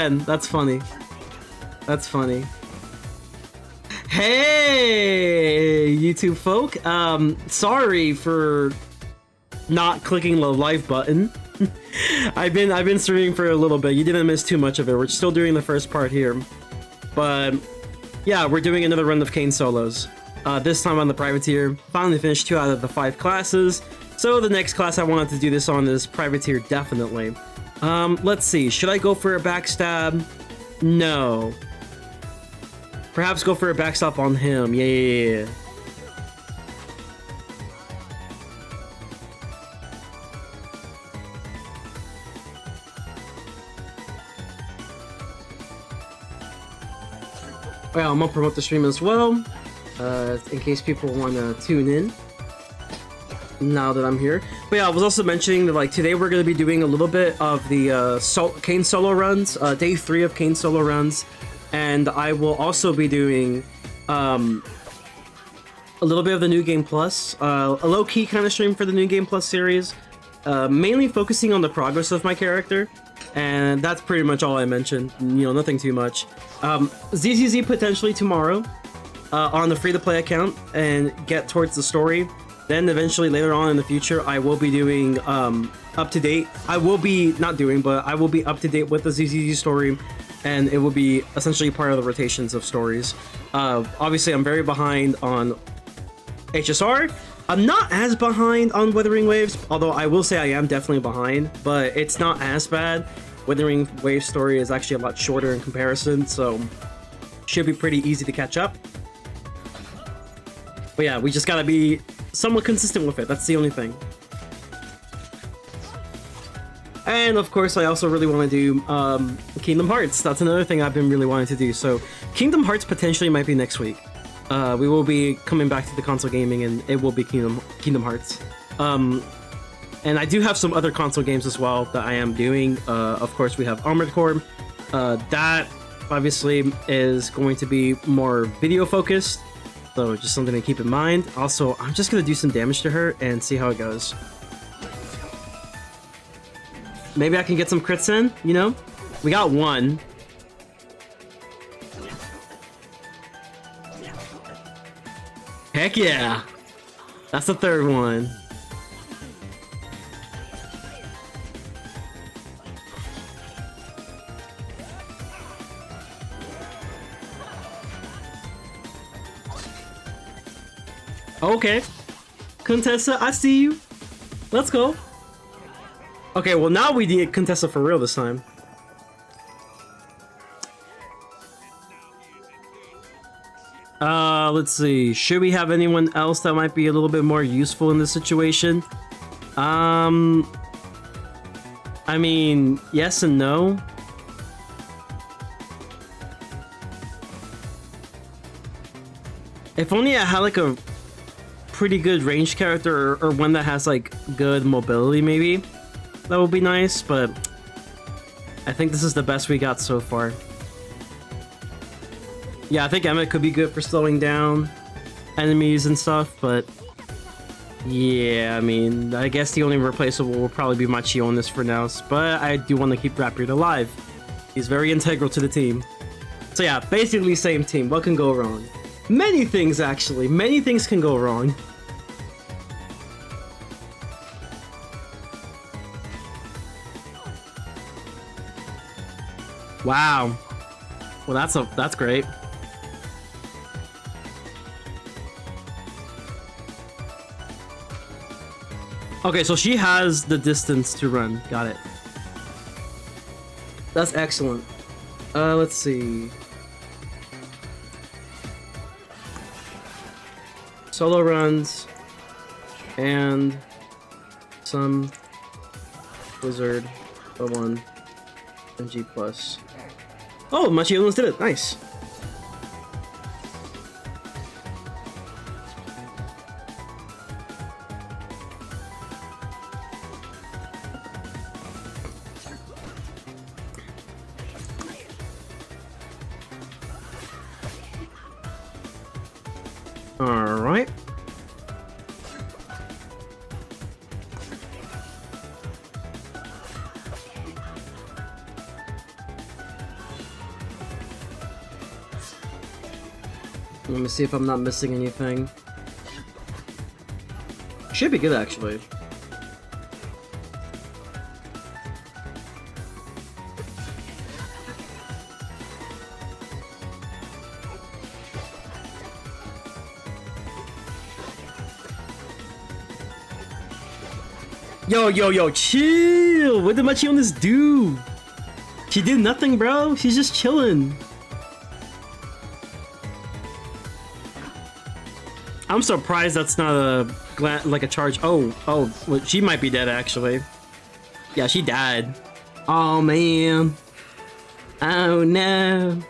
again. That's funny. That's funny. Hey, YouTube folk. Sorry for not clicking the live button. I've been streaming for a little bit. You didn't miss too much of it. We're still doing the first part here, but yeah, we're doing another run of Kane solos. This time on the Privateer. Finally finished 2 out of the 5 classes. So the next class I wanted to do this on is Privateer, definitely. Let's see. Should I go for a backstab? No. Perhaps go for a backstab on him. Yeah. Well, I'm gonna promote the stream as well, in case people want to tune in now that I'm here. But yeah, I was also mentioning that like today we're going to be doing a little bit of the Kane solo runs, day 3 of Kane solo runs, and I will also be doing a little bit of the New Game Plus, a low-key kind of stream for the New Game Plus series, mainly focusing on the progress of my character. And that's pretty much all I mentioned, you know, nothing too much. ZZZ potentially tomorrow on the free-to-play account and get towards the story. Then eventually later on in the future, I will be doing up-to-date. I will be not doing, but I will be up-to-date with the ZZZ story, and it will be essentially part of the rotations of stories. Obviously, I'm very behind on HSR. I'm not as behind on Wuthering Waves, although I will say I am definitely behind, but it's not as bad. Wuthering Waves story is actually a lot shorter in comparison, so should be pretty easy to catch up. But yeah, we just gotta be somewhat consistent with it, that's the only thing. And of course, I also really want to do Kingdom Hearts. That's another thing I've been really wanting to do, so Kingdom Hearts potentially might be next week. We will be coming back to the console gaming, and it will be Kingdom Hearts. And I do have some other console games as well that I am doing. Of course, we have Armored Core. That obviously is going to be more video focused, so just something to keep in mind. Also, I'm just gonna do some damage to her and see how it goes. Maybe I can get some crits in, you know? We got 1. Heck yeah! That's the 3rd one. Okay. Contessa, I see you. Let's go. Okay, well now we need Contessa for real this time. Let's see. Should we have anyone else that might be a little bit more useful in this situation? I mean, yes and no. If only I had like a pretty good ranged character or one that has like good mobility, maybe. That would be nice, but I think this is the best we got so far. Yeah, I think Emmet could be good for slowing down enemies and stuff, but yeah, I mean, I guess the only replaceable will probably be Machio on this for now, but I do want to keep Rapid alive. He's very integral to the team. So yeah, basically same team. What can go wrong? Many things, actually. Many things can go wrong. Wow. Well, that's great. Okay, so she has the distance to run. Got it. That's excellent. Let's see. Solo runs and some Wizard101 and G+. Oh, Machi almost did it. Nice. All right. Let me see if I'm not missing anything. Should be good, actually. Yo, chill! What did my chillness do? She did nothing, bro. She's just chilling. I'm surprised that's not a charge. Oh, well, she might be dead, actually. Yeah, she died. Oh, man. Oh, no.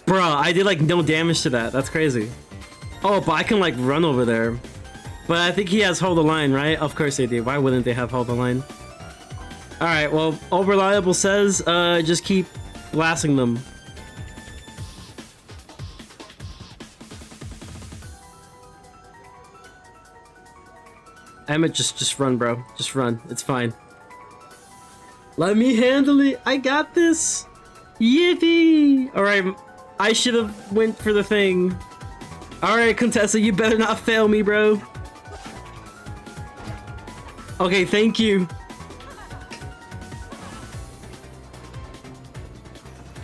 Bro, I did, like, no damage to that. That's crazy. Oh, but I can, like, run over there. But I think he has hold the line, right? Of course they do. Why wouldn't they have hold the line? Alright, well, Overliable says, just keep blasting them. Emmett, just run, bro. Just run. It's fine. Let me handle it. I got this. Yippee! Alright, I should have went for the thing. Alright, Contessa, you better not fail me, bro. Okay, thank you.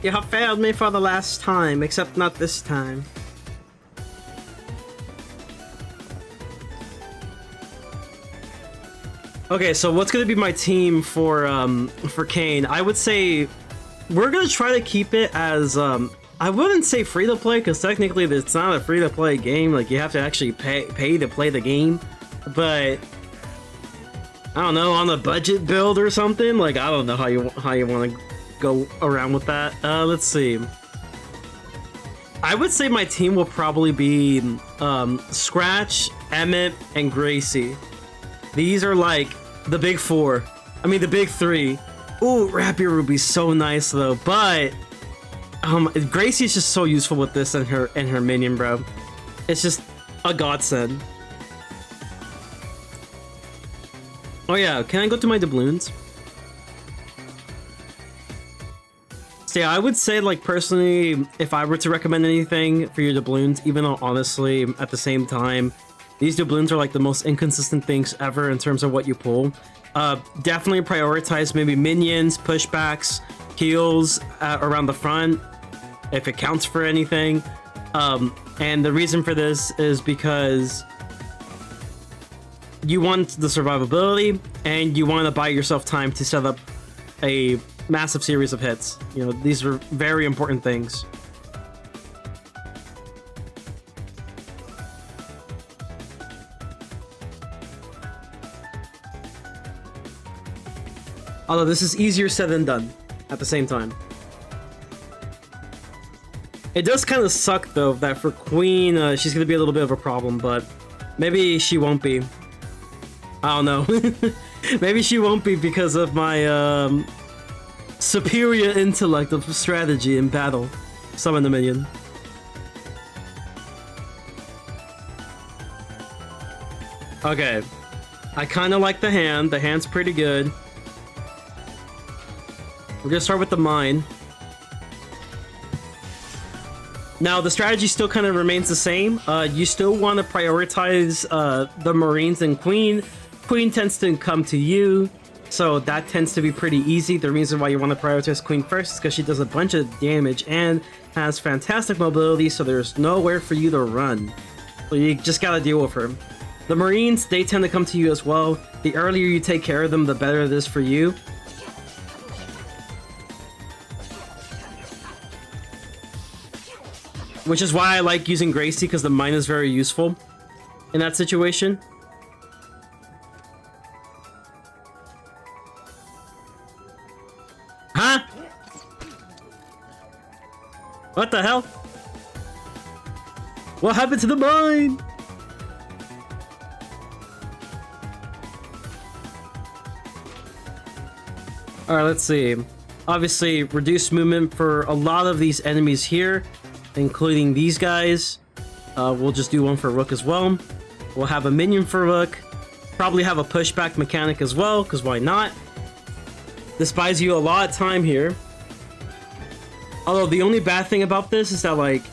You have failed me for the last time, except not this time. Okay, so what's gonna be my team for Kane? I would say we're gonna try to keep it as I wouldn't say free to play, because technically it's not a free to play game. Like, you have to actually pay to play the game. But I don't know, on a budget build or something. Like, I don't know how you want to go around with that. Let's see. I would say my team will probably be Scratch, Emmett, and Gracie. These are like the big four. I mean, the big three. Ooh, Rapier would be so nice though, but Gracie is just so useful with this and her minion, bro. It's just a godsend. Oh yeah, can I go to my doubloons? So yeah, I would say, like, personally, if I were to recommend anything for your doubloons, even though honestly, at the same time, these doubloons are like the most inconsistent things ever in terms of what you pull. Definitely prioritize maybe minions, pushbacks, heals around the front, if it counts for anything. And the reason for this is because you want the survivability, and you want to buy yourself time to set up a massive series of hits. You know, these are very important things. Although this is easier said than done at the same time. It does kind of suck though that for Queen, she's gonna be a little bit of a problem, but maybe she won't be. I don't know. Maybe she won't be because of my superior intellect of strategy in battle. Summon the minion. Okay. I kind of like the hand. The hand's pretty good. We're gonna start with the mine. Now, the strategy still kind of remains the same. You still want to prioritize the Marines and Queen. Queen tends to come to you, so that tends to be pretty easy. The reason why you want to prioritize Queen first is because she does a bunch of damage and has fantastic mobility, so there's nowhere for you to run. So you just gotta deal with her. The Marines, they tend to come to you as well. The earlier you take care of them, the better it is for you. Which is why I like using Gracie, because the mine is very useful in that situation. Huh? What the hell? What happened to the mine? Alright, let's see. Obviously, reduced movement for a lot of these enemies here, including these guys. We'll just do one for Rook as well. We'll have a minion for Rook. Probably have a pushback mechanic as well, because why not? This buys you a lot of time here. Although the only bad thing about this is that like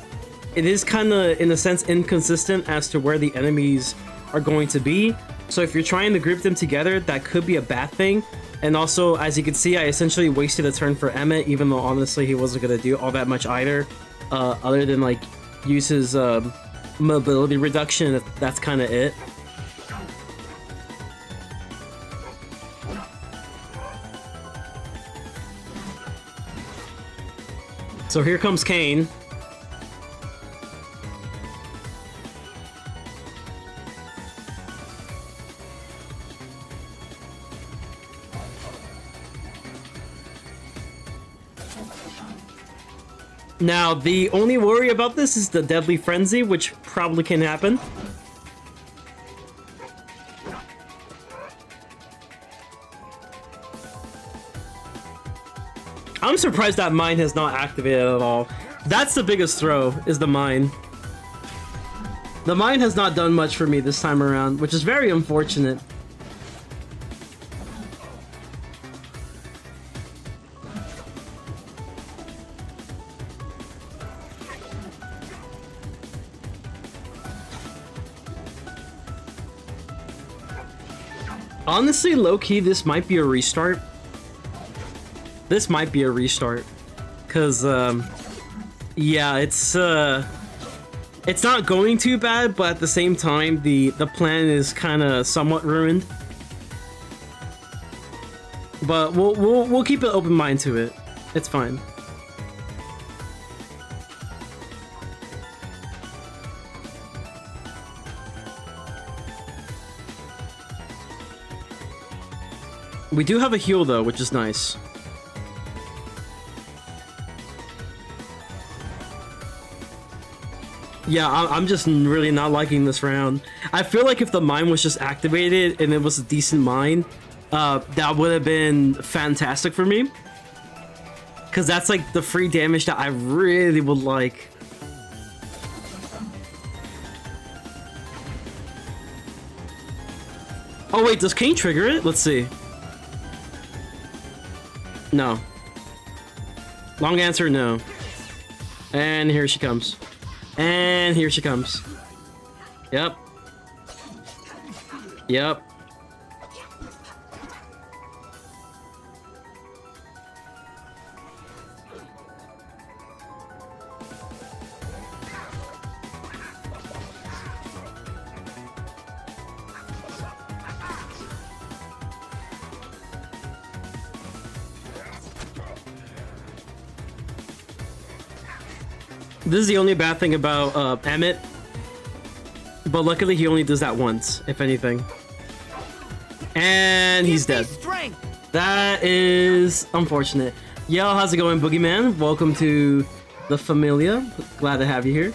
it is kind of in a sense inconsistent as to where the enemies are going to be. So if you're trying to group them together, that could be a bad thing. And also, as you can see, I essentially wasted a turn for Emmett, even though honestly he wasn't going to do all that much either, other than like use his mobility reduction. That's kind of it. So here comes Kane. Now, the only worry about this is the Deadly Frenzy, which probably can happen. I'm surprised that mine has not activated at all. That's the biggest throw, is the mine. The mine has not done much for me this time around, which is very unfortunate. Honestly, low-key, this might be a restart. This might be a restart. Because, yeah, it's not going too bad, but at the same time, the plan is kind of somewhat ruined. But we'll keep an open mind to it. It's fine. We do have a heal though, which is nice. Yeah, I'm just really not liking this round. I feel like if the mine was just activated and it was a decent mine, that would have been fantastic for me. Because that's like the free damage that I really would like. Oh wait, does Kane trigger it? Let's see. No. Long answer, no. And here she comes. And here she comes. Yep. Yep. This is the only bad thing about Emmett, but luckily he only does that once, if anything. And he's dead. That is unfortunate. Yo, how's it going, Boogeyman? Welcome to the Familia. Glad to have you here.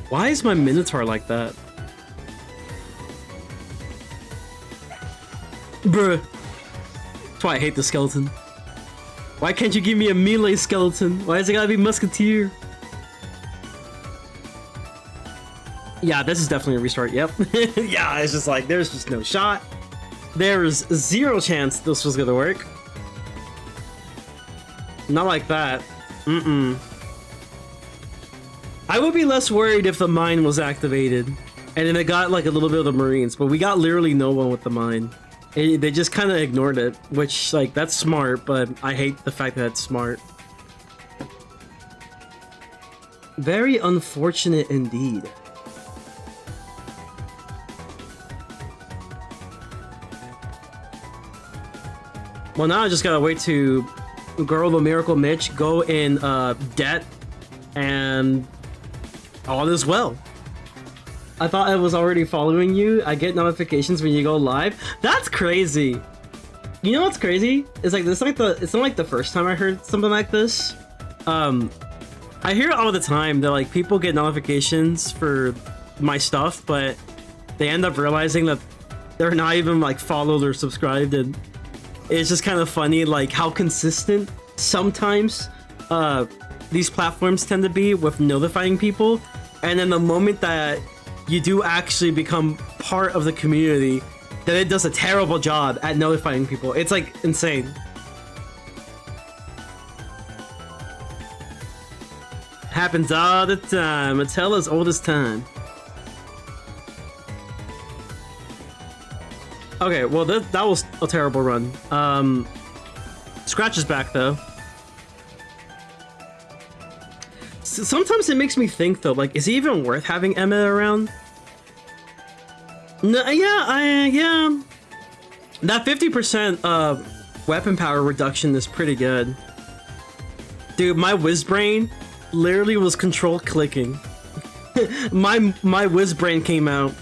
Why is my Minotaur like that? Bruh. That's why I hate the skeleton. Why can't you give me a melee skeleton? Why is it gotta be musketeer? Yeah, this is definitely a restart, yep. Yeah, it's just like, there's just no shot. There's zero chance this was gonna work. Not like that. Mm-mm. I would be less worried if the mine was activated. And then it got like a little bit of the Marines, but we got literally no one with the mine. They just kind of ignored it, which, like, that's smart, but I hate the fact that it's smart. Very unfortunate indeed. Well, now I just gotta wait to Girl the Miracle Mitch go in debt, and all is well. I thought I was already following you. I get notifications when you go live. That's crazy. You know what's crazy? It's like it's not like the first time I heard something like this. I hear it all the time that like people get notifications for my stuff, but they end up realizing that they're not even like followed or subscribed, and it's just kind of funny like how consistent sometimes these platforms tend to be with notifying people, and then the moment that you do actually become part of the community, that it does a terrible job at notifying people. It's like insane. Happens all the time. It's hell as old as time. Okay, well that was a terrible run. Scratch is back though. Sometimes it makes me think though, like, is it even worth having Emmett around? No, yeah. That 50% weapon power reduction is pretty good. Dude, my whiz brain literally was control clicking. my whiz brain came out.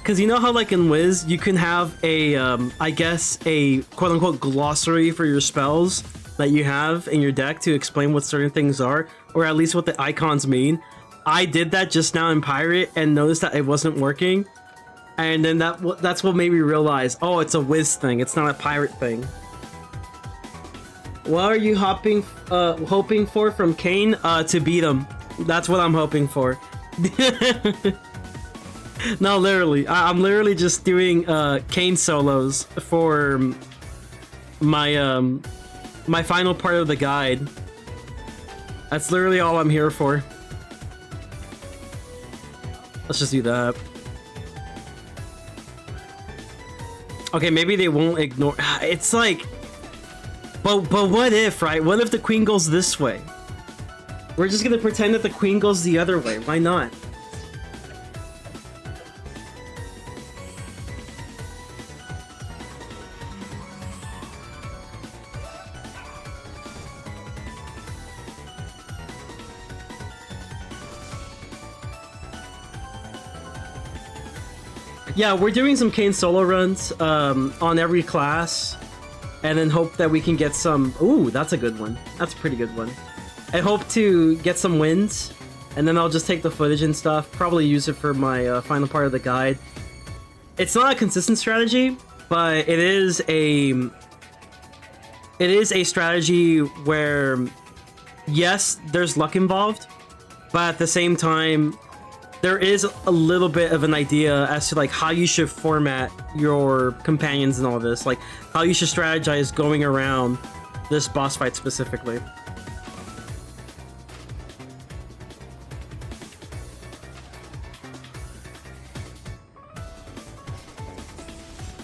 Cause you know how like in Wiz you can have a I guess a quote unquote glossary for your spells that you have in your deck to explain what certain things are, or at least what the icons mean. I did that just now in Pirate and noticed that it wasn't working. And then that's what made me realize, oh, it's a Wiz thing, it's not a Pirate thing. What are you hoping for from Kane? To beat him. That's what I'm hoping for. No, literally. I'm literally just doing Kane solos for my my final part of the guide. That's literally all I'm here for. Let's just do that. Okay, maybe they won't ignore. It's like, but what if, right? What if the queen goes this way? We're just gonna pretend that the queen goes the other way. Why not? Yeah, we're doing some Kane solo runs on every class, and then hope that we can get some. Ooh, that's a good one. That's a pretty good one. I hope to get some wins, and then I'll just take the footage and stuff. Probably use it for my final part of the guide. It's not a consistent strategy, but it is a strategy where, yes, there's luck involved, but at the same time, there is a little bit of an idea as to like how you should format your companions and all this, like how you should strategize going around this boss fight specifically.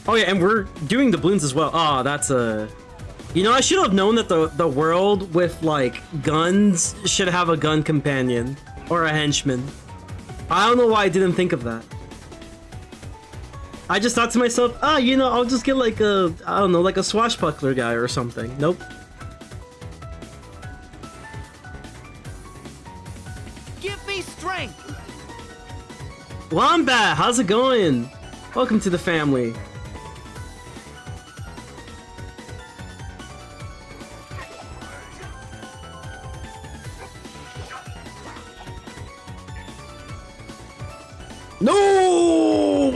Oh yeah, and we're doing the balloons as well. Oh, that's a... You know, I should have known that the world with like guns should have a gun companion or a henchman. I don't know why I didn't think of that. I just thought to myself, ah, you know, I'll just get like a, I don't know, like a swashbuckler guy or something. Nope. Give me strength. Wombat, how's it going? Welcome to the family. No!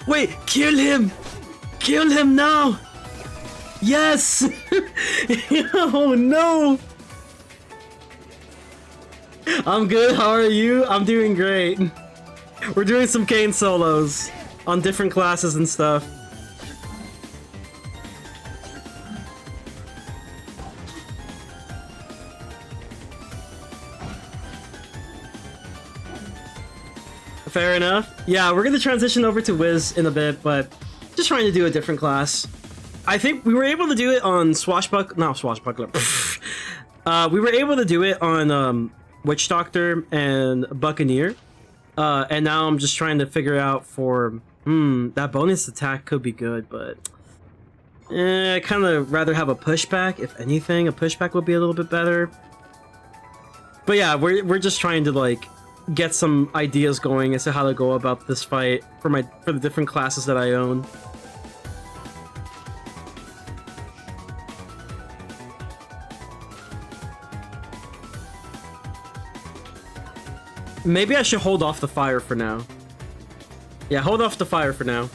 Wait! Kill him! Kill him now! Yes! Oh no! I'm good, how are you? I'm doing great. We're doing some Kane solos on different classes and stuff. Fair enough. Yeah, we're gonna transition over to Wiz in a bit, but just trying to do a different class. I think we were able to do it on Swashbuckler. We were able to do it on Witch Doctor and Buccaneer. And now I'm just trying to figure out for... that bonus attack could be good, but... I kind of rather have a pushback. If anything, a pushback would be a little bit better. But yeah, we're just trying to, like, get some ideas going as to how to go about this fight for the different classes that I own. Maybe I should hold off the fire for now. Yeah, hold off the fire for now.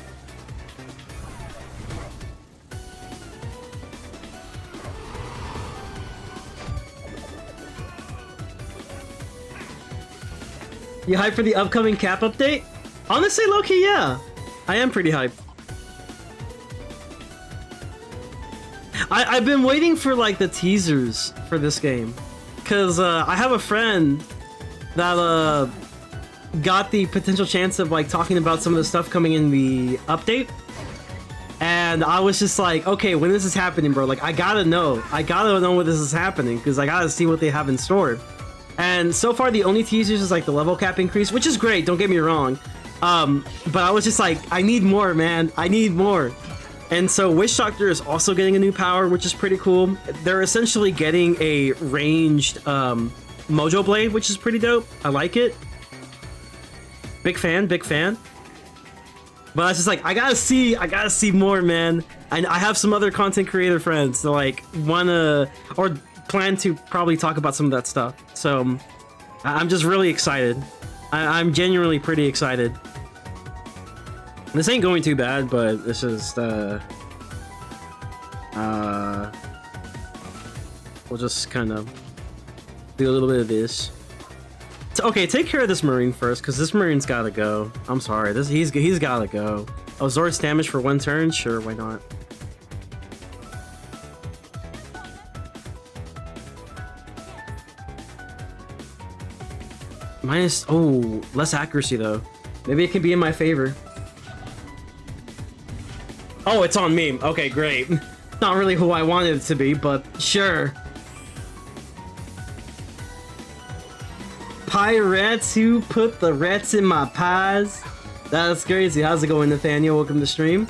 You hyped for the upcoming cap update? Honestly, low-key, yeah. I am pretty hyped. I've been waiting for, like, the teasers for this game. Because, I have a friend that, got the potential chance of, like, talking about some of the stuff coming in the update. And I was just like, okay, when this is happening, bro, like, I gotta know. I gotta know when this is happening, because I gotta see what they have in store. And so far, the only teasers is, like, the level cap increase, which is great, don't get me wrong. But I was just like, I need more, man. I need more. And so Witch Doctor is also getting a new power, which is pretty cool. They're essentially getting a ranged Mojo Blade, which is pretty dope. I like it. Big fan, big fan. But I was just like, I gotta see more, man. And I have some other content creator friends that like wanna or plan to probably talk about some of that stuff. So I'm just really excited. I'm genuinely pretty excited. This ain't going too bad, but this is we'll just kind of do a little bit of this. Okay, take care of this Marine first, because this Marine's gotta go. I'm sorry, he's gotta go. Oh, Zord's damage for 1 turn? Sure, why not? Minus, oh, less accuracy though. Maybe it can be in my favor. Oh, it's on me. Okay, great. Not really who I wanted it to be, but sure. Pirates who put the rats in my pies. That's crazy. How's it going, Nathaniel? Welcome to stream.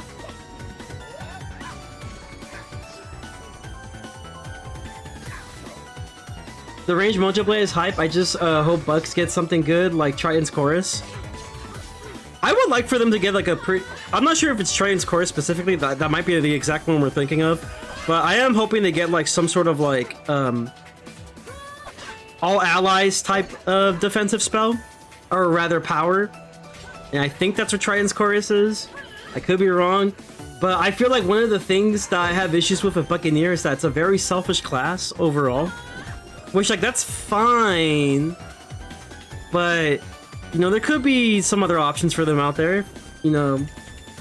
The range Mojo Blade is hype. I just hope Bucks get something good like Triton's Chorus. I would like for them to get like a I'm not sure if it's Triton's Chorus specifically. That might be the exact one we're thinking of. But I am hoping to get like some sort of like all allies type of defensive spell, or rather power. And I think that's what Triton's Chorus is. I could be wrong, but I feel like one of the things that I have issues with Buccaneer is that it's a very selfish class overall. Which, like, that's fine, but you know, there could be some other options for them out there, you know,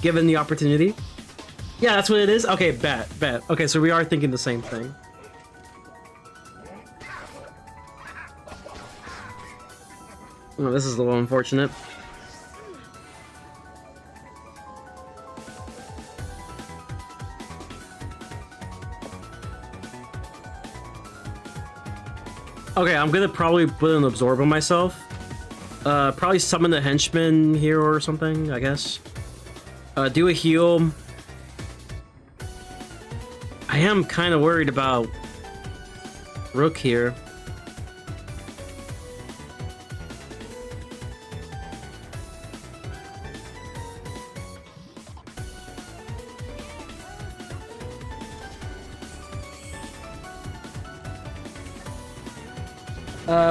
given the opportunity. Yeah, that's what it is. Okay, bet. Okay, so we are thinking the same thing. Oh, this is a little unfortunate. Okay, I'm gonna probably put an absorb on myself. Probably summon the henchman here or something, I guess. Do a heal. I am kind of worried about Rook here.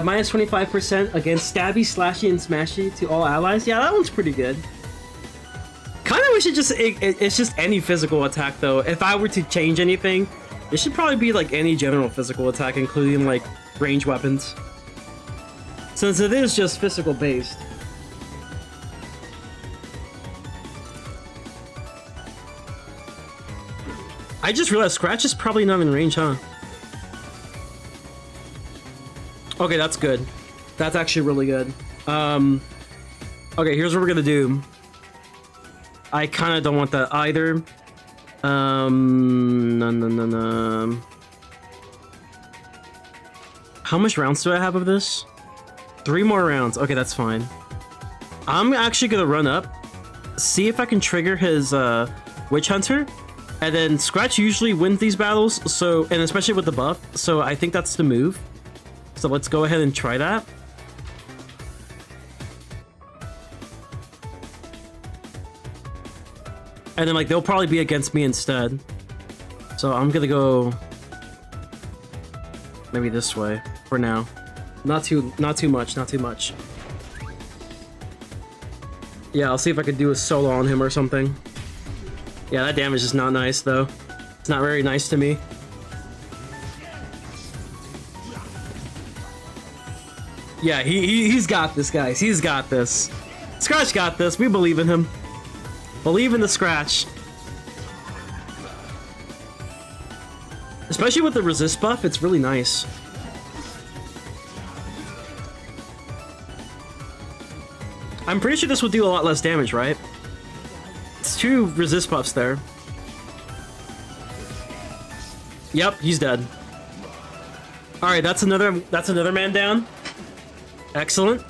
Minus 25% against Stabby, Slashy, and Smashy to all allies. Yeah, that one's pretty good. Kind of wish it's just any physical attack though. If I were to change anything, it should probably be like any general physical attack, including like range weapons. Since it is just physical based. I just realized Scratch is probably not in range, huh? Okay, that's good. That's actually really good. Okay, here's what we're gonna do. I kind of don't want that either. No. How much rounds do I have of this? 3 more rounds. Okay, that's fine. I'm actually gonna run up, see if I can trigger his Witch Hunter, and then Scratch usually wins these battles. So, and especially with the buff. So I think that's the move. So let's go ahead and try that. And then like they'll probably be against me instead. So I'm gonna go maybe this way for now. Not too much. Yeah, I'll see if I could do a solo on him or something. Yeah, that damage is not nice though. It's not very nice to me. Yeah, he's got this, guys. He's got this. Scratch got this. We believe in him. Believe in the Scratch. Especially with the resist buff, it's really nice. I'm pretty sure this would do a lot less damage, right? It's 2 resist buffs there. Yep, he's dead. Alright, that's another man down. Excellent.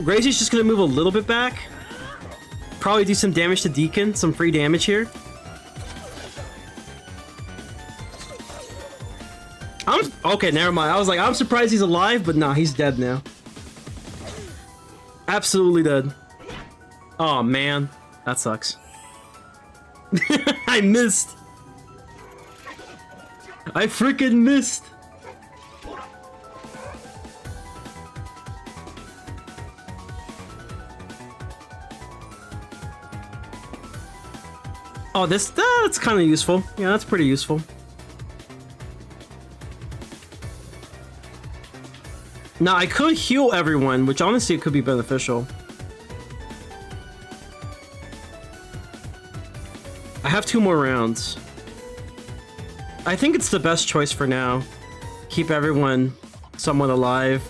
Gracie's just gonna move a little bit back. Probably do some damage to Deacon, some free damage here. Okay, never mind. I was like, I'm surprised he's alive, but nah, he's dead now. Absolutely dead. Oh man, that sucks. I missed. I freaking missed. Oh, that's kind of useful. Yeah, that's pretty useful. Now, I could heal everyone, which honestly could be beneficial. I have 2 more rounds. I think it's the best choice for now. Keep everyone somewhat alive.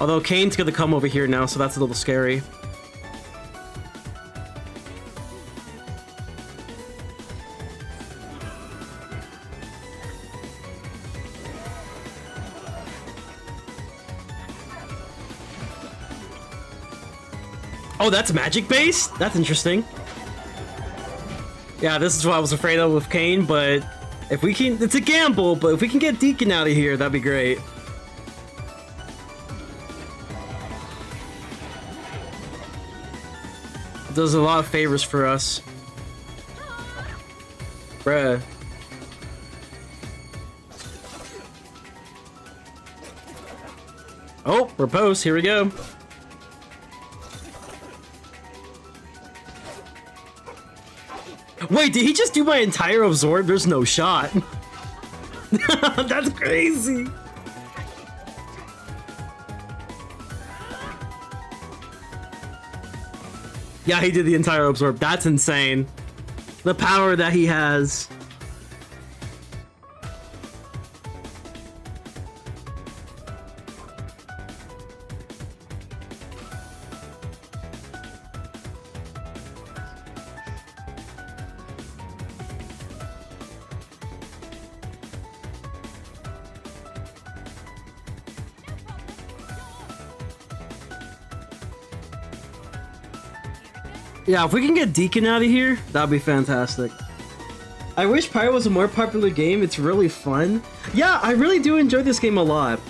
Although Kane's gonna come over here now, so that's a little scary. Oh, that's magic based? That's interesting. Yeah, this is what I was afraid of with Kane, but if we can, it's a gamble, but if we can get Deacon out of here, that'd be great. It does a lot of favors for us. Bruh. Oh, repose, here we go. Wait, did he just do my entire absorb? There's no shot. That's crazy. Yeah, he did the entire absorb. That's insane. The power that he has. Yeah, if we can get Deacon out of here, that'd be fantastic. I wish Pirate was a more popular game. It's really fun. Yeah, I really do enjoy this game a lot.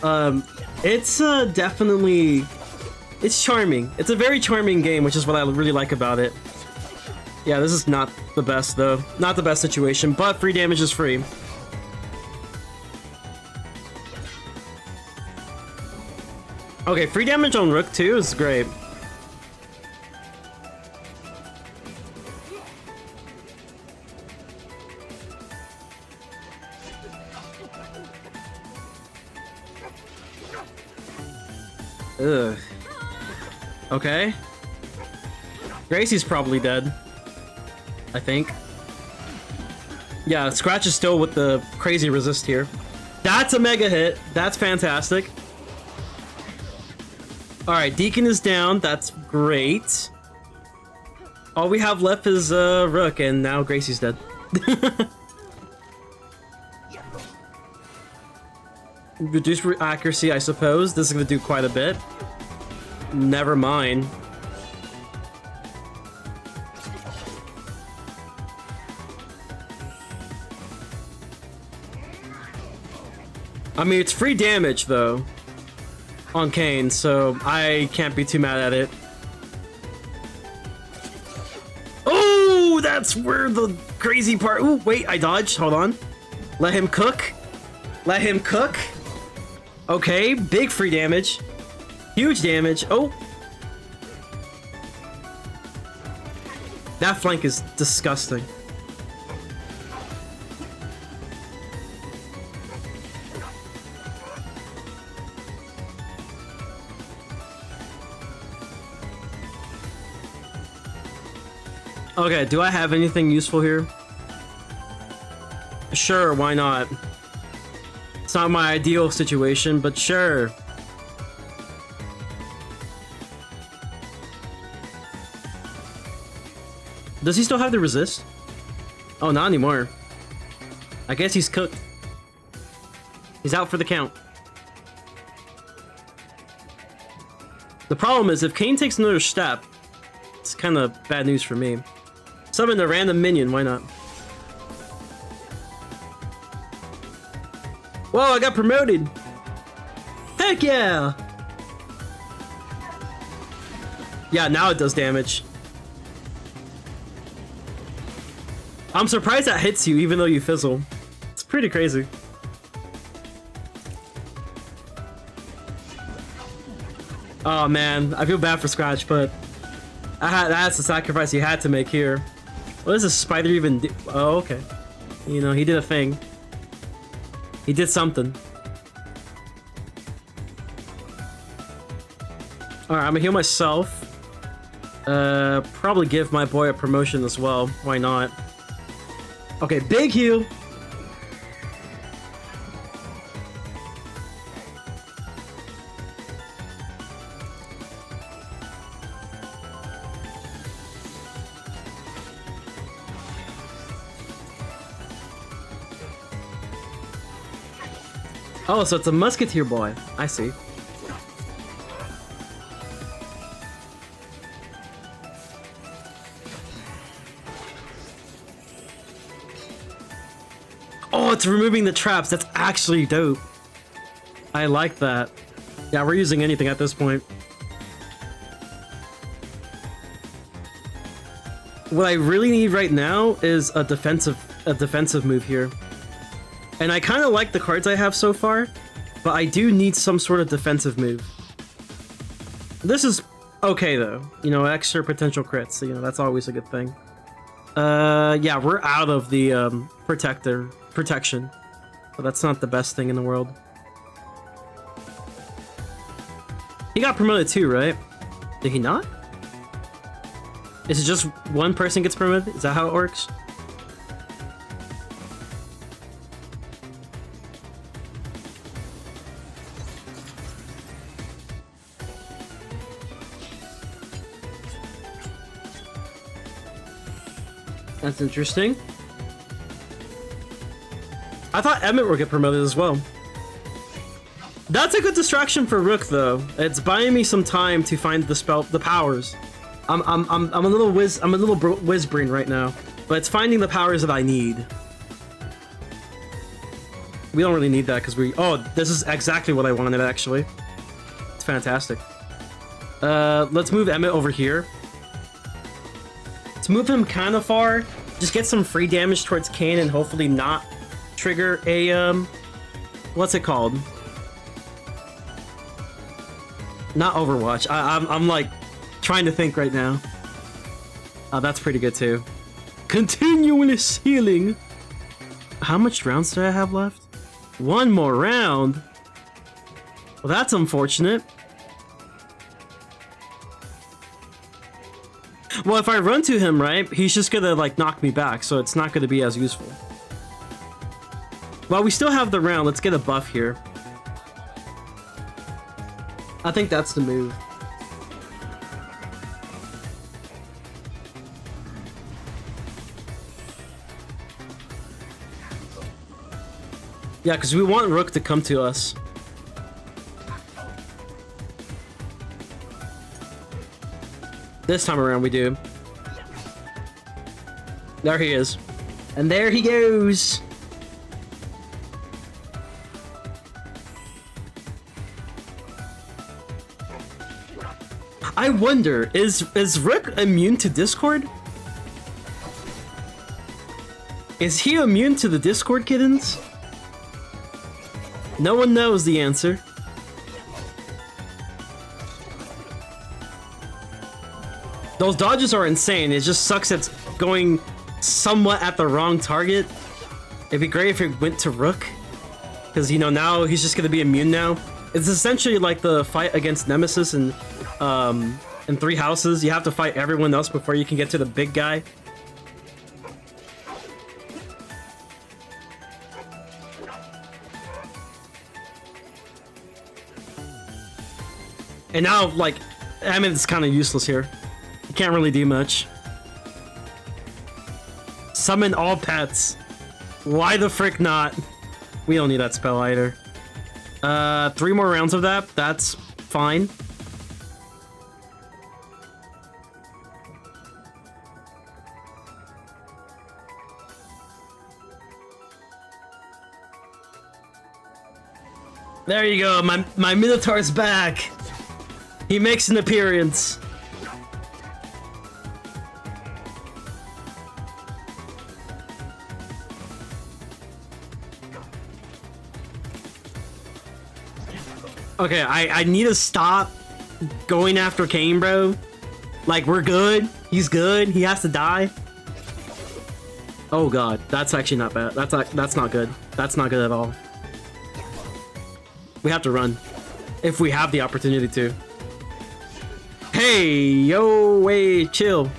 It's definitely... It's charming. It's a very charming game, which is what I really like about it. Yeah, this is not the best, though. Not the best situation, but free damage is free. Okay, free damage on Rook, too, is great. Ugh. Okay. Gracie's probably dead. I think. Yeah, Scratch is still with the crazy resist here. That's a mega hit. That's fantastic. Alright, Deacon is down. That's great. All we have left is Rook, and now Gracie's dead. Reduce accuracy, I suppose. This is going to do quite a bit. Never mind. I mean, it's free damage, though, on Kane, so I can't be too mad at it. Oh, that's where the crazy part... Ooh, wait, I dodged. Hold on. Let him cook. Let him cook. Okay, big free damage. Huge damage. Oh. That flank is disgusting. Okay, do I have anything useful here? Sure, why not? It's not my ideal situation, but sure. Does he still have the resist? Oh, not anymore. I guess he's cooked. He's out for the count. The problem is, if Kane takes another step, it's kind of bad news for me. Summon a random minion, why not? Whoa, I got promoted! Heck yeah! Yeah, now it does damage. I'm surprised that hits you even though you fizzle. It's pretty crazy. Oh man, I feel bad for Scratch, but that's the sacrifice he had to make here. What does this spider even do? Oh, okay. You know, he did a thing. He did something. Alright, I'm gonna heal myself. Probably give my boy a promotion as well. Why not? Okay, big heal. Oh, so it's a musketeer boy. I see. Oh, it's removing the traps. That's actually dope. I like that. Yeah, we're using anything at this point. What I really need right now is a defensive move here. And I kind of like the cards I have so far, but I do need some sort of defensive move. This is okay though. You know, extra potential crits, so, you know, that's always a good thing. Yeah, we're out of the protection. But that's not the best thing in the world. He got promoted too, right? Did he not? Is it just one person gets promoted? Is that how it works? That's interesting. I thought Emmett would get promoted as well. That's a good distraction for Rook, though. It's buying me some time to find the powers. I'm a little whiz brain right now, but it's finding the powers that I need. We don't really need that because this is exactly what I wanted actually. It's fantastic. Let's move Emmett over here. Let's move him kind of far. Just get some free damage towards Kane and hopefully not trigger a what's it called? Not Overwatch. I'm like trying to think right now. Oh, that's pretty good too. Continuous healing. How much rounds do I have left? One more round. Well, that's unfortunate. Well, if I run to him, right, he's just gonna like knock me back, so it's not gonna be as useful. Well, we still have the round. Let's get a buff here. I think that's the move. Yeah, because we want Rook to come to us. This time around we do. There he is. And there he goes. I wonder, is Rook immune to Discord? Is he immune to the Discord kittens? No one knows the answer. Those dodges are insane. It just sucks it's going somewhat at the wrong target. It'd be great if it went to Rook. Because, you know, now he's just going to be immune now. It's essentially like the fight against Nemesis in Three Houses. You have to fight everyone else before you can get to the big guy. And now, like, I mean, it's kind of useless here. You can't really do much. Summon all pets. Why the frick not? We don't need that spell either. 3 more rounds of that. That's fine. There you go. My Minotaur's back. He makes an appearance. Okay, I need to stop going after Kane, bro. Like, we're good. He's good. He has to die. Oh god, that's actually not bad. That's not good. That's not good at all. We have to run if we have the opportunity to. Hey, yo, wait, chill.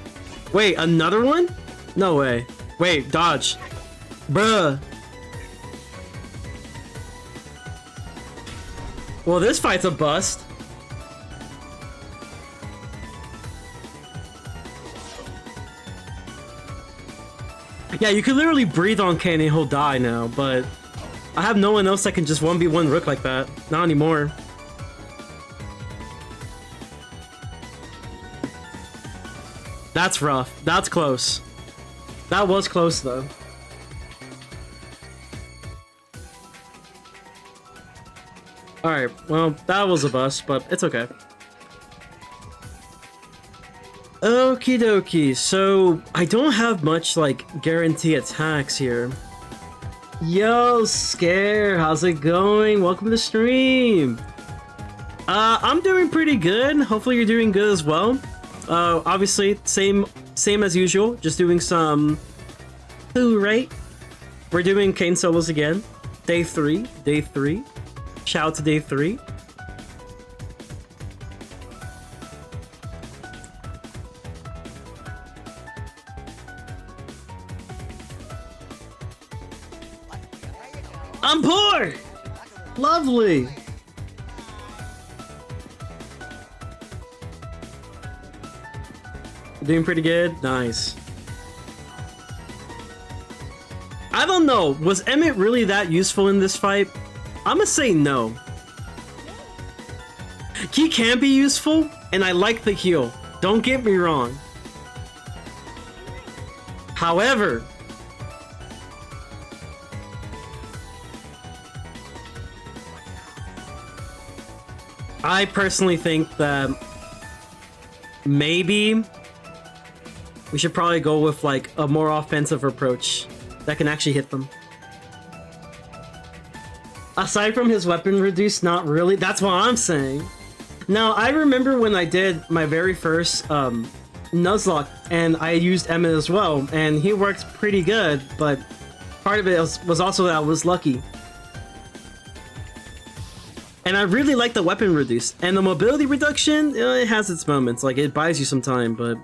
Wait, another one? No way. Wait, dodge. Bruh. Well, this fight's a bust. Yeah, you can literally breathe on Kane and he'll die now, but I have no one else that can just 1v1 Rook like that. Not anymore. That's rough. That's close. That was close, though. Alright, well, that was a bust, but it's okay. Okie dokie, so I don't have much, like, guarantee attacks here. Yo, Scare, how's it going? Welcome to the stream. I'm doing pretty good. Hopefully you're doing good as well. Obviously, same as usual, just doing some food, right? We're doing Kane solos again. Day 3. Shout out to day 3. I'm poor! Lovely! Doing pretty good? Nice. I don't know, was Emmett really that useful in this fight? I'm gonna say no. He can be useful, and I like the heal. Don't get me wrong. However, I personally think that maybe we should probably go with like a more offensive approach that can actually hit them. Aside from his weapon reduce, not really. That's what I'm saying. Now, I remember when I did my very first Nuzlocke, and I used Emmett as well, and he worked pretty good, but part of it was also that I was lucky. And I really like the weapon reduce. And the mobility reduction, it has its moments. Like, it buys you some time, but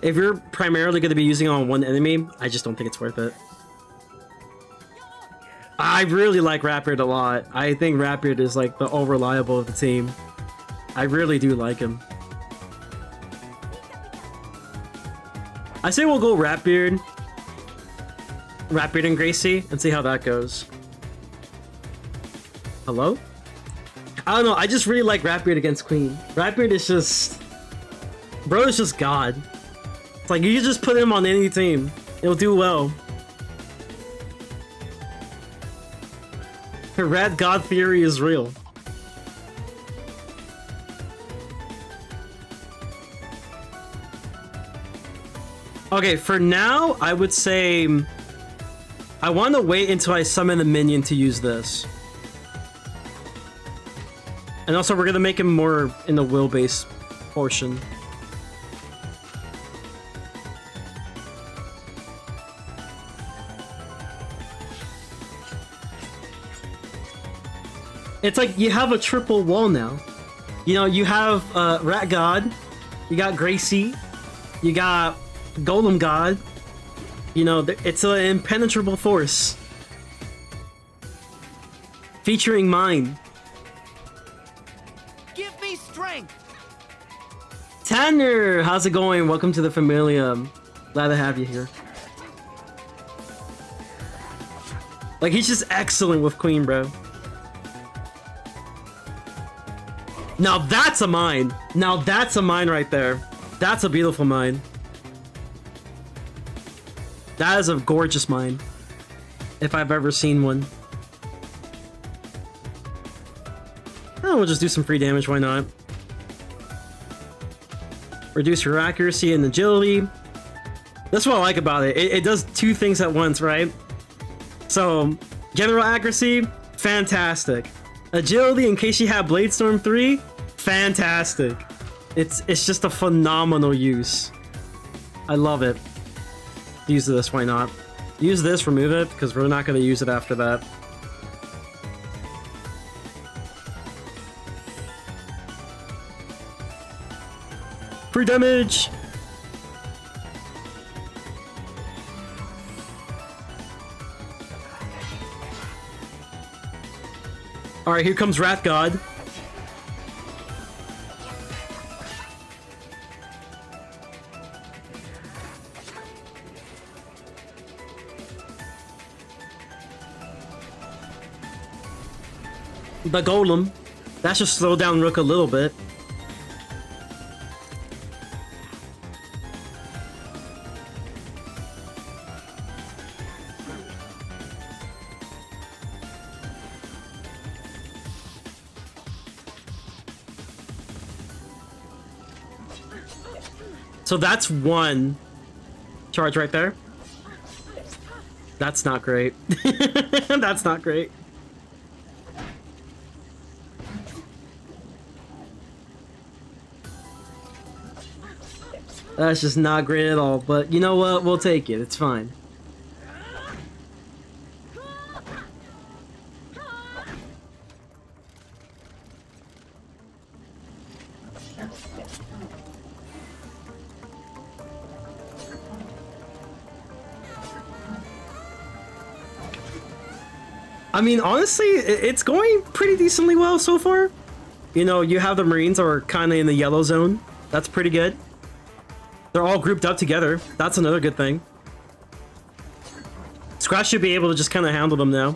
if you're primarily going to be using it on one enemy, I just don't think it's worth it. I really like Rapid a lot. I think Rapid is like the all reliable of the team. I really do like him. I say we'll go Rapid and Gracie and see how that goes. Hello? I don't know, I just really like Rapid against Queen. Rapid is just... Bro is just God. It's like, you can just put him on any team. It'll do well. Her Rat God theory is real. Okay, for now, I would say... I want to wait until I summon the minion to use this. And also, we're going to make him more in the will-based portion. It's like you have a triple wall now. You know, you have Rat God, you got Gracie, you got Golem God. You know, it's an impenetrable force. Featuring mine. Give me strength. Tanner, how's it going? Welcome to the Familia. Glad to have you here. Like, he's just excellent with Queen, bro. Now that's a mine. Now that's a mine right there. That's a beautiful mine. That is a gorgeous mine. If I've ever seen one. Oh, we'll just do some free damage, why not? Reduce your accuracy and agility. That's what I like about it. It does two things at once, right? So, general accuracy, fantastic. Agility, in case you have Bladestorm 3, fantastic. It's just a phenomenal use. I love it. Use this, why not? Use this, remove it, because we're not going to use it after that. Free damage! Alright, here comes Wrath God. The Golem. That should slow down Rook a little bit. So that's one charge right there. That's not great. That's not great. That's just not great at all, but you know what? We'll take it. It's fine. I mean, honestly, it's going pretty decently well so far. You know, you have the Marines are kind of in the yellow zone. That's pretty good. They're all grouped up together. That's another good thing. Scratch should be able to just kind of handle them now.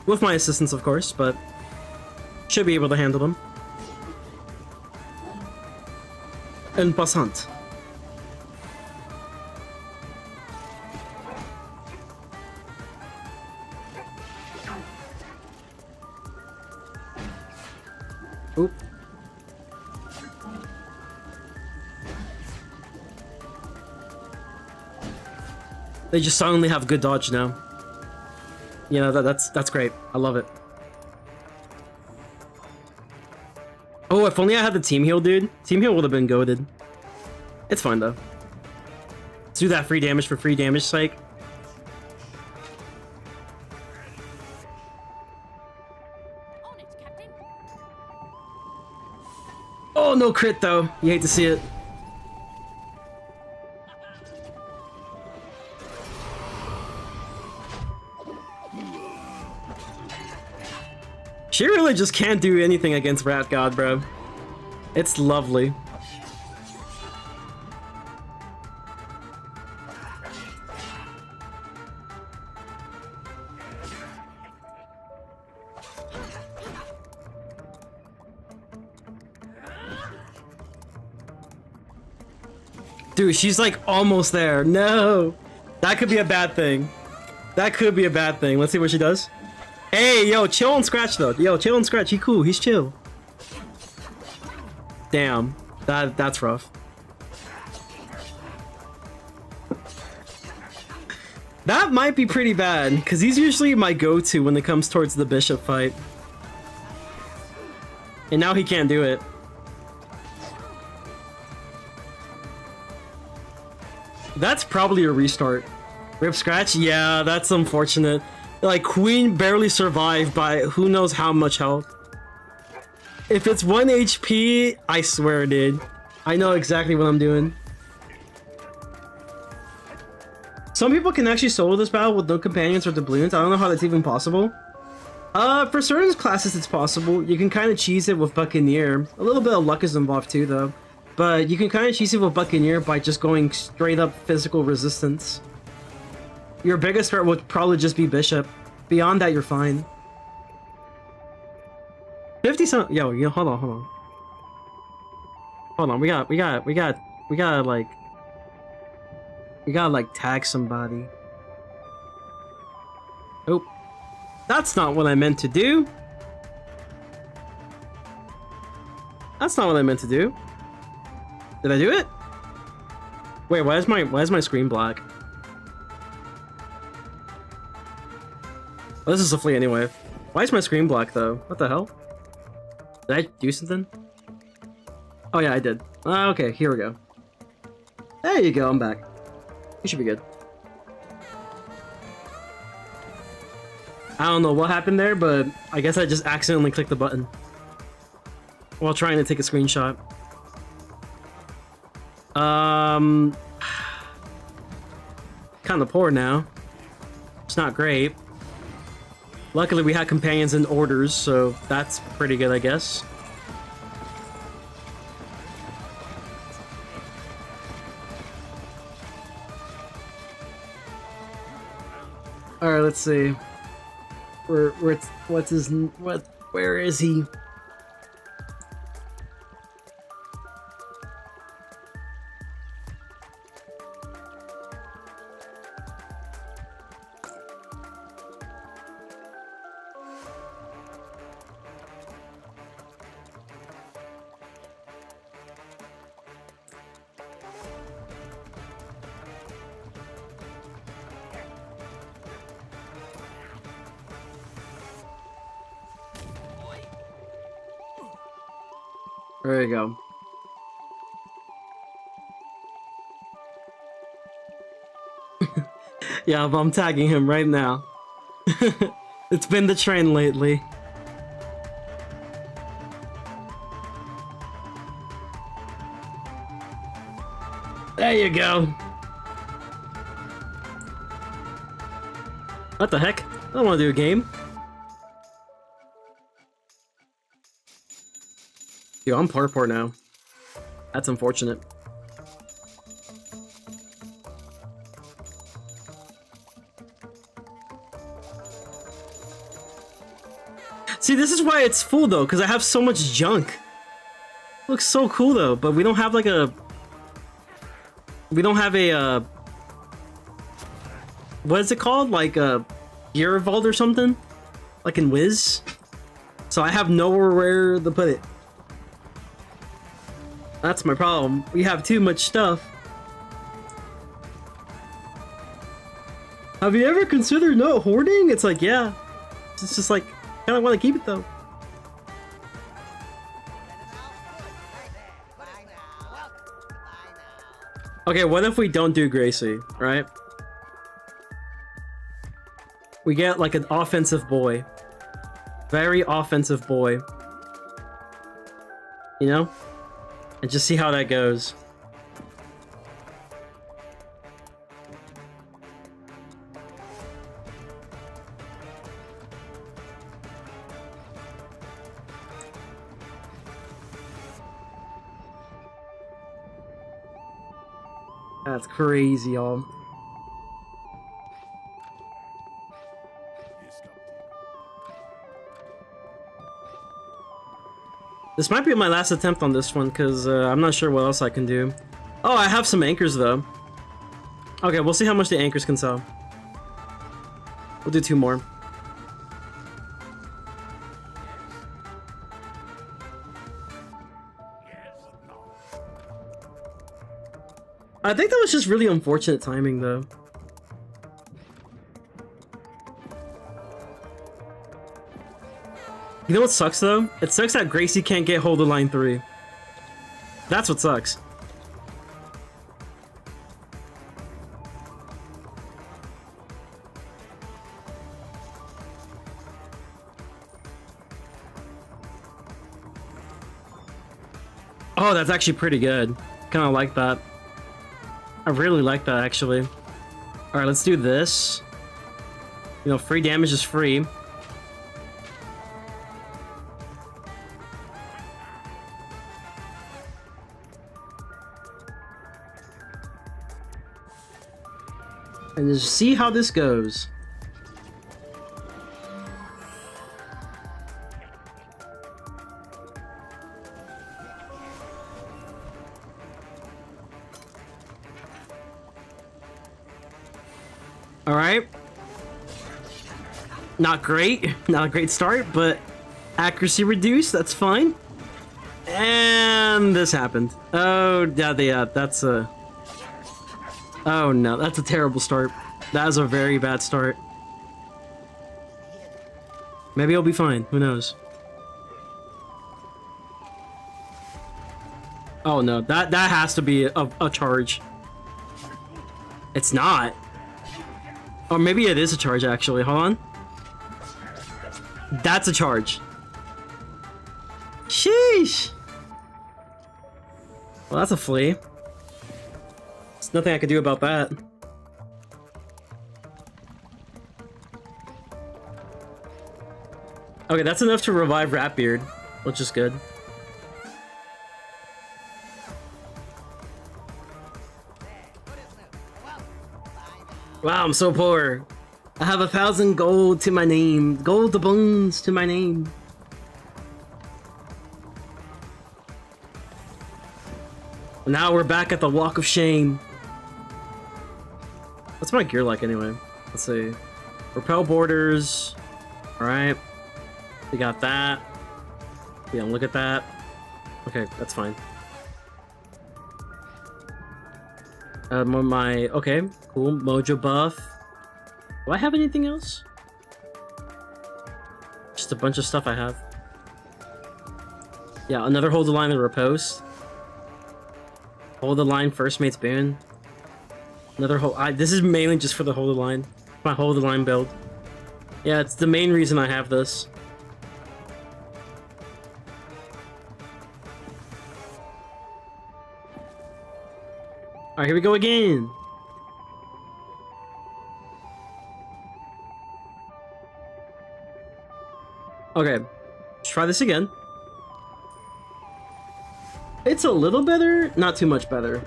With my assistance, of course, but should be able to handle them. En passant. Oop. They just suddenly have good dodge now. You know, that's great. I love it. Oh, if only I had the team heal, dude. Team heal would have been goated. It's fine though. Let's do that free damage for free damage sake. Oh, no crit though. You hate to see it. She really just can't do anything against Rat God, bro. It's lovely. Dude, she's like almost there. No! That could be a bad thing. That could be a bad thing. Let's see what she does. Hey, yo, chill and Scratch though. Yo, chill and Scratch. He cool. He's chill. Damn. That's rough. That might be pretty bad, because he's usually my go-to when it comes towards the Bishop fight. And now he can't do it. That's probably a restart. Rip Scratch? Yeah, that's unfortunate. Like, Queen barely survived by who knows how much health. If it's 1 HP, I swear, dude. I know exactly what I'm doing. Some people can actually solo this battle with no companions or doubloons. I don't know how that's even possible. For certain classes it's possible. You can kind of cheese it with Buccaneer. A little bit of luck is involved too, though. But you can kind of cheese it with Buccaneer by just going straight up physical resistance. Your biggest threat would probably just be Bishop. Beyond that, you're fine. 50 some. Yo, hold on. Hold on. We gotta like tag somebody. Oh, that's not what I meant to do. That's not what I meant to do. Did I do it? Wait, why is my screen black? Oh, this is a flea anyway. Why is my screen black though? What the hell? Did I do something? Oh yeah, I did. Okay, here we go. There you go, I'm back. You should be good. I don't know what happened there, but I guess I just accidentally clicked the button while trying to take a screenshot. Kind of poor now. It's not great. Luckily, we had companions and orders, so that's pretty good, I guess. All right, let's see. Where is he? There you go. Yeah, but I'm tagging him right now. It's been the trend lately. There you go. What the heck? I don't want to do a game. Yo, I'm poor now. That's unfortunate. See, this is why it's full though, because I have so much junk. It looks so cool though, but we don't have like a... We don't have a, what is it called? Like a gear vault or something? Like in Wiz? So I have nowhere where to put it. That's my problem. We have too much stuff. Have you ever considered not hoarding? It's like, yeah. It's just like, kind of want to keep it though. Okay, what if we don't do Gracie, right? We get like an offensive boy. Very offensive boy. You know? And just see how that goes. That's crazy, y'all. This might be my last attempt on this one, because I'm not sure what else I can do. Oh, I have some anchors, though. Okay, we'll see how much the anchors can sell. We'll do 2 more. I think that was just really unfortunate timing, though. You know what sucks, though? It sucks that Gracie can't get hold of line 3. That's what sucks. Oh, that's actually pretty good. Kind of like that. I really like that, actually. Alright, let's do this. You know, free damage is free. and just see how this goes. All right. Not great. Not a great start, but accuracy reduced. That's fine. And this happened. Oh, yeah, that's a... Oh, no. That's a terrible start. That is a very bad start. Maybe I'll be fine. Who knows? Oh, no. That has to be a charge. It's not. Or maybe it is a charge, actually. Hold on. That's a charge. Sheesh. Well, that's a flea. There's nothing I could do about that. Okay, that's enough to revive Ratbeard, which is good. Wow, I'm so poor. I have 1,000 gold to my name. Gold bones to my name. Now we're back at the Walk of Shame. What's my gear like anyway? Let's see. Repel borders. Alright. We got that. Yeah, look at that. Okay, that's fine. Okay, cool. Mojo buff. Do I have anything else? Just a bunch of stuff I have. Yeah, another hold the line and riposte. Hold the line, first mate's boon. Another hold. This is mainly just for the hold the line. My hold the line build. Yeah, it's the main reason I have this. Alright, here we go again. Okay, let's try this again. It's a little better, not too much better.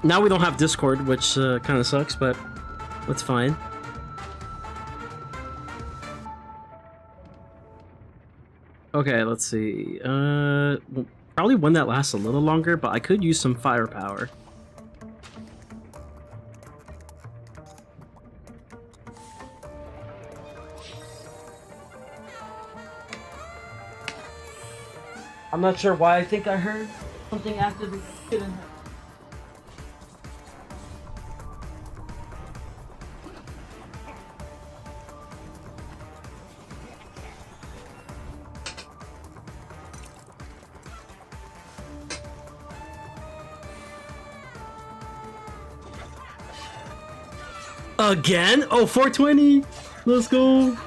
Now we don't have Discord, which kind of sucks, but that's fine. Okay, let's see. Probably one that lasts a little longer, but I could use some firepower. I'm not sure why I think I heard something after the shouldn't have. Again? Oh, 420! Let's go!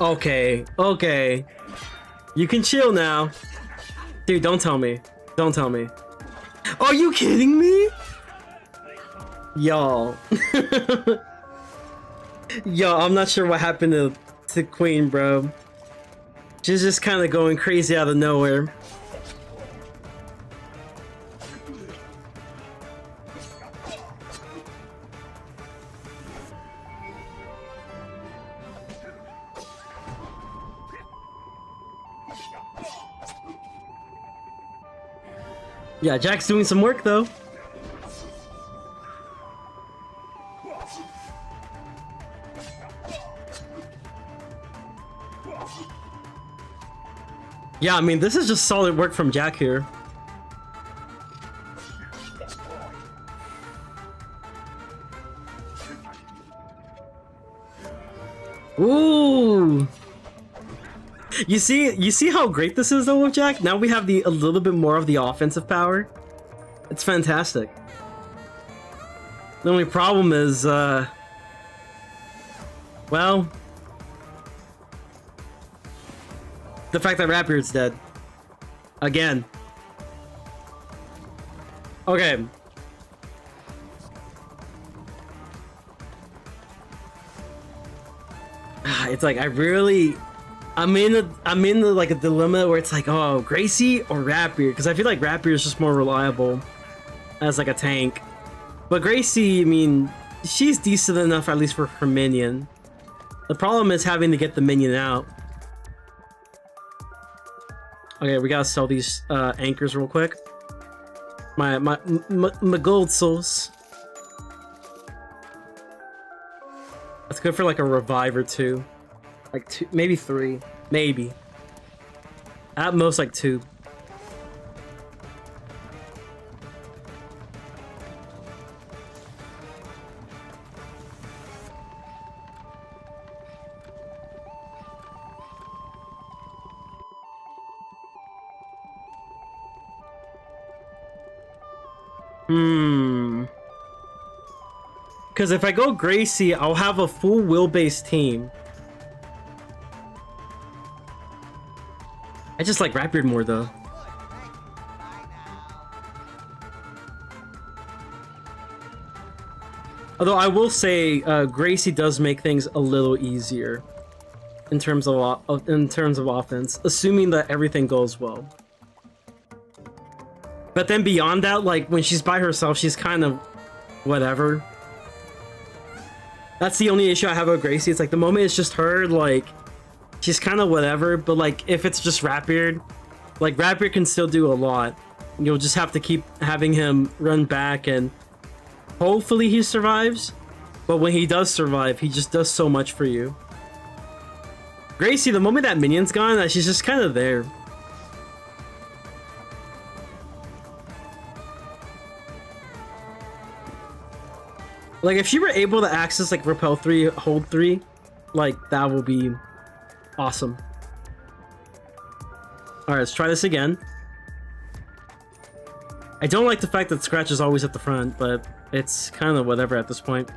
Okay, okay. You can chill now. Dude, don't tell me. Don't tell me. Are you kidding me? Y'all. Yo, I'm not sure what happened to Queen, bro. She's just kind of going crazy out of nowhere. Yeah, Jack's doing some work though. Yeah, I mean, this is just solid work from Jack here. Ooh. You see how great this is though with Jack? Now we have a little bit more of the offensive power. It's fantastic. The only problem is, well, the fact that Ratbeard's dead. Again. Okay. it's like I'm in like a dilemma where it's like, oh, Gracie or Rapier, because I feel like Rapier is just more reliable as like a tank. But Gracie, I mean, she's decent enough at least for her minion. The problem is having to get the minion out. Okay, we gotta sell these anchors real quick. My gold souls. That's good for like a revive or two. Like 2, maybe 3. Maybe. At most like 2. Because if I go Gracie, I'll have a full will-based team. I just like Rapier more though. Although I will say, Gracie does make things a little easier in terms of offense, assuming that everything goes well. But then beyond that, like when she's by herself, she's kind of whatever. That's the only issue I have with Gracie. It's like the moment it's just her, like she's kind of whatever. But like if it's just Rapier, like Rapier can still do a lot. You'll just have to keep having him run back, and hopefully he survives. But when he does survive, he just does so much for you. Gracie, the moment that minion's gone, she's just kind of there. Like, if she were able to access, like, Repel 3, Hold 3, like, that would be awesome. Alright, let's try this again. I don't like the fact that Scratch is always at the front, but it's kind of whatever at this point.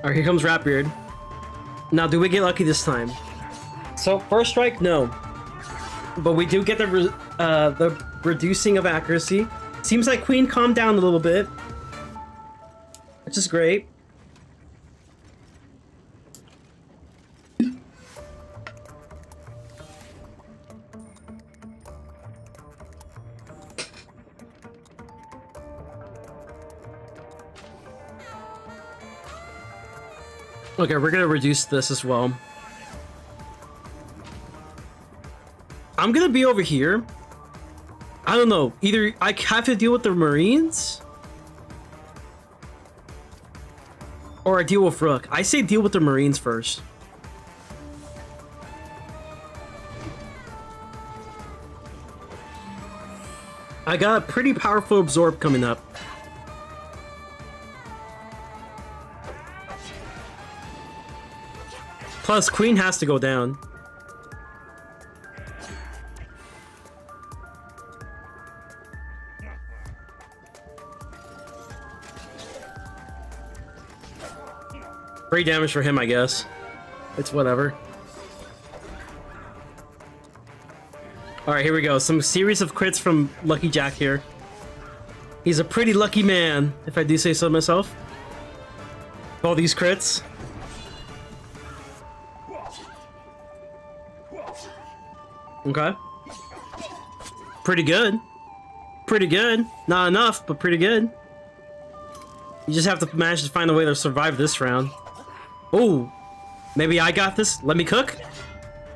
Alright, here comes Rapier. Now, do we get lucky this time? So, first strike, no. But we do get the reducing of accuracy. Seems like Queen calmed down a little bit, which is great. Okay, we're gonna reduce this as well. I'm gonna be over here. I don't know. Either I have to deal with the Marines, or I deal with Rook. I say deal with the Marines first. I got a pretty powerful absorb coming up. Plus, Queen has to go down. Free damage for him, I guess. It's whatever. Alright, here we go. Some series of crits from Lucky Jack here. He's a pretty lucky man, if I do say so myself. All these crits. Okay. Pretty good. Pretty good. Not enough, but pretty good. You just have to manage to find a way to survive this round. Oh, maybe I got this. Let me cook.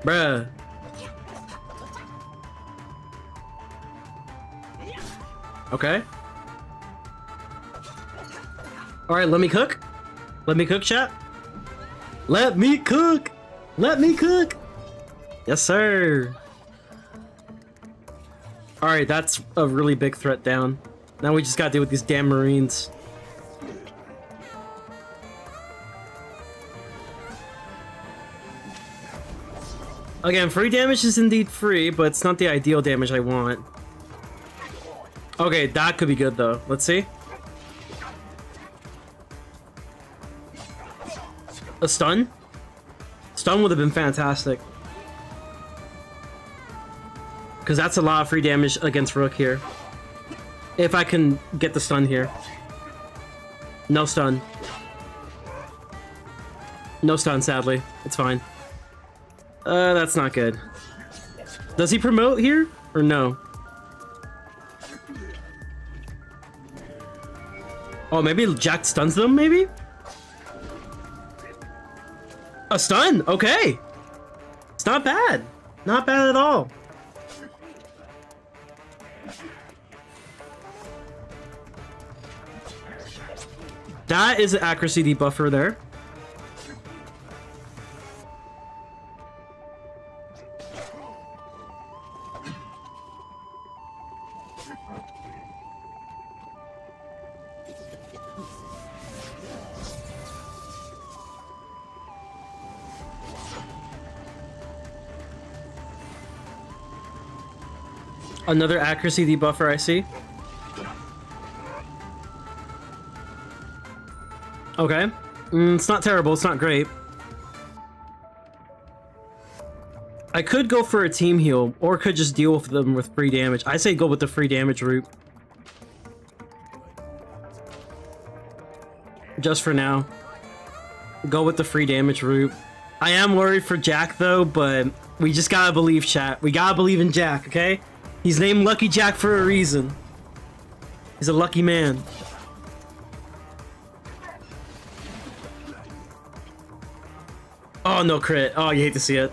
Bruh. Okay. Alright, let me cook. Let me cook, chat. Let me cook. Let me cook. Yes, sir. Alright, that's a really big threat down. Now we just gotta deal with these damn Marines. Again, free damage is indeed free, but it's not the ideal damage I want. Okay, that could be good though. Let's see. A stun? Stun would have been fantastic. Because that's a lot of free damage against Rook here. If I can get the stun here. No stun. No stun, sadly. It's fine. That's not good. Does he promote here? Or no? Oh, maybe Jack stuns them, maybe? A stun! Okay! It's not bad. Not bad at all. That is an accuracy debuffer there. Another accuracy debuffer, I see. Okay. It's not terrible, it's not great. I could go for a team heal, or could just deal with them with free damage. I say go with the free damage route. Just for now. Go with the free damage route. I am worried for Jack though, but we just gotta believe, chat. We gotta believe in Jack, okay? He's named Lucky Jack for a reason. He's a lucky man. Oh, no crit. Oh, you hate to see it.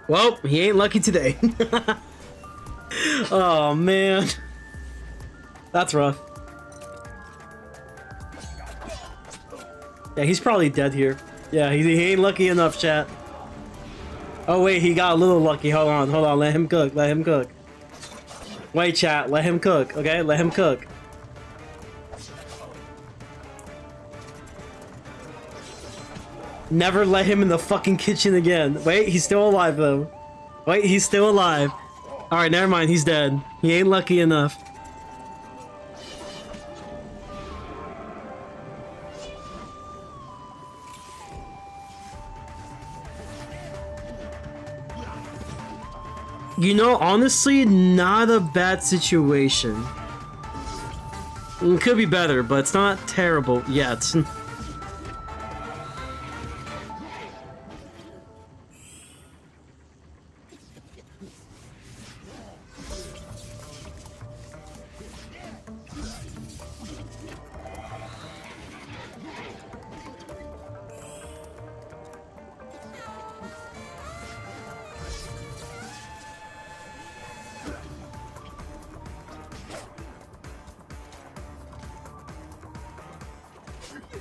Well, he ain't lucky today. Oh, man. That's rough. Yeah, he's probably dead here. Yeah, he ain't lucky enough, chat. Oh, wait, he got a little lucky. Hold on, let him cook, let him cook. Wait, chat, let him cook, okay? Let him cook. Never let him in the fucking kitchen again. Wait, he's still alive, though. Wait, he's still alive. Alright, never mind, he's dead. He ain't lucky enough. You know, honestly, not a bad situation. It could be better, but it's not terrible yet.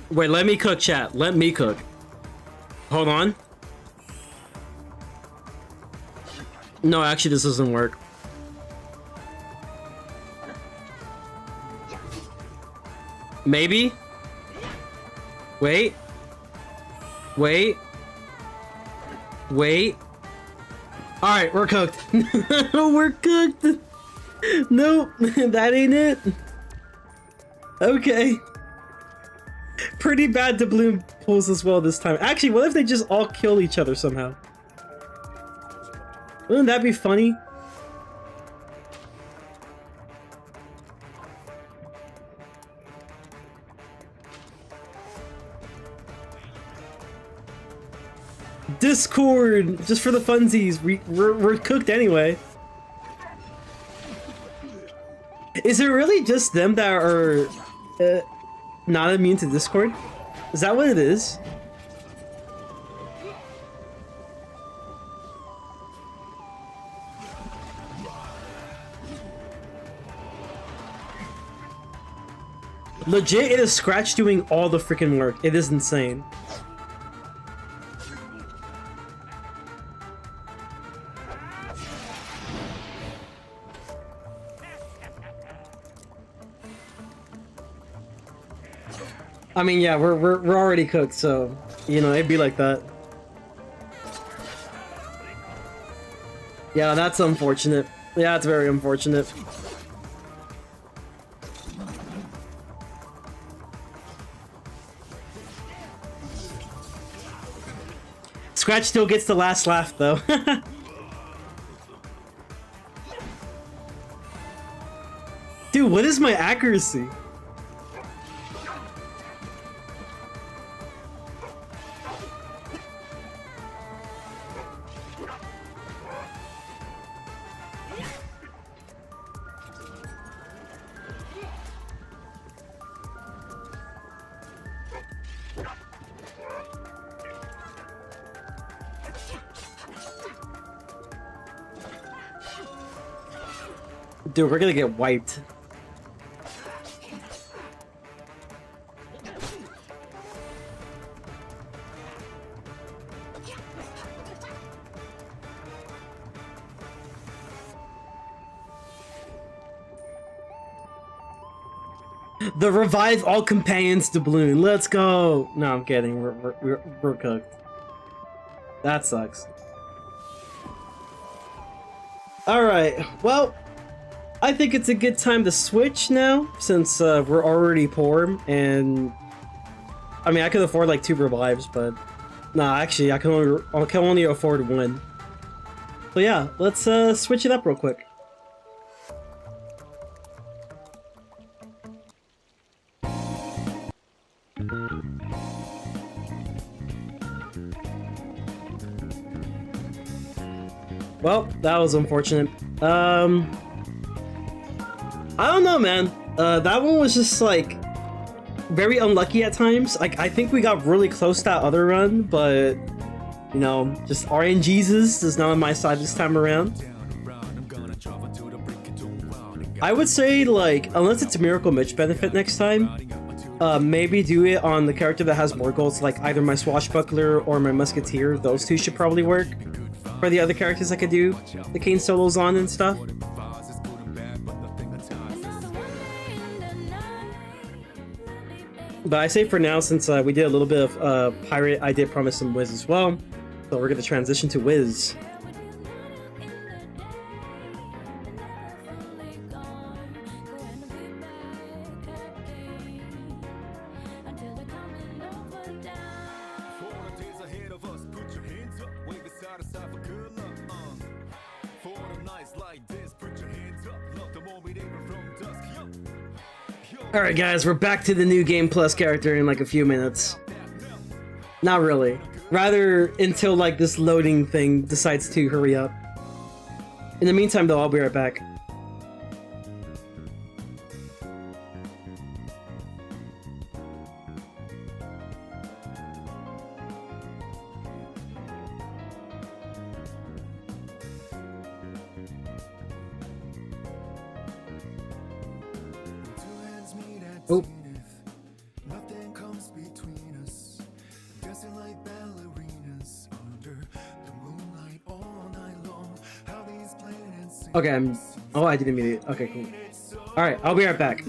Wait, let me cook, chat. Let me cook. Hold on. No, actually, this doesn't work. Maybe? Wait. Wait. Wait. Alright, we're cooked. We're cooked. Nope, that ain't it. Okay. Pretty bad doubloon pulls as well this time. Actually, what if they just all kill each other somehow? Wouldn't that be funny? Discord! Just for the funsies. We're cooked anyway. Is it really just them that are... not immune to Discord? Is that what it is? Legit, it is Scratch doing all the freaking work. It is insane. I mean, yeah, we're already cooked, so you know it'd be like that. Yeah, that's unfortunate. Yeah, it's very unfortunate. Scratch still gets the last laugh, though. Dude, what is my accuracy? Dude, we're gonna get wiped. The revive all companions to balloon. Let's go. No, I'm kidding. We're cooked. That sucks. All right. Well, I think it's a good time to switch now, since we're already poor, and I mean I could afford like 2 revives, but nah, actually I can only afford 1. So yeah, let's switch it up real quick. Well, that was unfortunate. I don't know, man. That one was just like very unlucky at times. Like I think we got really close that other run, but you know, just RNGesus is not on my side this time around. I would say like, unless it's a Miracle Mitch benefit next time, maybe do it on the character that has more golds, like either my Swashbuckler or my Musketeer. Those two should probably work. For the other characters I could do the Kane solos on and stuff. But I say for now, since we did a little bit of Pirate, I did promise some Wiz as well. So we're going to transition to Wiz. Alright guys, we're back to the new Game Plus character in like a few minutes. Not really. Rather until like this loading thing decides to hurry up. In the meantime though, I'll be right back. Oh. Okay, oh, I didn't mean it. Okay, cool. Alright, I'll be right back.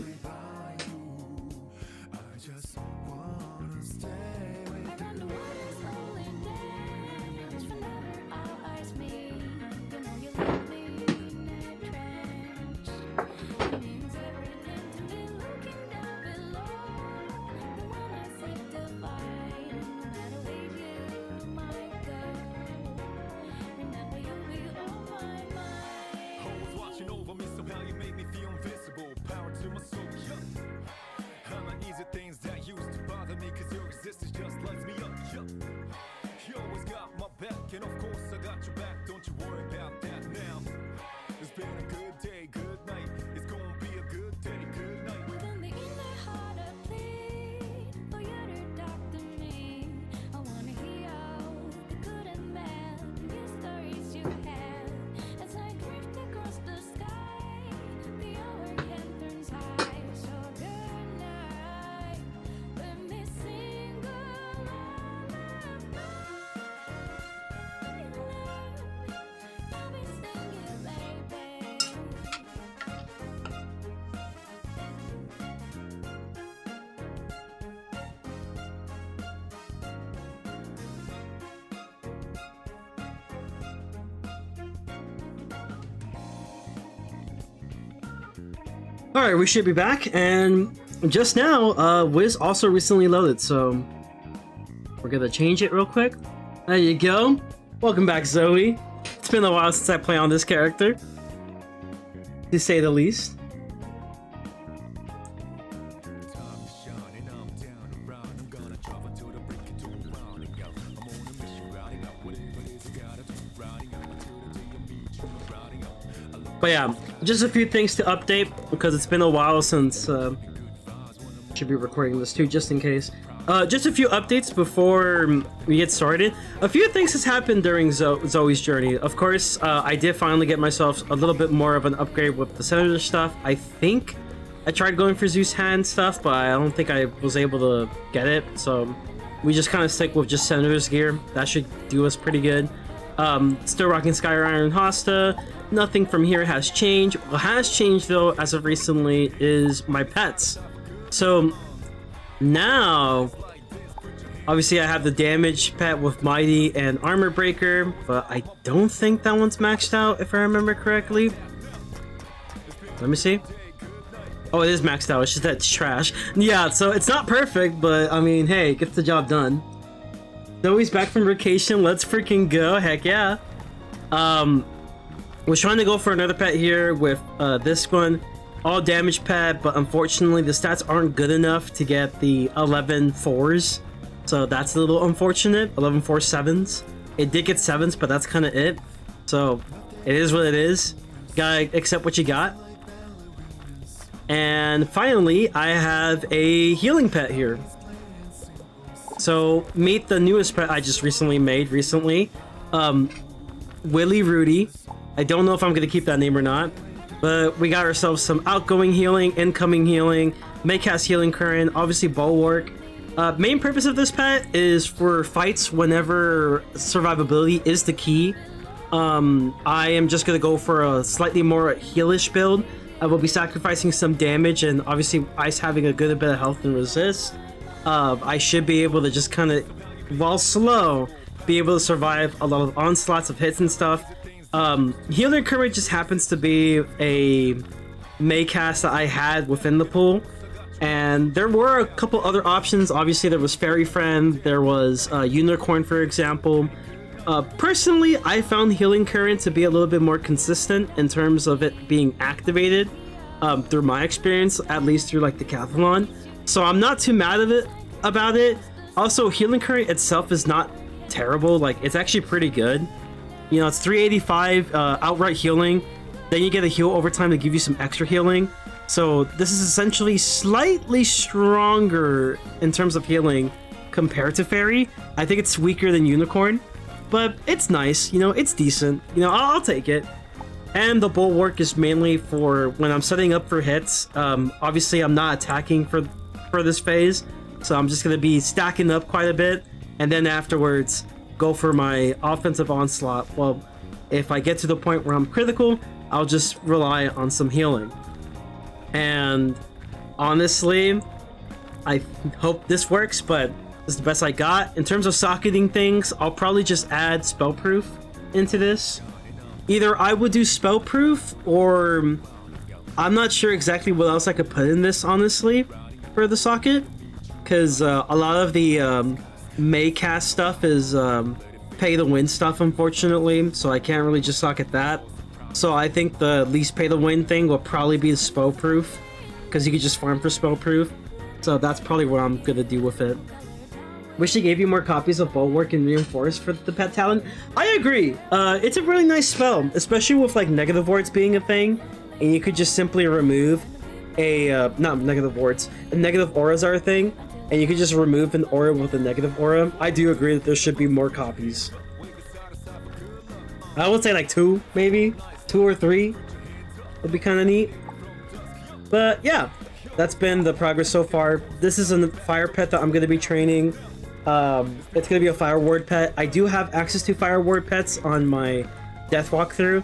Alright, we should be back, and just now, Wiz also recently loaded, so we're gonna change it real quick. There you go. Welcome back, Zoe. It's been a while since I played on this character, to say the least. But yeah, just a few things to update because it's been a while since should be recording this too, just in case. Just a few updates before we get started. A few things has happened during Zoe's journey. Of course, I did finally get myself a little bit more of an upgrade with the Senator stuff. I think I tried going for Zeus hand stuff, but I don't think I was able to get it. So we just kind of stick with just Senator's gear. That should do us pretty good. Still rocking Sky Iron Hosta. Nothing from here has changed. What has changed though, as of recently, is my pets. So now, obviously I have the damage pet with Mighty and Armor Breaker, but I don't think that one's maxed out if I remember correctly. Let me see. Oh, it is maxed out, it's just that it's trash. Yeah, so it's not perfect, but I mean, hey, it gets the job done. Zoe's back from vacation, let's freaking go, heck yeah. Was trying to go for another pet here with this one, all damage pet, but unfortunately the stats aren't good enough to get the 11 4s, so that's a little unfortunate. 11 4 7s. It did get 7s, but that's kind of it. So it is what it is. Gotta accept what you got. And finally, I have a healing pet here. So meet the newest pet I just recently made. Willy Rudy. I don't know if I'm going to keep that name or not, but we got ourselves some outgoing healing, incoming healing, may cast healing current, obviously bulwark. Main purpose of this pet is for fights whenever survivability is the key. I am just going to go for a slightly more healish build. I will be sacrificing some damage, and obviously Ice having a good bit of health and resist. I should be able to just kind of, while slow, be able to survive a lot of onslaughts of hits and stuff. Healing Current just happens to be a May cast that I had within the pool, and there were a couple other options. Obviously there was Fairy Friend, there was Unicorn, for example. Personally, I found Healing Current to be a little bit more consistent in terms of it being activated, through my experience, at least through like the Decathlon. So I'm not too mad about it. Also, Healing Current itself is not terrible, like it's actually pretty good. You know, it's 385 outright healing, then you get a heal over time to give you some extra healing. So this is essentially slightly stronger in terms of healing compared to Fairy. I think it's weaker than Unicorn, but it's nice, you know, it's decent. You know, I'll take it. And the bulwark is mainly for when I'm setting up for hits. Obviously I'm not attacking for this phase, so I'm just going to be stacking up quite a bit, and then afterwards go for my offensive onslaught. Well, if I get to the point where I'm critical, I'll just rely on some healing. And honestly, I hope this works, but this is the best I got. In terms of socketing things, I'll probably just add spellproof into this. Either I would do spellproof, or I'm not sure exactly what else I could put in this, honestly, for the socket, because a lot of the May cast stuff is pay to win stuff, unfortunately, so I can't really just socket that. So I think the least pay to win thing will probably be the spellproof, because you could just farm for spellproof. So that's probably what I'm gonna do with it. Wish they gave you more copies of Bulwark and Reinforce for the pet talent. I agree. It's a really nice spell, especially with like negative wards being a thing, and you could just simply remove a not negative wards, negative auras are a thing, and you could just remove an aura with a negative aura. I do agree that there should be more copies. I would say like 2, maybe 2 or 3 would be kind of neat. But yeah, that's been the progress so far. This is a fire pet that I'm going to be training. It's going to be a fire ward pet. I do have access to fire ward pets on my death walkthrough,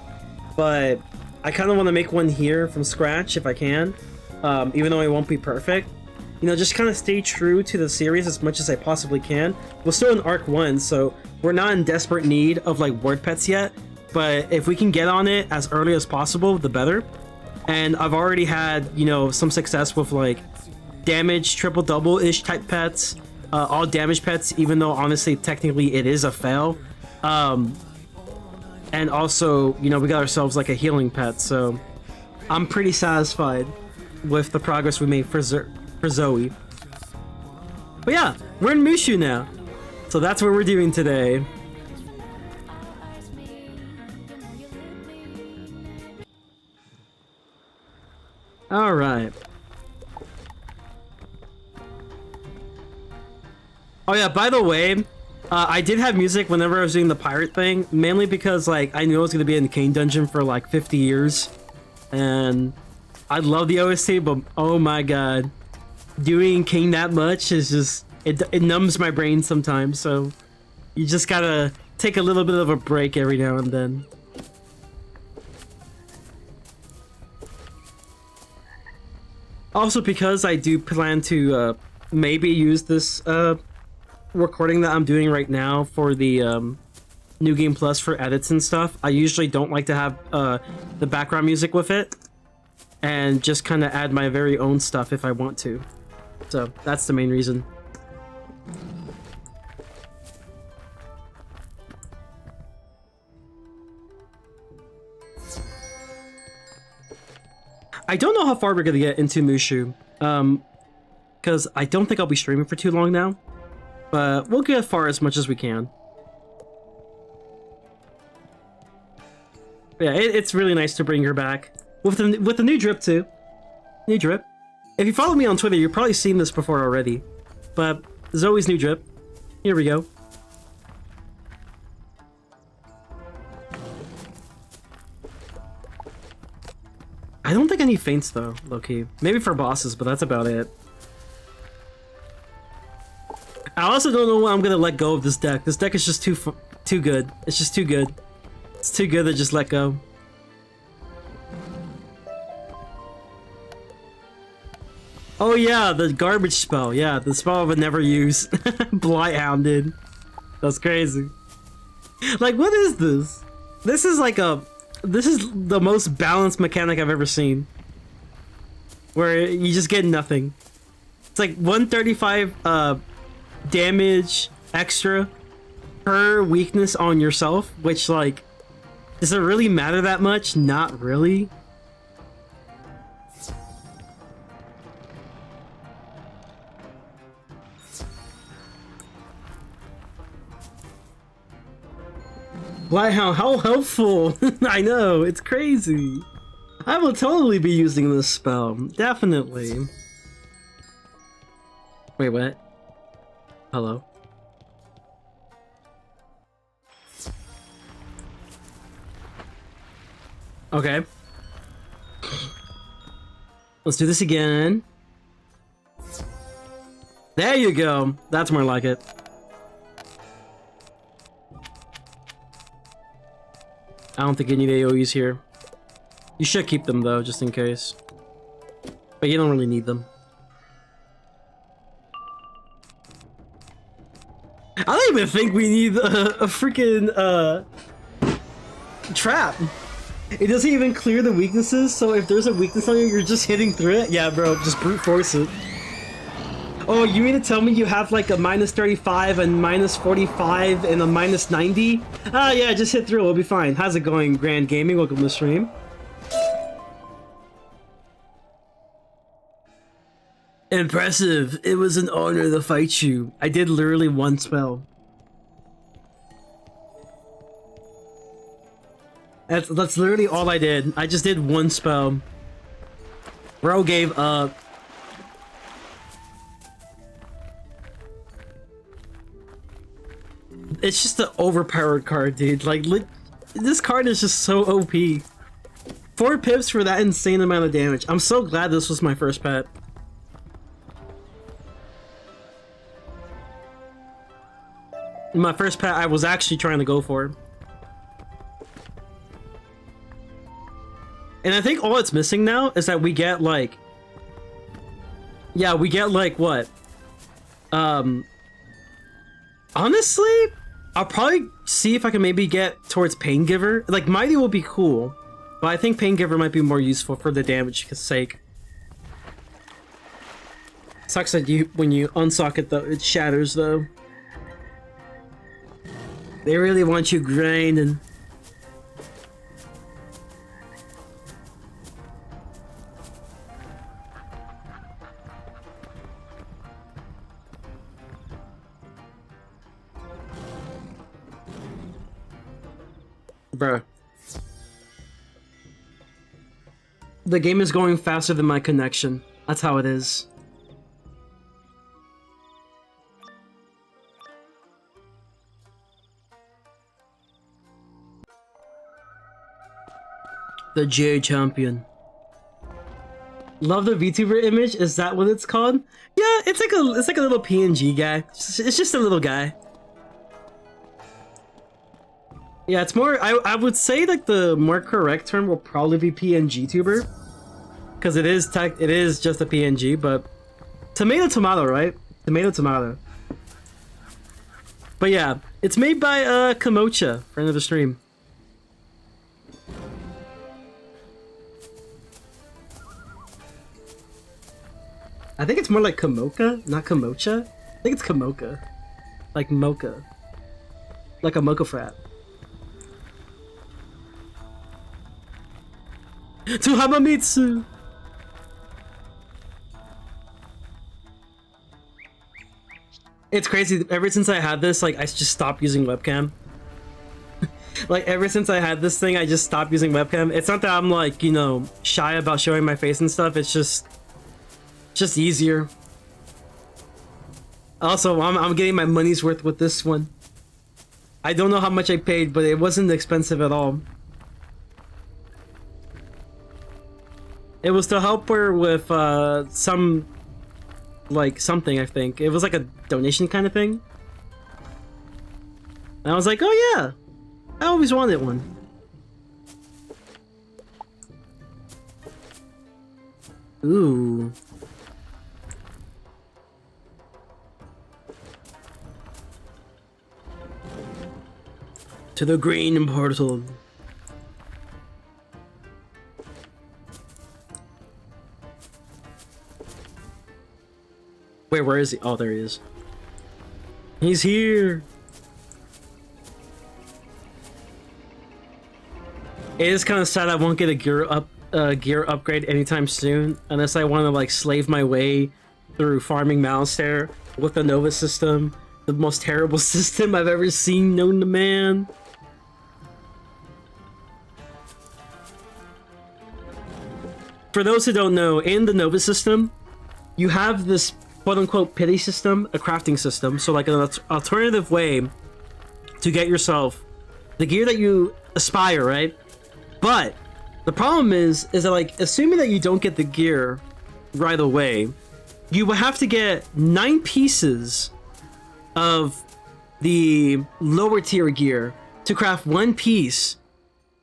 but I kind of want to make one here from scratch if I can, even though it won't be perfect. You know, just kind of stay true to the series as much as I possibly can. We're still in Arc 1, so we're not in desperate need of like ward pets yet, but if we can get on it as early as possible, the better. and I've already had, you know, some success with like damage triple double ish type pets, all damage pets, even though honestly technically it is a fail. And also, you know, we got ourselves like a healing pet, so I'm pretty satisfied with the progress we made for Zoe. But yeah, we're in Mushu now, so that's what we're doing today. All right. Oh yeah, by the way, I did have music whenever I was doing the pirate thing, mainly because like I knew I was gonna be in the Kane dungeon for like 50 years, and I love the OST, but oh my god, doing Kane that much is just it numbs my brain sometimes. So you just gotta take a little bit of a break every now and then. Also, because I do plan to maybe use this recording that I'm doing right now for the New Game Plus for edits and stuff, I usually don't like to have the background music with it, and just kind of add my very own stuff if I want to. So that's the main reason. I don't know how far we're gonna get into Mushu, because I don't think I'll be streaming for too long now, but we'll get as far as much as we can. Yeah, it's really nice to bring her back with the new drip too. New drip. If you follow me on Twitter, you've probably seen this before already, but Zoe's new drip. Here we go. I don't think I need feints though, low-key. Maybe for bosses, but that's about it. I also don't know when I'm gonna let go of this deck. This deck is just too good. It's just too good. It's too good to just let go. Oh yeah, the garbage spell. Yeah, the spell I would never use. Blighthound, dude. That's crazy. Like, what is this? This is like a... This is the most balanced mechanic I've ever seen. Where you just get nothing. It's like 135 damage extra per weakness on yourself, which like, does it really matter that much? Not really. Wow, how helpful! I know, it's crazy. I will totally be using this spell, definitely. Wait, what? Hello? Okay. Let's do this again. There you go! That's more like it. I don't think you need AoEs here. You should keep them though, just in case. But you don't really need them. I don't even think we need a freaking trap. It doesn't even clear the weaknesses, so if there's a weakness on you, you're just hitting through it? Yeah, bro, just brute force it. Oh, you mean to tell me you have like a -35 and -45 and a -90? Ah, yeah, just hit through, we'll be fine. How's it going, Grand Gaming? Welcome to the stream. Impressive. It was an honor to fight you. I did literally one spell. That's literally all I did. I just did one spell. Bro gave up. It's just an overpowered card, dude. Like, this card is just so OP. 4 pips for that insane amount of damage. I'm so glad this was my first pet. My first pet I was actually trying to go for. And I think all it's missing now is that we get like... Yeah, we get like what? Honestly, I'll probably see if I can maybe get towards Pain Giver. Like, Mighty will be cool, But I think Pain Giver might be more useful for the damage sake. Sucks that when you unsock it though, it shatters though. They really want you grinding. Bruh. The game is going faster than my connection. That's how it is. The J Champion. Love the VTuber image. Is that what it's called? Yeah, it's like a little PNG guy. It's just a little guy. Yeah, it's more. I would say like the more correct term will probably be PNG tuber, because it is just a PNG. But tomato, right? Tomato. But yeah, it's made by Kamocha, friend of the stream. I think it's more like Kamoka, not Kamocha. I think it's Kamoka. Like mocha. Like a mocha frat. To Hamamitsu! It's crazy, ever since I had this, like, I just stopped using webcam. Like, ever since I had this thing, I just stopped using webcam. It's not that I'm, like, you know, shy about showing my face and stuff, it's just easier. Also, I'm getting my money's worth with this one. I don't know how much I paid, but it wasn't expensive at all. It was to help her with something, I think. It was like a donation kind of thing. And I was like, oh yeah, I always wanted one. Ooh. To the green portal. Wait, where is he? Oh, there he is. He's here. It is kind of sad I won't get a gear upgrade anytime soon, unless I want to like slave my way through farming Malastare with the Nova system, the most terrible system I've ever seen known to man. For those who don't know, in the Nova system, you have this quote-unquote pity system, a crafting system, so like an alternative way to get yourself the gear that you aspire, right? But the problem is that like, assuming that you don't get the gear right away, you will have to get 9 pieces of the lower tier gear to craft 1 piece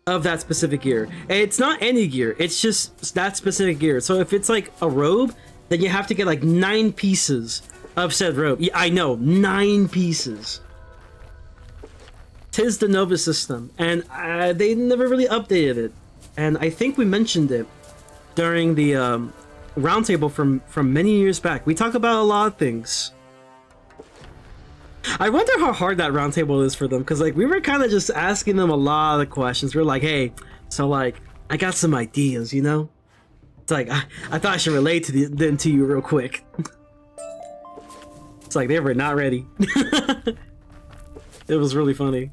of that specific gear. And it's not any gear, it's just that specific gear. So if it's like a robe, then you have to get like 9 pieces of said robe. Yeah, I know, 9 pieces. Tis the Nova system, and they never really updated it. And I think we mentioned it during the roundtable from many years back. We talk about a lot of things. I wonder how hard that roundtable is for them, because like we were kind of just asking them a lot of questions. We're like, hey, so like I got some ideas, you know? It's like I thought I should relate to them to you real quick. It's like they were not ready. It was really funny.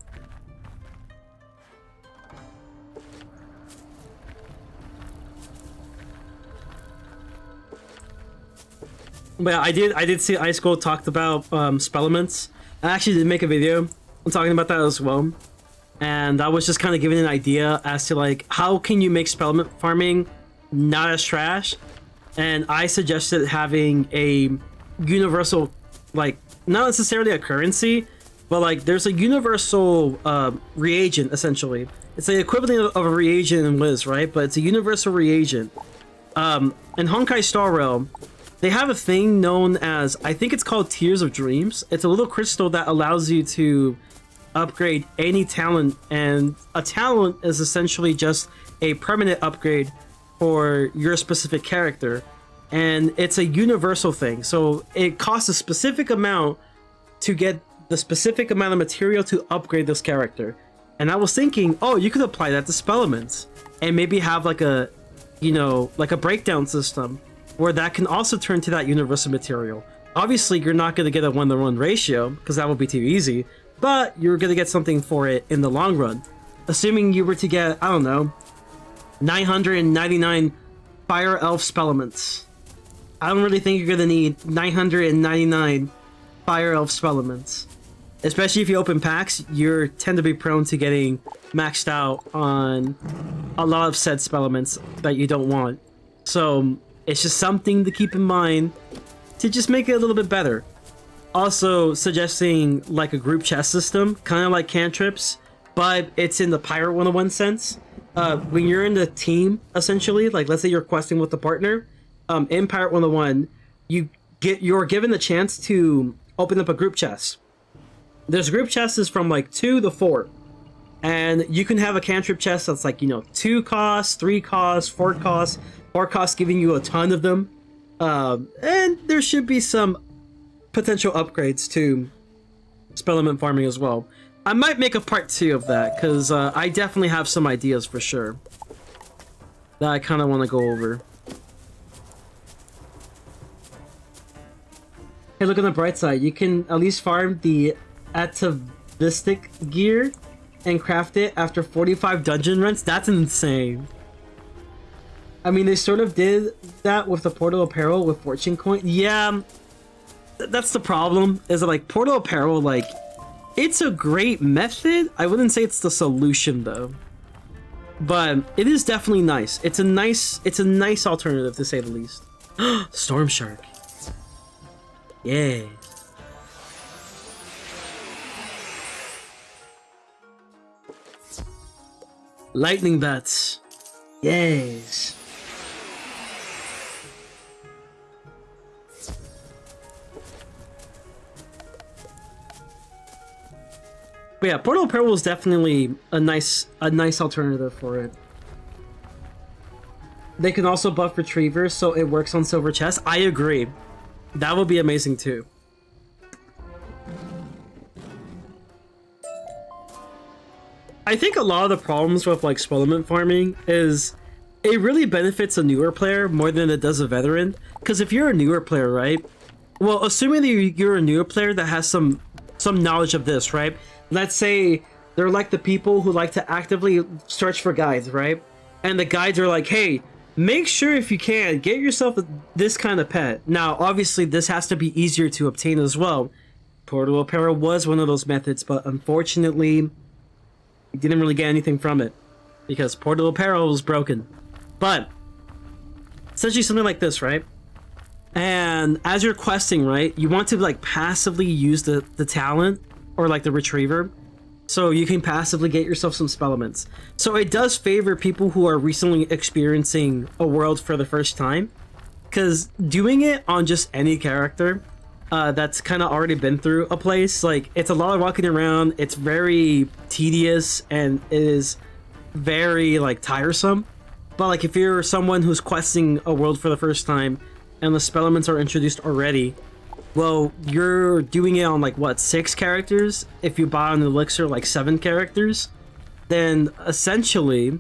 But yeah, I did see Ice Gold talked about spell elements. I actually did make a video on talking about that as well, and I was just kind of giving an idea as to like how can you make spell element farming not as trash. And I suggested having a universal, like not necessarily a currency, but like there's a universal reagent essentially. It's the equivalent of a reagent in Wiz, right? But it's a universal reagent. In Honkai Star Rail, they have a thing known as, I think it's called Tears of Dreams. It's a little crystal that allows you to upgrade any talent, and a talent is essentially just a permanent upgrade for your specific character, and it's a universal thing. So it costs a specific amount to get the specific amount of material to upgrade this character. And I was thinking, oh, you could apply that to spell elements and maybe have like a, you know, like a breakdown system where that can also turn to that universal material. Obviously, you're not going to get a 1-to-1 ratio because that would be too easy, but you're going to get something for it in the long run. Assuming you were to get, I don't know, 999 Fire Elf spell elements. I don't really think you're going to need 999 Fire Elf spell elements. Especially if you open packs, you tend to be prone to getting maxed out on a lot of said spell elements that you don't want. So it's just something to keep in mind to just make it a little bit better. Also suggesting like a group chess system, kind of like cantrips, but it's in the Pirate101 sense. When you're in the team, essentially, like let's say you're questing with a partner, in Pirate101, you're given the chance to open up a group chest. There's group chests from like 2 to 4, and you can have a cantrip chest that's like, you know, 2 costs, 3 costs, 4 costs, 4 costs giving you a ton of them. And there should be some potential upgrades to spell element farming as well. I might make a part 2 of that because I definitely have some ideas for sure that I kind of want to go over. Hey, look on the bright side. You can at least farm the atavistic gear and craft it after 45 dungeon runs. That's insane. I mean, they sort of did that with the Portal Apparel with Fortune Coin. Yeah, that's the problem. Is that like Portal Apparel, like it's a great method. I wouldn't say it's the solution though, but it is definitely nice. It's a nice alternative to say the least. Storm Shark. Yeah. Lightning bats. Yes. But yeah, Portal Apparel is definitely a nice alternative for it. They can also buff retrievers, so it works on silver chests. I agree. That would be amazing too. I think a lot of the problems with like spell element farming is it really benefits a newer player more than it does a veteran. Because if you're a newer player, right? Well, assuming that you're a newer player that has some knowledge of this, right? Let's say they're like the people who like to actively search for guides, right? And the guides are like, hey, make sure if you can, get yourself this kind of pet. Now, obviously, this has to be easier to obtain as well. Portal Apparel was one of those methods, but unfortunately, you didn't really get anything from it because Portal Apparel was broken. But essentially something like this, right? And as you're questing, right, you want to like passively use the talent or like the retriever, so you can passively get yourself some spell elements. So it does favor people who are recently experiencing a world for the first time, because doing it on just any character that's kind of already been through a place, like it's a lot of walking around, it's very tedious and it is very like tiresome. But like if you're someone who's questing a world for the first time and the spell elements are introduced already, well, you're doing it on like what, 6 characters? If you buy an elixir like 7 characters, then essentially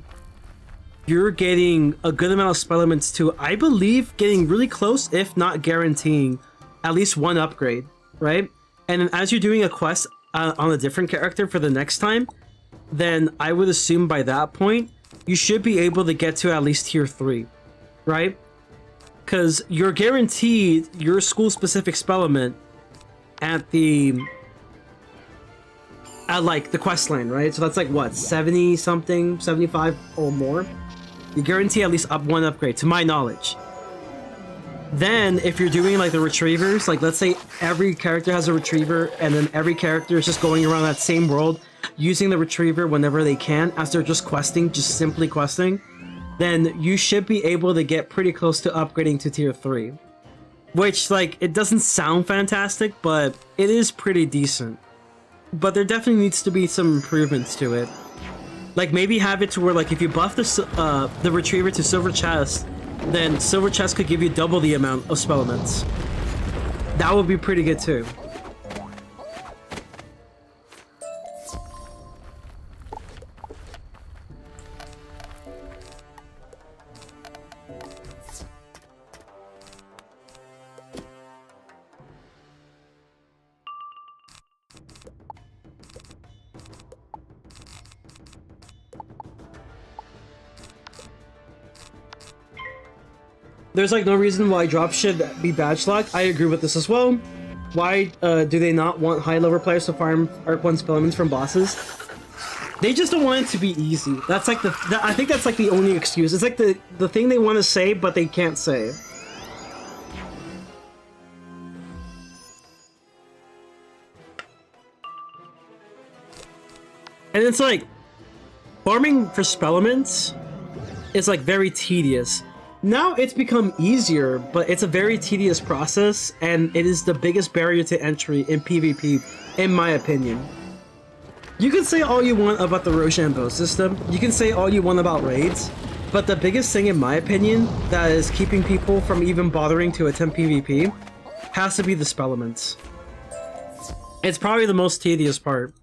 you're getting a good amount of spell elements to, I believe, getting really close, if not guaranteeing at least 1 upgrade, right? And then as you're doing a quest on a different character for the next time, then I would assume by that point you should be able to get to at least tier 3, right? Because you're guaranteed your school-specific spell element at like the quest line, right? So that's like what, 70 something, 75 or more. You guarantee at least 1 upgrade, to my knowledge. Then if you're doing like the retrievers, like let's say every character has a retriever and then every character is just going around that same world using the retriever whenever they can as they're just questing, just simply questing, then you should be able to get pretty close to upgrading to tier 3. Which, like, it doesn't sound fantastic, but it is pretty decent. but there definitely needs to be some improvements to it. Like maybe have it to where like if you buff the retriever to silver chest, then silver chest could give you double the amount of spell elements. That would be pretty good too. There's like no reason why drop should be badge locked. I agree with this as well. Why do they not want high level players to farm Arc 1 spell elements from bosses? They just don't want it to be easy. That's like I think that's like the only excuse. It's like the thing they want to say but they can't say. And it's like farming for spell elements is like very tedious. Now it's become easier, but it's a very tedious process, and it is the biggest barrier to entry in PvP, in my opinion. You can say all you want about the Rochambeau system, you can say all you want about raids, but the biggest thing in my opinion that is keeping people from even bothering to attempt PvP has to be the spell elements. It's probably the most tedious part.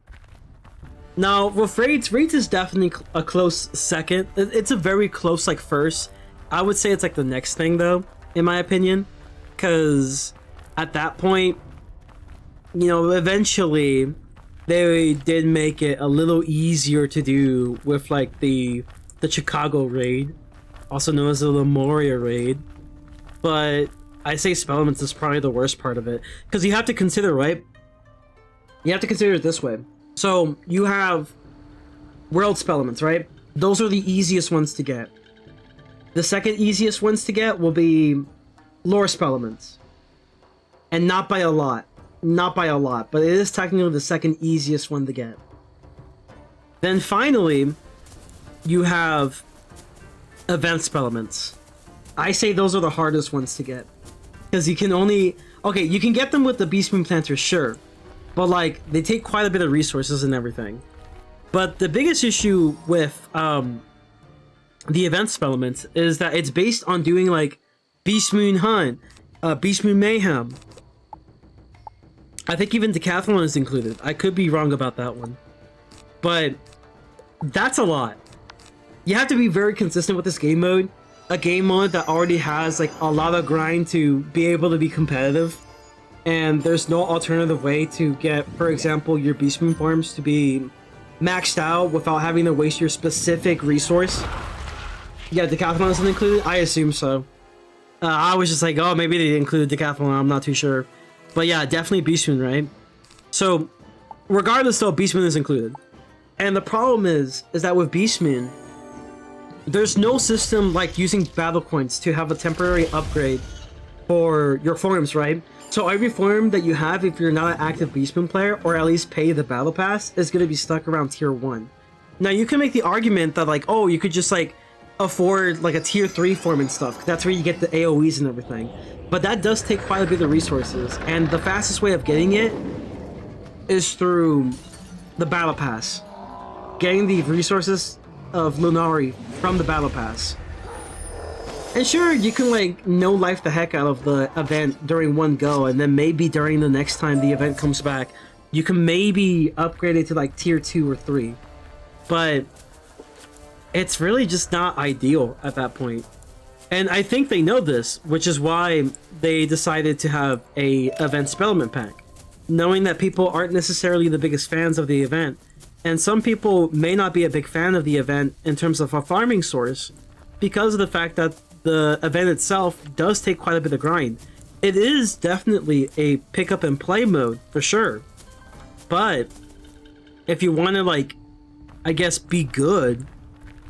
Now, with raids is definitely a close second. It's a very close like first. I would say it's like the next thing though, in my opinion, because at that point, you know, eventually they did make it a little easier to do with like the Chicago raid, also known as the Lemuria raid. But I say spell elements is probably the worst part of it, because you have to consider, right? You have to consider it this way. So you have world spell elements, right? Those are the easiest ones to get. The second easiest ones to get will be lore spell elements. And not by a lot. Not by a lot, but it is technically the second easiest one to get. Then finally, you have event spell elements. I say those are the hardest ones to get. Because you can only... Okay, you can get them with the Beast Moon Planter, sure. But like, they take quite a bit of resources and everything. But the biggest issue with... the event spell elements is that it's based on doing like Beast Moon Hunt, Beast Moon Mayhem. I think even Decathlon is included. I could be wrong about that one. But that's a lot. You have to be very consistent with this game mode. A game mode that already has like a lot of grind to be able to be competitive. And there's no alternative way to get, for example, your Beast Moon farms to be maxed out without having to waste your specific resource. Yeah, Decathlon isn't included? I assume so. I was just like, oh, maybe they included Decathlon, I'm not too sure. But yeah, definitely Beast Moon, right? So, regardless though, Beast Moon is included. And the problem is that with Beast Moon, there's no system like using battle coins to have a temporary upgrade for your forms, right? So every form that you have, if you're not an active Beast Moon player, or at least pay the battle pass, is going to be stuck around tier 1. Now you can make the argument that like, oh, you could just like afford like a tier 3 form and stuff. That's where you get the AoEs and everything. But that does take quite a bit of resources, and the fastest way of getting it is through the battle pass. Getting the resources of Lunari from the battle pass. And sure, you can like no life the heck out of the event during one go, and then maybe during the next time the event comes back, you can maybe upgrade it to like tier 2 or 3. But it's really just not ideal at that point. And I think they know this, which is why they decided to have a event spellment pack, knowing that people aren't necessarily the biggest fans of the event. And some people may not be a big fan of the event in terms of a farming source because of the fact that the event itself does take quite a bit of grind. It is definitely a pick up and play mode for sure. But if you want to like, I guess, be good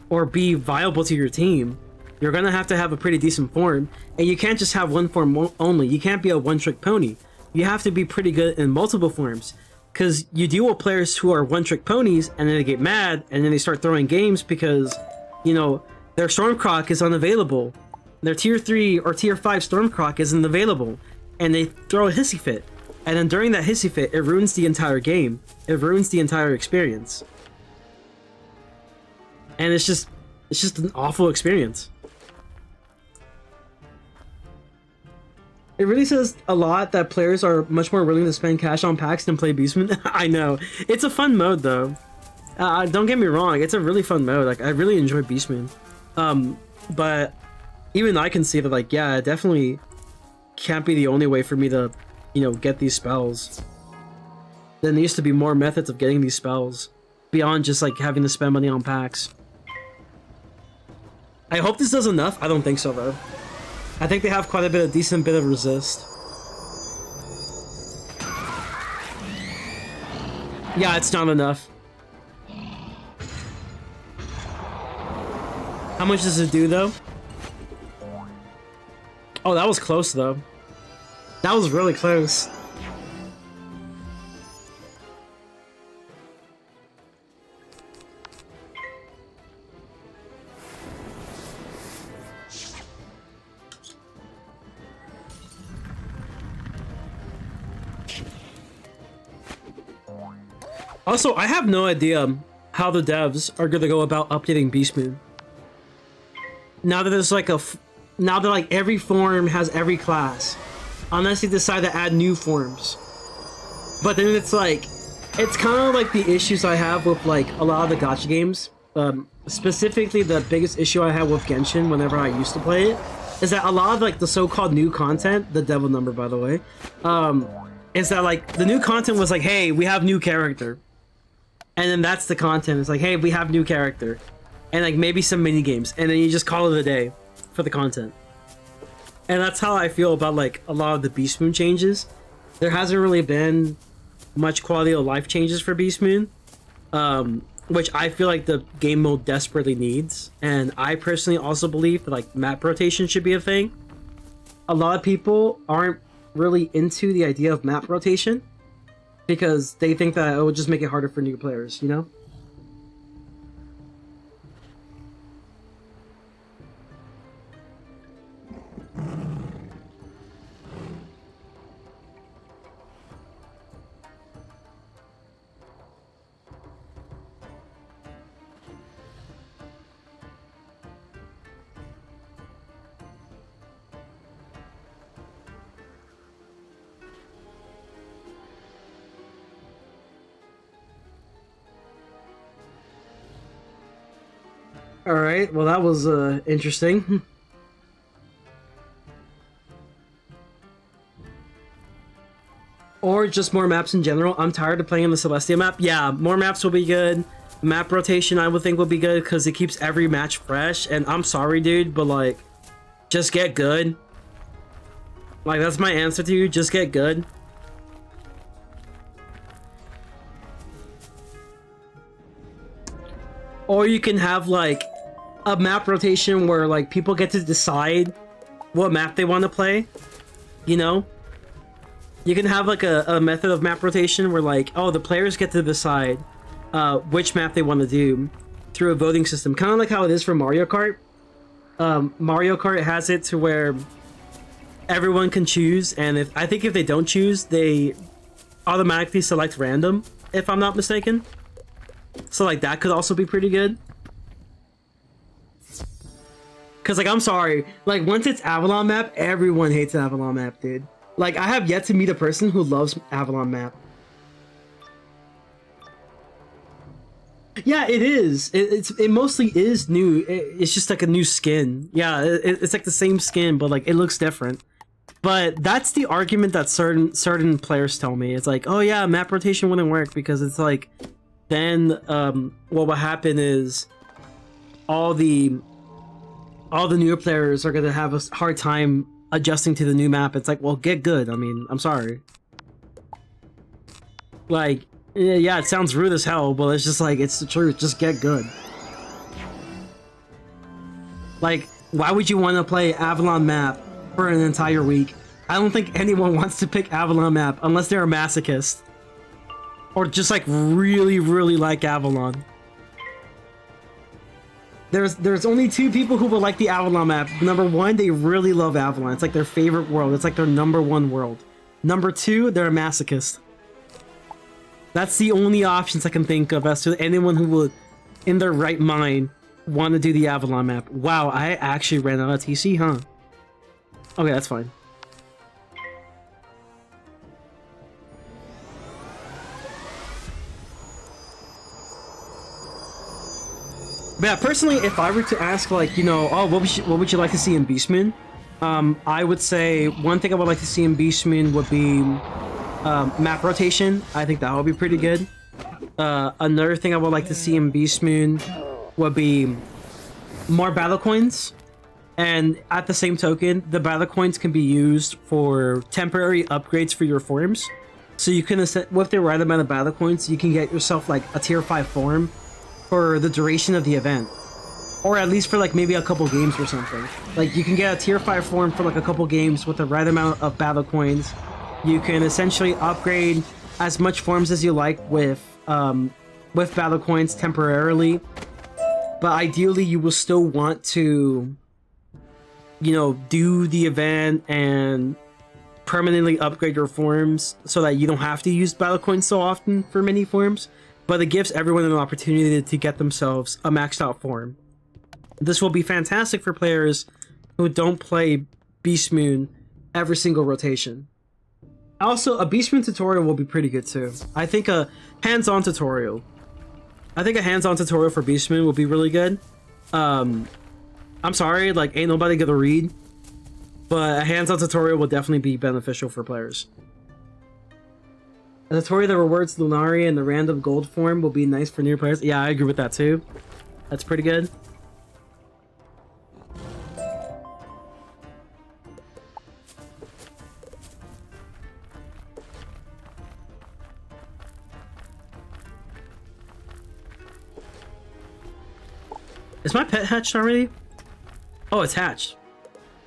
or be viable to your team, you're gonna have to have a pretty decent form, and you can't just have one form only. You can't be a one-trick pony. You have to be pretty good in multiple forms, because you deal with players who are one-trick ponies, and then they get mad, and then they start throwing games because, you know, their Stormcroc is unavailable. Their tier 3 or tier 5 Stormcroc isn't available, and they throw a hissy fit. And then during that hissy fit, it ruins the entire game. It ruins the entire experience. And it's just an awful experience. It really says a lot that players are much more willing to spend cash on packs than play Beastman. I know. It's a fun mode though. Don't get me wrong, it's a really fun mode. Like, I really enjoy Beastman. But even I can see that, like, yeah, it definitely can't be the only way for me to, you know, get these spells. There needs to be more methods of getting these spells beyond just like having to spend money on packs. I hope this does enough. I don't think so though. I think they have quite a decent bit of resist. Yeah, it's not enough. How much does it do though? Oh, that was close though. That was really close. Also, I have no idea how the devs are gonna go about updating Beastman. Now that there's like now that like every form has every class, unless they decide to add new forms. But then it's like, it's kind of like the issues I have with like a lot of the gacha games. Specifically, the biggest issue I had with Genshin whenever I used to play it is that a lot of like the so-called new content, the devil number by the way, is that like the new content was like, hey, we have new character. And then that's the content. It's like, hey, we have new character. And like maybe some mini games. And then you just call it a day for the content. And that's how I feel about like a lot of the Beast Moon changes. There hasn't really been much quality of life changes for Beast Moon. Which I feel like the game mode desperately needs. And I personally also believe that like map rotation should be a thing. A lot of people aren't really into the idea of map rotation, because they think that it would just make it harder for new players, you know? Alright, well that was interesting. Or just more maps in general. I'm tired of playing the Celestia map. Yeah, more maps will be good. Map rotation I would think will be good because it keeps every match fresh. And I'm sorry dude, but like, just get good. Like, that's my answer to you, just get good. Or you can have like a map rotation where like people get to decide what map they want to play, you know? You can have like a method of map rotation where like, oh, the players get to decide which map they want to do through a voting system. Kind of like how it is for Mario Kart. Mario Kart has it to where everyone can choose, and I think if they don't choose, they automatically select random, if I'm not mistaken. So like that could also be pretty good. Cause like, I'm sorry, like once it's Avalon map, everyone hates Avalon map, dude. Like I have yet to meet a person who loves Avalon map. Yeah, it is. It mostly is new. It's just like a new skin. Yeah, it's like the same skin, but like it looks different. But that's the argument that certain players tell me. It's like, oh yeah, map rotation wouldn't work because it's like, then what will happen is all the newer players are gonna have a hard time adjusting to the new map. It's like, well, get good. I mean, I'm sorry. Like, yeah, it sounds rude as hell, but it's just like, it's the truth. Just get good. Like, why would you want to play Avalon map for an entire week? I don't think anyone wants to pick Avalon map unless they're a masochist. Or just like really, really like Avalon. There's only two people who will like the Avalon map. Number one, they really love Avalon. It's like their favorite world. It's like their #1 world. Number 2, they're a masochist. That's the only options I can think of as to anyone who would, in their right mind, want to do the Avalon map. Wow, I actually ran out of TC, huh? Okay, that's fine. But yeah, personally, if I were to ask, like, you know, oh, what would you like to see in Beast Moon? I would say one thing I would like to see in Beast Moon would be map rotation. I think that would be pretty good. Another thing I would like to see in Beast Moon would be more battle coins. And at the same token, the battle coins can be used for temporary upgrades for your forms. So you can, with the right amount of battle coins, you can get yourself like a tier 5 form for the duration of the event. Or at least for like maybe a couple games or something. Like you can get a tier 5 form for like a couple games with the right amount of battle coins. You can essentially upgrade as much forms as you like with battle coins temporarily. But ideally you will still want to, you know, do the event and permanently upgrade your forms so that you don't have to use battle coins so often for many forms, but it gives everyone an opportunity to get themselves a maxed out form. This will be fantastic for players who don't play Beast Moon every single rotation. Also, a Beast Moon tutorial will be pretty good too. I think a hands-on tutorial. I think a hands-on tutorial for Beast Moon will be really good. I'm sorry, like, ain't nobody gonna read, but a hands-on tutorial will definitely be beneficial for players. A tutorial that rewards Lunari and the random gold form will be nice for new players. Yeah, I agree with that too. That's pretty good. Is my pet hatched already? Oh, it's hatched.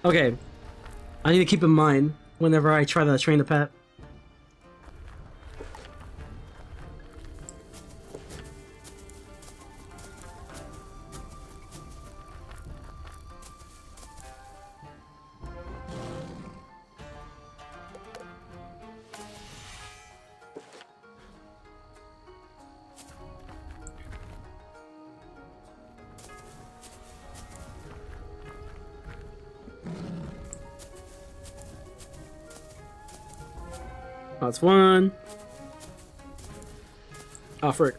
Okay. I need to keep in mind whenever I try to train the pet. That's one. Oh, frick.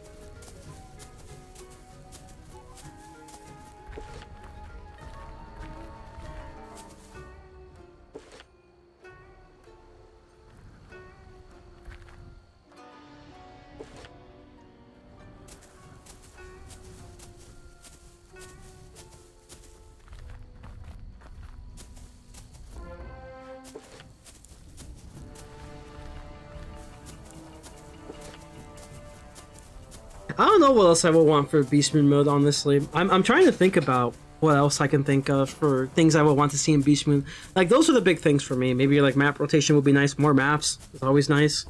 I don't know what else I would want for Beast Moon mode, honestly. I'm trying to think about what else I can think of for things I would want to see in Beast Moon. Like, those are the big things for me. Maybe, like, map rotation would be nice. More maps is always nice.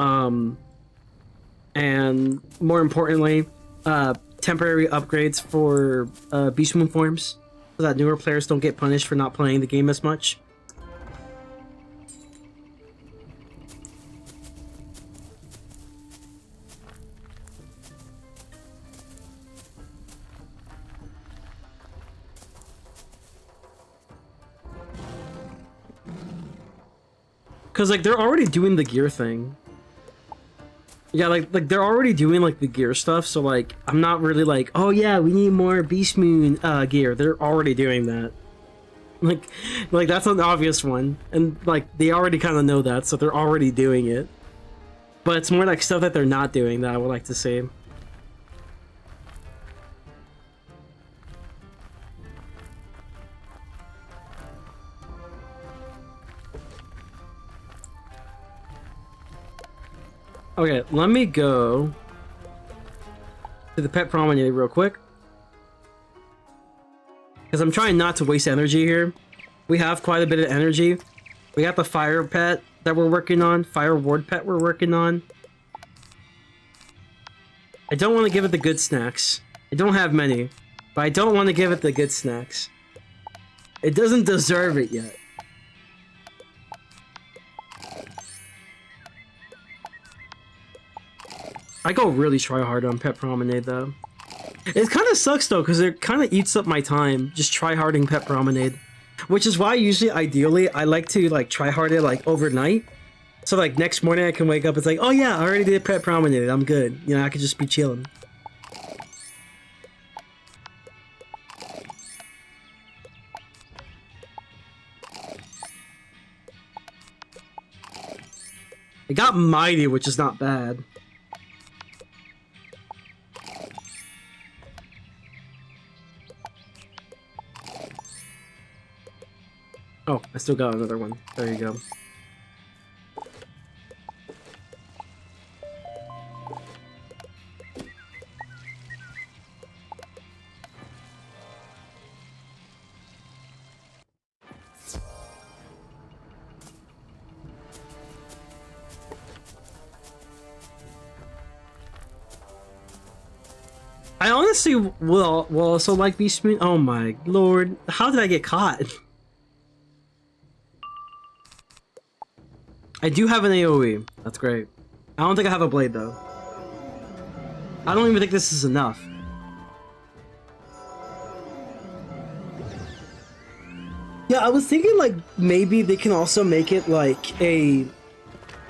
And more importantly, temporary upgrades for Beast Moon forms so that newer players don't get punished for not playing the game as much. Because, like, they're already doing the gear thing. Yeah, like they're already doing, like, the gear stuff, so, like, I'm not really like, oh, yeah, we need more Beast Moon gear. They're already doing that. Like, that's an obvious one. And, like, they already kind of know that, so they're already doing it. But it's more like stuff that they're not doing that I would like to see. Okay, let me go to the pet promenade real quick. Because I'm trying not to waste energy here. We have quite a bit of energy. We got the fire pet that we're working on. Fire ward pet we're working on. I don't want to give it the good snacks. I don't have many. But I don't want to give it the good snacks. It doesn't deserve it yet. I go really try hard on Pet Promenade though. It kind of sucks though, because it kind of eats up my time, just try-harding Pet Promenade. Which is why usually, ideally, I like to like try-hard it like overnight. So like next morning I can wake up, it's like, oh yeah, I already did Pet Promenade, I'm good. You know, I could just be chilling. I got Mighty, which is not bad. Oh, I still got another one. There you go. I honestly will also like Beast Moon. Oh my lord. How did I get caught? I do have an AoE. That's great. I don't think I have a blade though. I don't even think this is enough. Yeah, I was thinking like maybe they can also make it like a...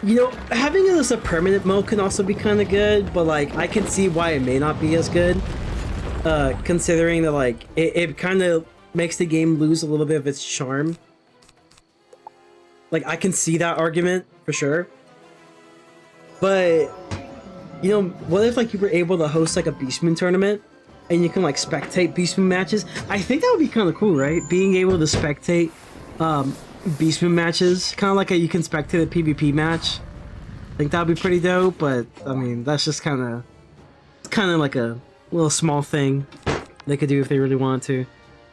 You know, having it as a permanent mode can also be kind of good, but like I can see why it may not be as good. Considering that like it kind of makes the game lose a little bit of its charm. Like, I can see that argument, for sure. But, you know, what if, like, you were able to host, like, a Beast Moon tournament? And you can, like, spectate Beast Moon matches? I think that would be kind of cool, right? Being able to spectate, Beast Moon matches. Kind of like you can spectate a PvP match. I think that would be pretty dope, but, I mean, that's just kind of... It's kind of like a little small thing they could do if they really wanted to.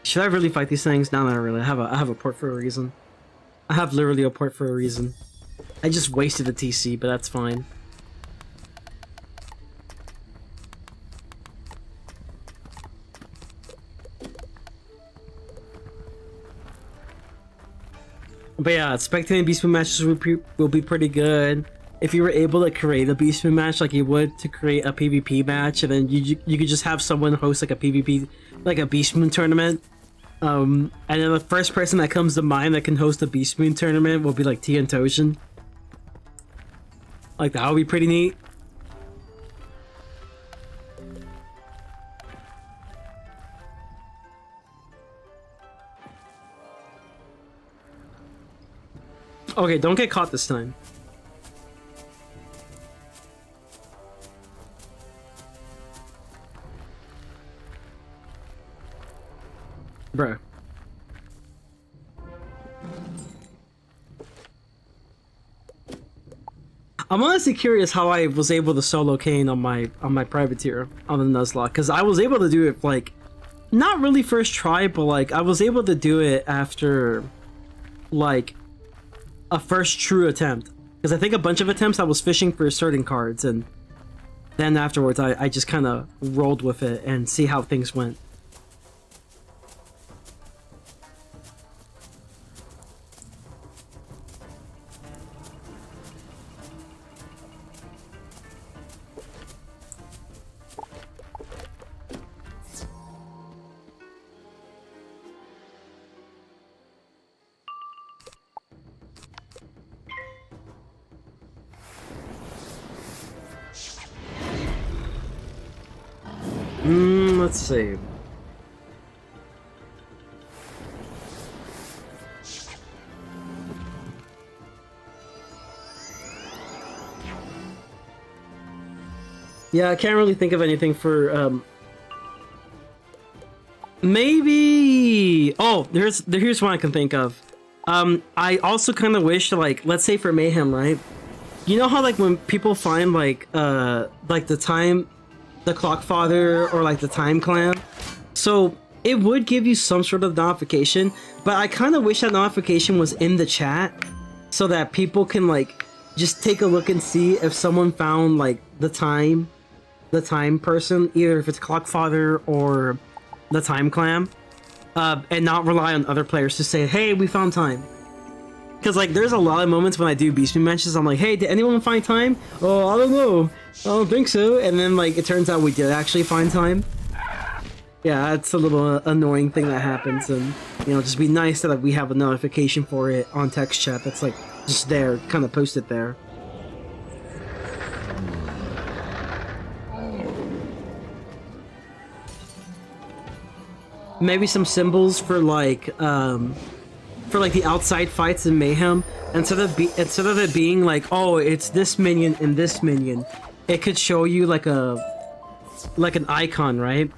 Should I really fight these things? No, not really. I have a port for a reason. I have literally a port for a reason. I just wasted a TC, but that's fine. But yeah, spectating Beast Moon matches will be pretty good. If you were able to create a Beast Moon match like you would to create a PvP match, and then you could just have someone host like a PvP, like a Beast Moon tournament. And then the first person that comes to mind that can host a Beast Moon tournament will be like Tian Toshin. Like, that would be pretty neat. Okay, don't get caught this time. Bruh. I'm honestly curious how I was able to solo Kane on my privateer on the Nuzlocke, because I was able to do it like not really first try, but like I was able to do it after like a first true attempt, because I think a bunch of attempts I was fishing for certain cards, and then afterwards I just kind of rolled with it and see how things went. Let's see. Yeah, I can't really think of anything for, maybe... Oh, here's one I can think of. I also kind of wish, like, let's say for Mayhem, right? You know how, like, when people find, like the Clockfather or, like, the Time Clan? So, it would give you some sort of notification, but I kind of wish that notification was in the chat so that people can, like, just take a look and see if someone found, like, the time person, either if it's Clockfather or the Time Clan, and not rely on other players to say, hey, we found time. Because, like, there's a lot of moments when I do Beastman matches, I'm like, hey, did anyone find time? Oh, I don't know. I don't think so. And then, like, it turns out we did actually find time. Yeah, that's a little annoying thing that happens. And, you know, just be nice that we have a notification for it on text chat that's, like, just there, kind of posted there. Maybe some symbols for, like, the outside fights in Mayhem, instead of it being like, oh, it's this minion and this minion, it could show you like an icon, right?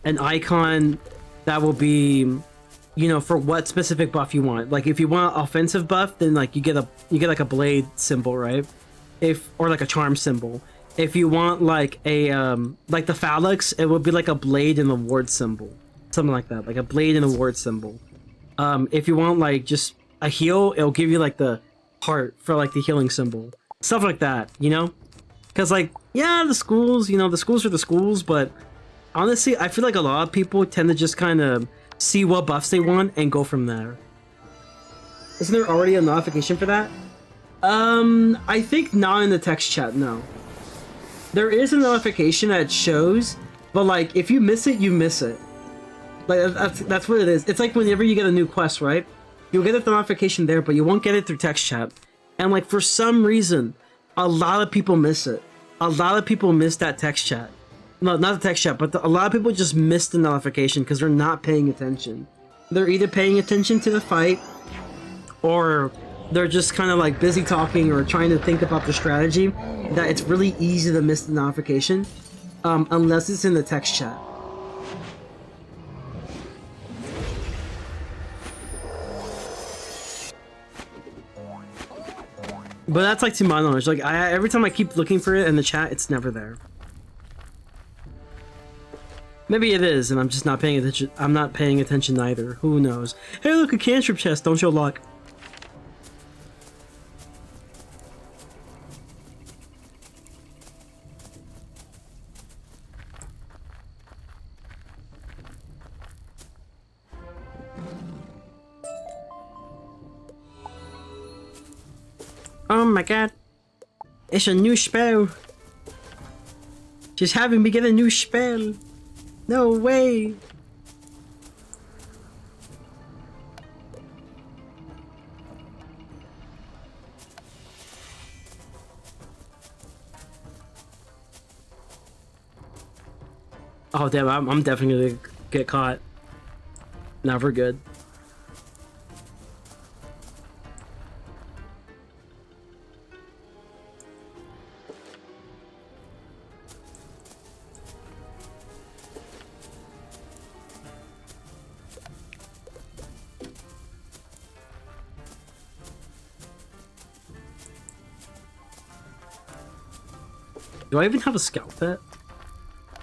An icon that will be, you know, for what specific buff you want. Like if you want offensive buff, then like you get like a blade symbol, right? Or like a charm symbol. If you want like a like the phalanx, it would be like a blade and a ward symbol, something like that, like a blade and a ward symbol. If you want like just a heal, it'll give you like the heart for like the healing symbol. Stuff like that, you know? Because like, yeah, the schools, you know, the schools are the schools, but honestly, I feel like a lot of people tend to just kind of see what buffs they want and go from there. Isn't there already a notification for that? I think not in the text chat, no. There is a notification that shows, but like, if you miss it, you miss it. Like, that's what it is. It's like whenever you get a new quest, right? You'll get a notification there, but you won't get it through text chat. And like, for some reason, a lot of people miss it. A lot of people miss that text chat. No, not the text chat, but a lot of people just miss the notification because they're not paying attention. They're either paying attention to the fight, or they're just kind of like busy talking or trying to think about the strategy, that it's really easy to miss the notification, unless it's in the text chat. But that's like to my knowledge. Like every time I keep looking for it in the chat, it's never there. Maybe it is, and I'm just not paying attention. I'm not paying attention either. Who knows? Hey, look, a cantrip chest. Don't show luck. Oh my god. It's a new spell. Just having me get a new spell. No way. Oh damn, I'm definitely gonna get caught. Never good. Do I even have a scout pet?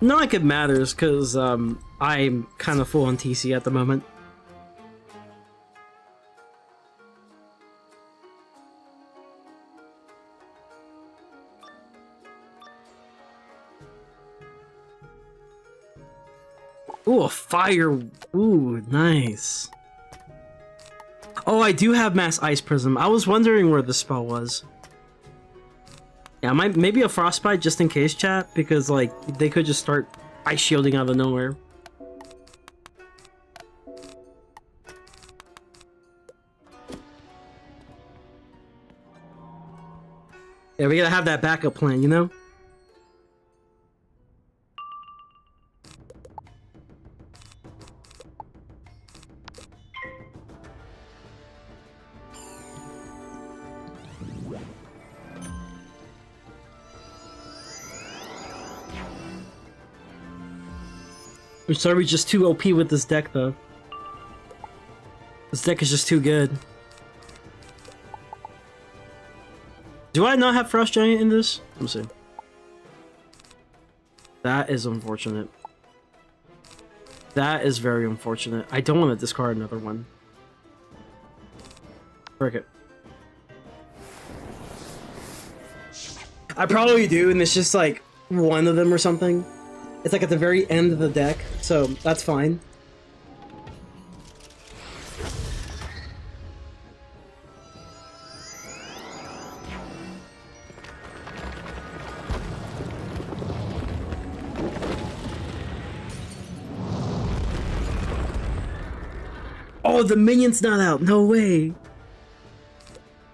Not like it matters, because I'm kind of full on TC at the moment. Ooh, a fire. Ooh, nice. Oh, I do have mass ice prism. I was wondering where the spell was. Yeah, maybe a frostbite just in case, chat, because like they could just start ice shielding out of nowhere. Yeah, we gotta have that backup plan, you know? I'm sorry, just too OP with this deck, though. This deck is just too good. Do I not have Frost Giant in this? Let me see. That is unfortunate. That is very unfortunate. I don't want to discard another one. Frick it. I probably do, and it's just like one of them or something. It's like at the very end of the deck, so that's fine. Oh, the minion's not out. No way.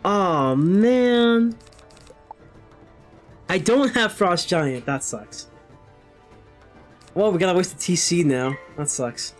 Oh, man. I don't have Frost Giant. That sucks. Well, we gotta waste the TC now. That sucks.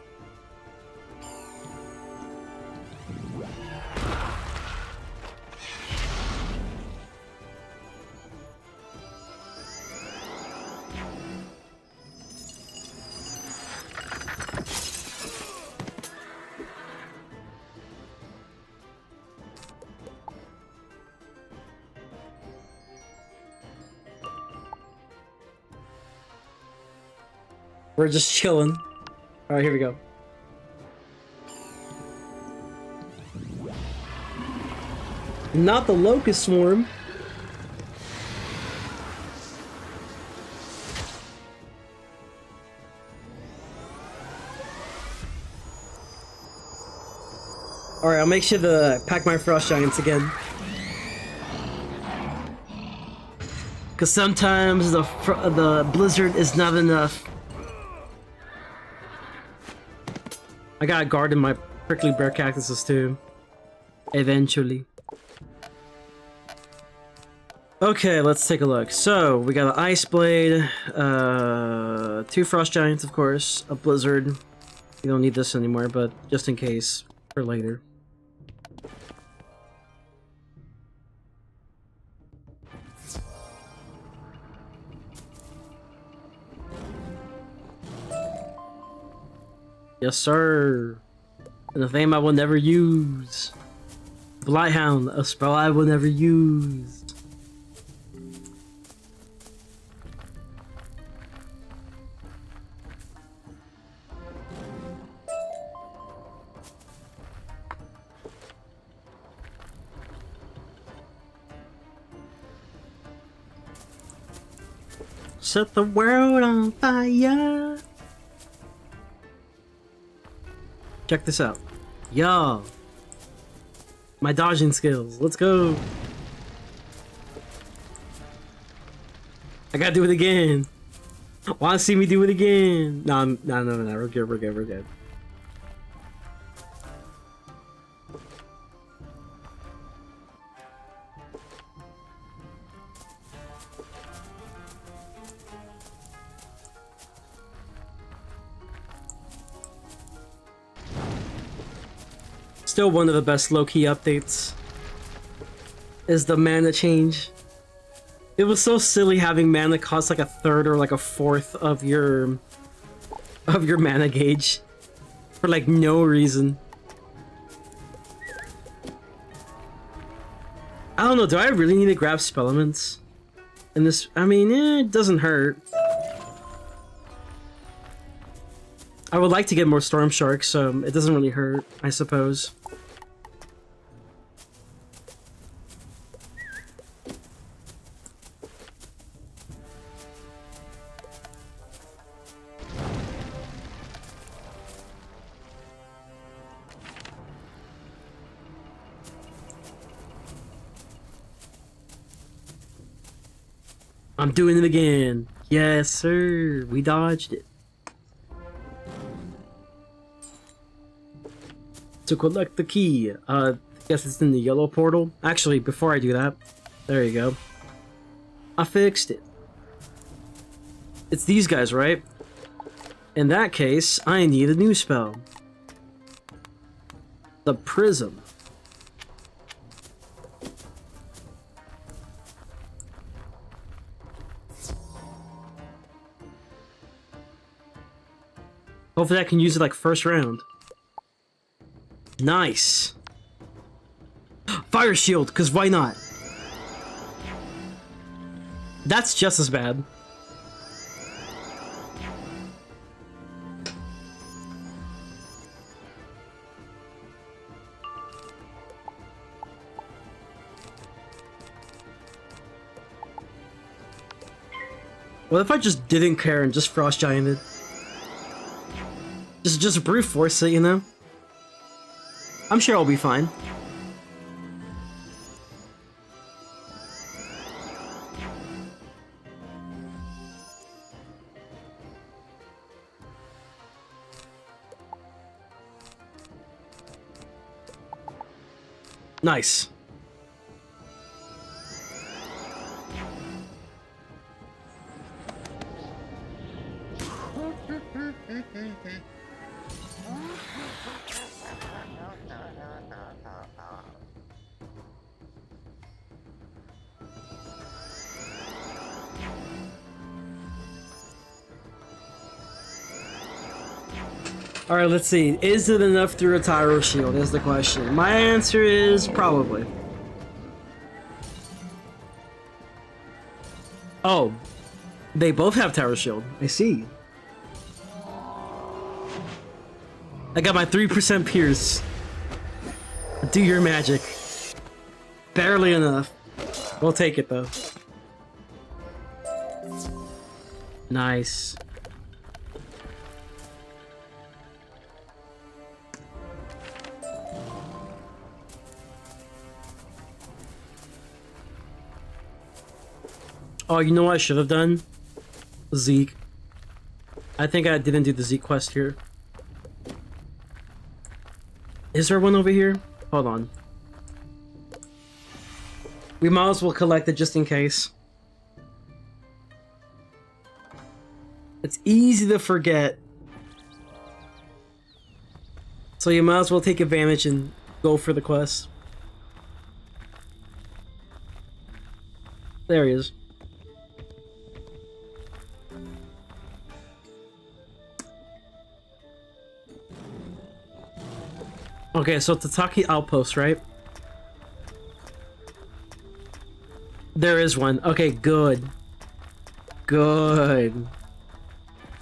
We're just chilling. Alright, here we go. Not the Locust Swarm. Alright, I'll make sure to pack my Frost Giants again. Because sometimes the Blizzard is not enough. I got a guard in my prickly bear cactuses too. Eventually. Okay, let's take a look. So, we got an Ice Blade, 2 Frost Giants, of course, a Blizzard. We don't need this anymore, but just in case, for later. Yes, sir. And a thing I will never use. Blighthound, a spell I will never use. Set the world on fire. Check this out. Yo. My dodging skills. Let's go. I gotta do it again. Wanna see me do it again? No, no. We're good, we're good. Still one of the best low-key updates is the mana change. It was so silly having mana cost like a third or like a fourth of your mana gauge for like no reason. I don't know, do I really need to grab spell elements in this? I mean, it doesn't hurt. I would like to get more Storm Sharks, so it doesn't really hurt, I suppose. I'm doing it again. Yes, sir. We dodged it. To collect the key. I guess it's in the yellow portal. Actually, before I do that, there you go. I fixed it. It's these guys, right? In that case, I need a new spell. The Prism. Hopefully I can use it like first round. Nice. Fire shield, because why not? That's just as bad. What if I just didn't care and just Frost Gianted? Just brute force it, you know? I'm sure I'll be fine. Nice. Alright, let's see. Is it enough to retire a shield is the question. My answer is probably. Oh. They both have Tower Shield. I see. I got my 3% Pierce. Do your magic. Barely enough. We'll take it though. Nice. Oh, you know what I should have done? Zeke. I think I didn't do the Zeke quest here. Is there one over here? Hold on. We might as well collect it just in case. It's easy to forget. So you might as well take advantage and go for the quest. There he is. Okay, so Tataki Outpost, right? There is one. Okay, good. Good.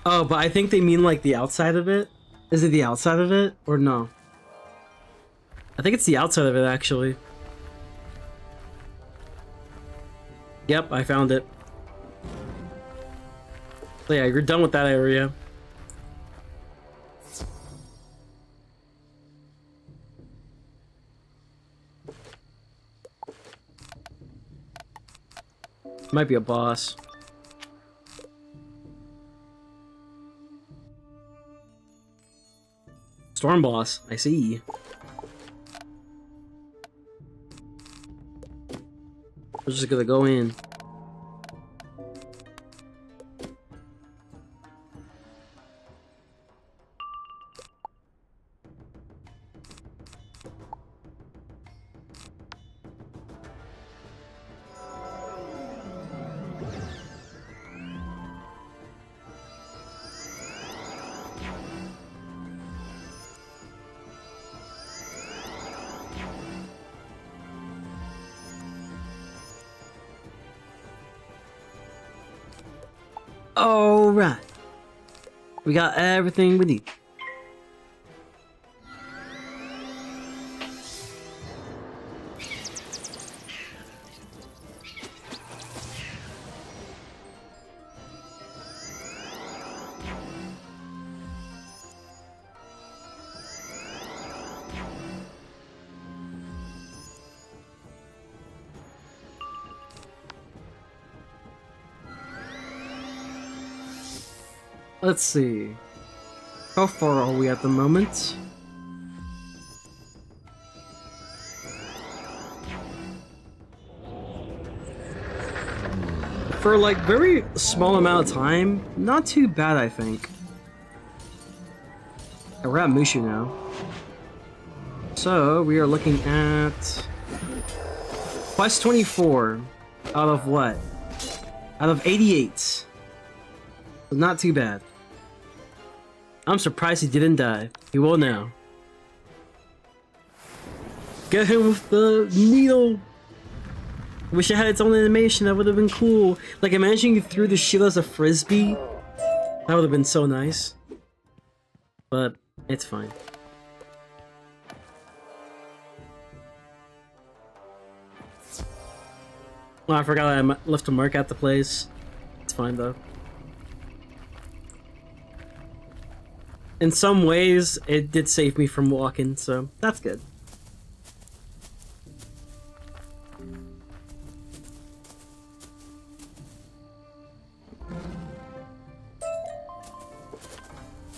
Oh, but I think they mean like the outside of it. Is it the outside of it or no? I think it's the outside of it actually. Yep, I found it. So yeah, you're done with that area. Might be a boss. Storm boss, I see. We're just gonna go in. Alright. We got everything we need. Let's see. How far are we at the moment? For like very small amount of time, not too bad I think. We're at Mushu now. So we are looking at quest 24 out of what? Out of 88. Not too bad. I'm surprised he didn't die. He will now. Get him with the needle! Wish it had its own animation, that would have been cool. Like imagine you threw the shield as a frisbee. That would have been so nice. But it's fine. Oh, I forgot I left a mark at the place. It's fine though. In some ways, it did save me from walking, so that's good.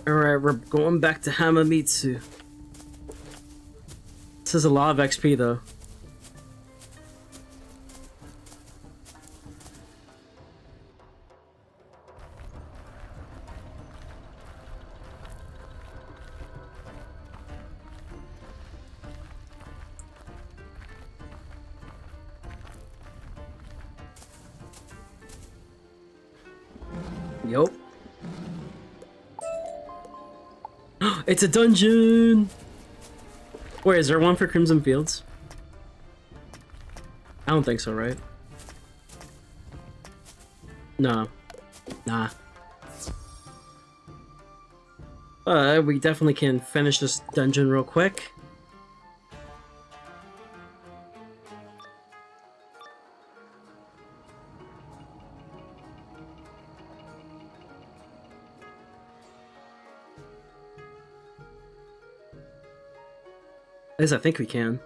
Alright, we're going back to Hamamitsu. This is a lot of XP though. Yup. It's a dungeon! Wait, is there one for Crimson Fields? I don't think so, right? No. Nah. We definitely can finish this dungeon real quick. At least I think we can.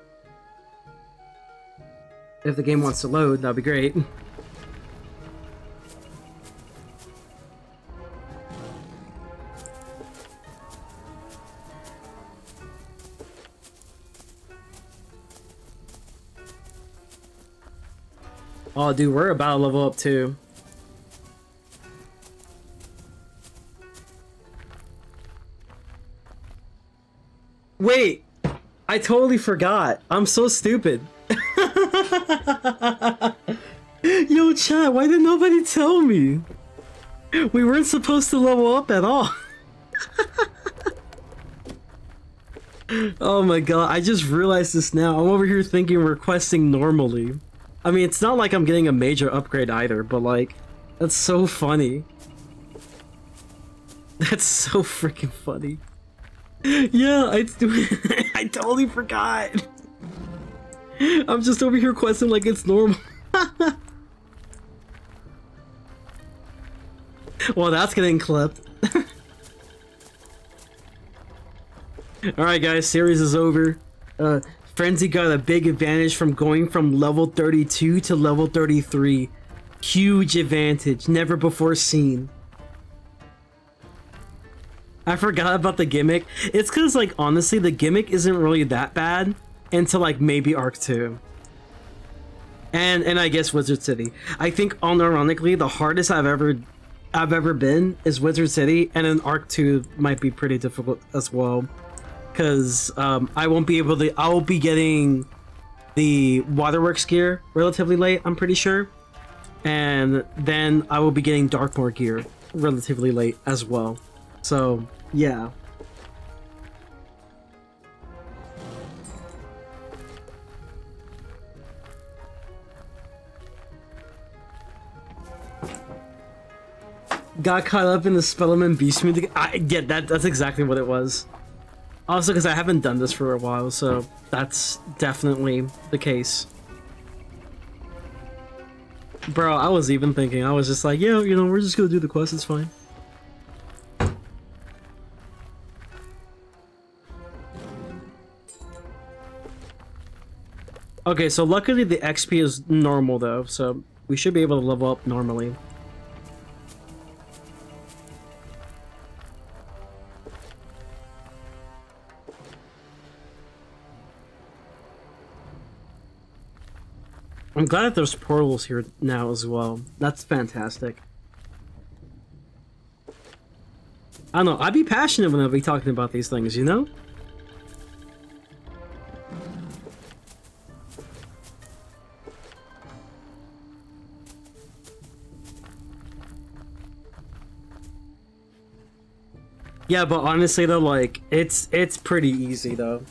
If the game wants to load, that'd be great. Oh, dude, we're about to level up too. Wait! I totally forgot. I'm so stupid. Yo, chat, why did nobody tell me? We weren't supposed to level up at all. Oh my god, I just realized this now. I'm over here thinking we're questing normally. I mean, it's not like I'm getting a major upgrade either, but like, that's so funny. That's so freaking funny. Yeah, I totally forgot. I'm just over here questing like it's normal. Well, that's getting clipped. Alright guys, series is over. Frenzy got a big advantage from going from level 32 to level 33. Huge advantage, never before seen. I forgot about the gimmick. It's cause like honestly the gimmick isn't really that bad until like maybe Arc 2. And I guess Wizard City. I think unironically the hardest I've ever been is Wizard City, and then Arc 2 might be pretty difficult as well. Cause I won't be able to I will be getting the Waterworks gear relatively late, I'm pretty sure. And then I will be getting Darkmoor gear relatively late as well. So yeah. Got caught up in the Spellerman Beast music. I get that. That's exactly what it was. Also, because I haven't done this for a while, so that's definitely the case. Bro, I was even thinking. I was just like, yeah, you know, we're just gonna do the quest. It's fine. Okay, so luckily the XP is normal though, so we should be able to level up normally. I'm glad that there's portals here now as well. That's fantastic. I don't know, I'd be passionate when I'd be talking about these things, you know? Yeah, but honestly though, like, it's pretty easy though.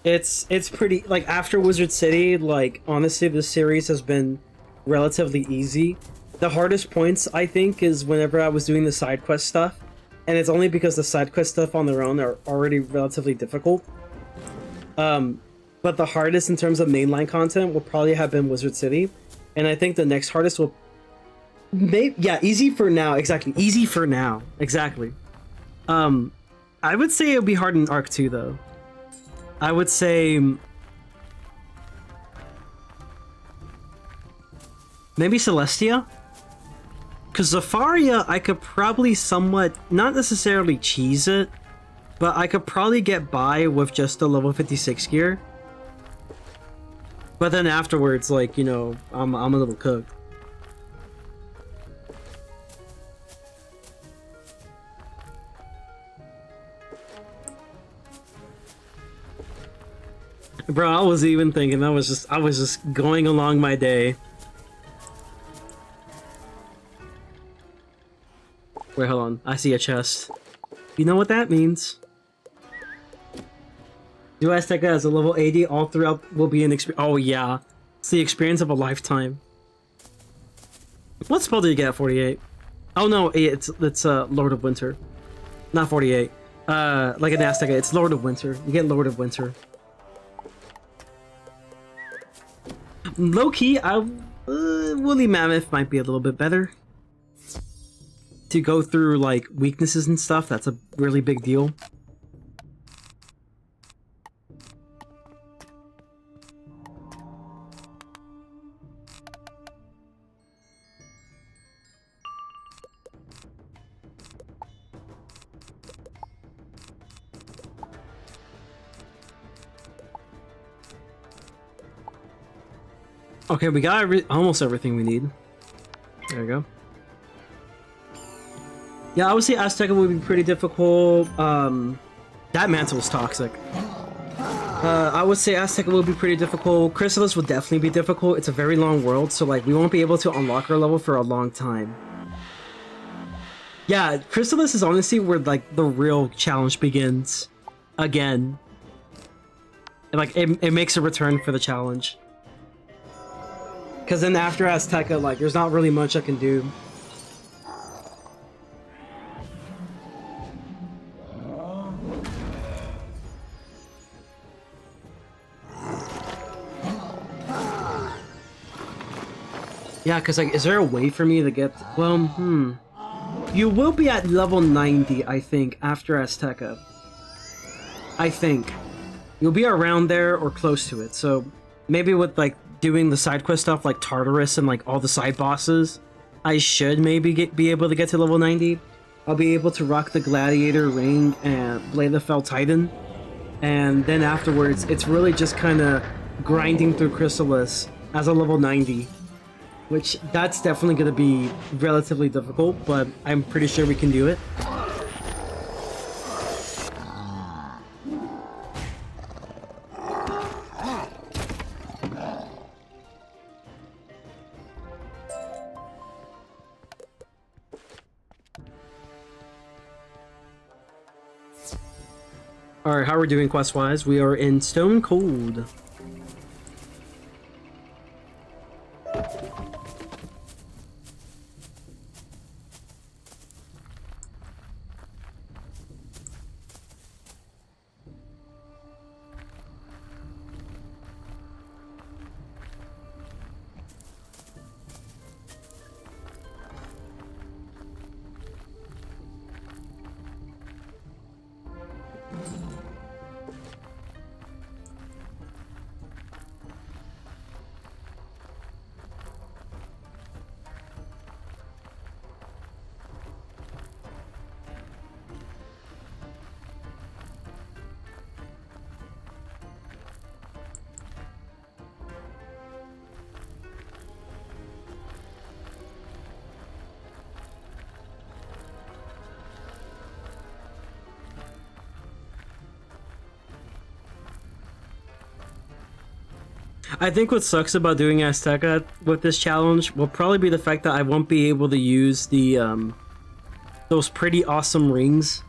It's pretty, like, after Wizard City, like, honestly, this series has been relatively easy. The hardest points, I think, is whenever I was doing the side quest stuff, and it's only because the side quest stuff on their own are already relatively difficult. But the hardest in terms of mainline content will probably have been Wizard City, and I think the next hardest will... yeah, easy for now, exactly. Easy for now, exactly. I would say it would be hard in Arc 2, though. I would say... maybe Celestia? Because Zafaria, I could probably somewhat... not necessarily cheese it, but I could probably get by with just the level 56 gear. But then afterwards, like, you know, I'm a little cooked. Bro, I was even thinking, I was just going along my day. Wait, hold on. I see a chest. You know what that means. Do Azteca as a level 80 all throughout will be an experience. Oh yeah. It's the experience of a lifetime. What spell did you get at 48? Oh no, it's Lord of Winter. Not 48. Like an Azteca, it's Lord of Winter. You get Lord of Winter. Low key, Woolly Mammoth might be a little bit better. To go through like weaknesses and stuff, that's a really big deal. Okay, we got almost everything we need. There we go. Yeah, I would say Azteca would be pretty difficult. That mantle is toxic. I would say Azteca will be pretty difficult. Chrysalis will definitely be difficult. It's a very long world, so like we won't be able to unlock our level for a long time. Yeah, Chrysalis is honestly where like the real challenge begins. Again. Like it makes a return for the challenge. Because then after Azteca, like, there's not really much I can do. Yeah, because, like, is there a way for me to get... Well, You will be at level 90, I think, after Azteca. I think. You'll be around there or close to it, so... Maybe with, like, doing the side quest stuff like Tartarus and like all the side bosses, I should maybe be able to get to level 90. I'll be able to rock the Gladiator Ring and Blade the Fell Titan, and then afterwards it's really just kind of grinding through Chrysalis as a level 90, which that's definitely going to be relatively difficult, but I'm pretty sure we can do it. Alright, how are we doing quest-wise? We are in Stone Cold. I think what sucks about doing Azteca with this challenge will probably be the fact that I won't be able to use the those pretty awesome rings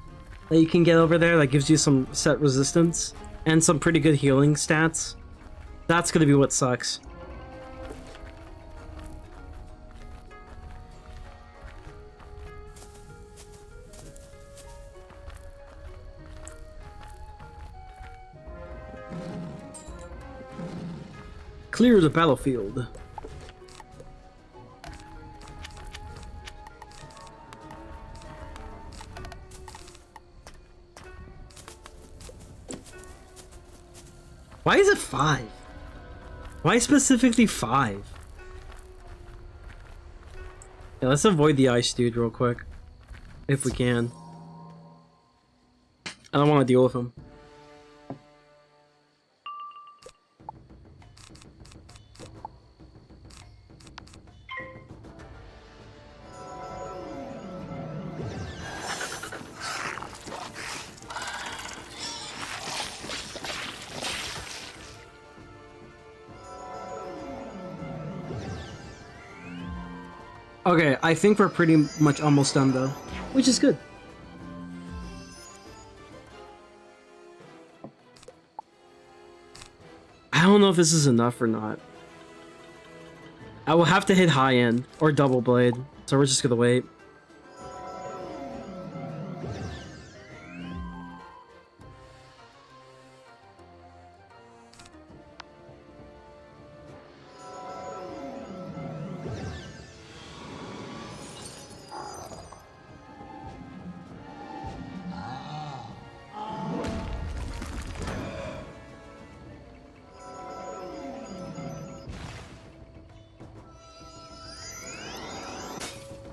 that you can get over there that gives you some set resistance and some pretty good healing stats. That's gonna be what sucks. Clear the battlefield. Why is it 5? Why specifically 5? Yeah, let's avoid the ice dude real quick. If we can. I don't want to deal with him. Okay, I think we're pretty much almost done though. which is good. I don't know if this is enough or not. I will have to hit high end or double blade, so we're just gonna wait.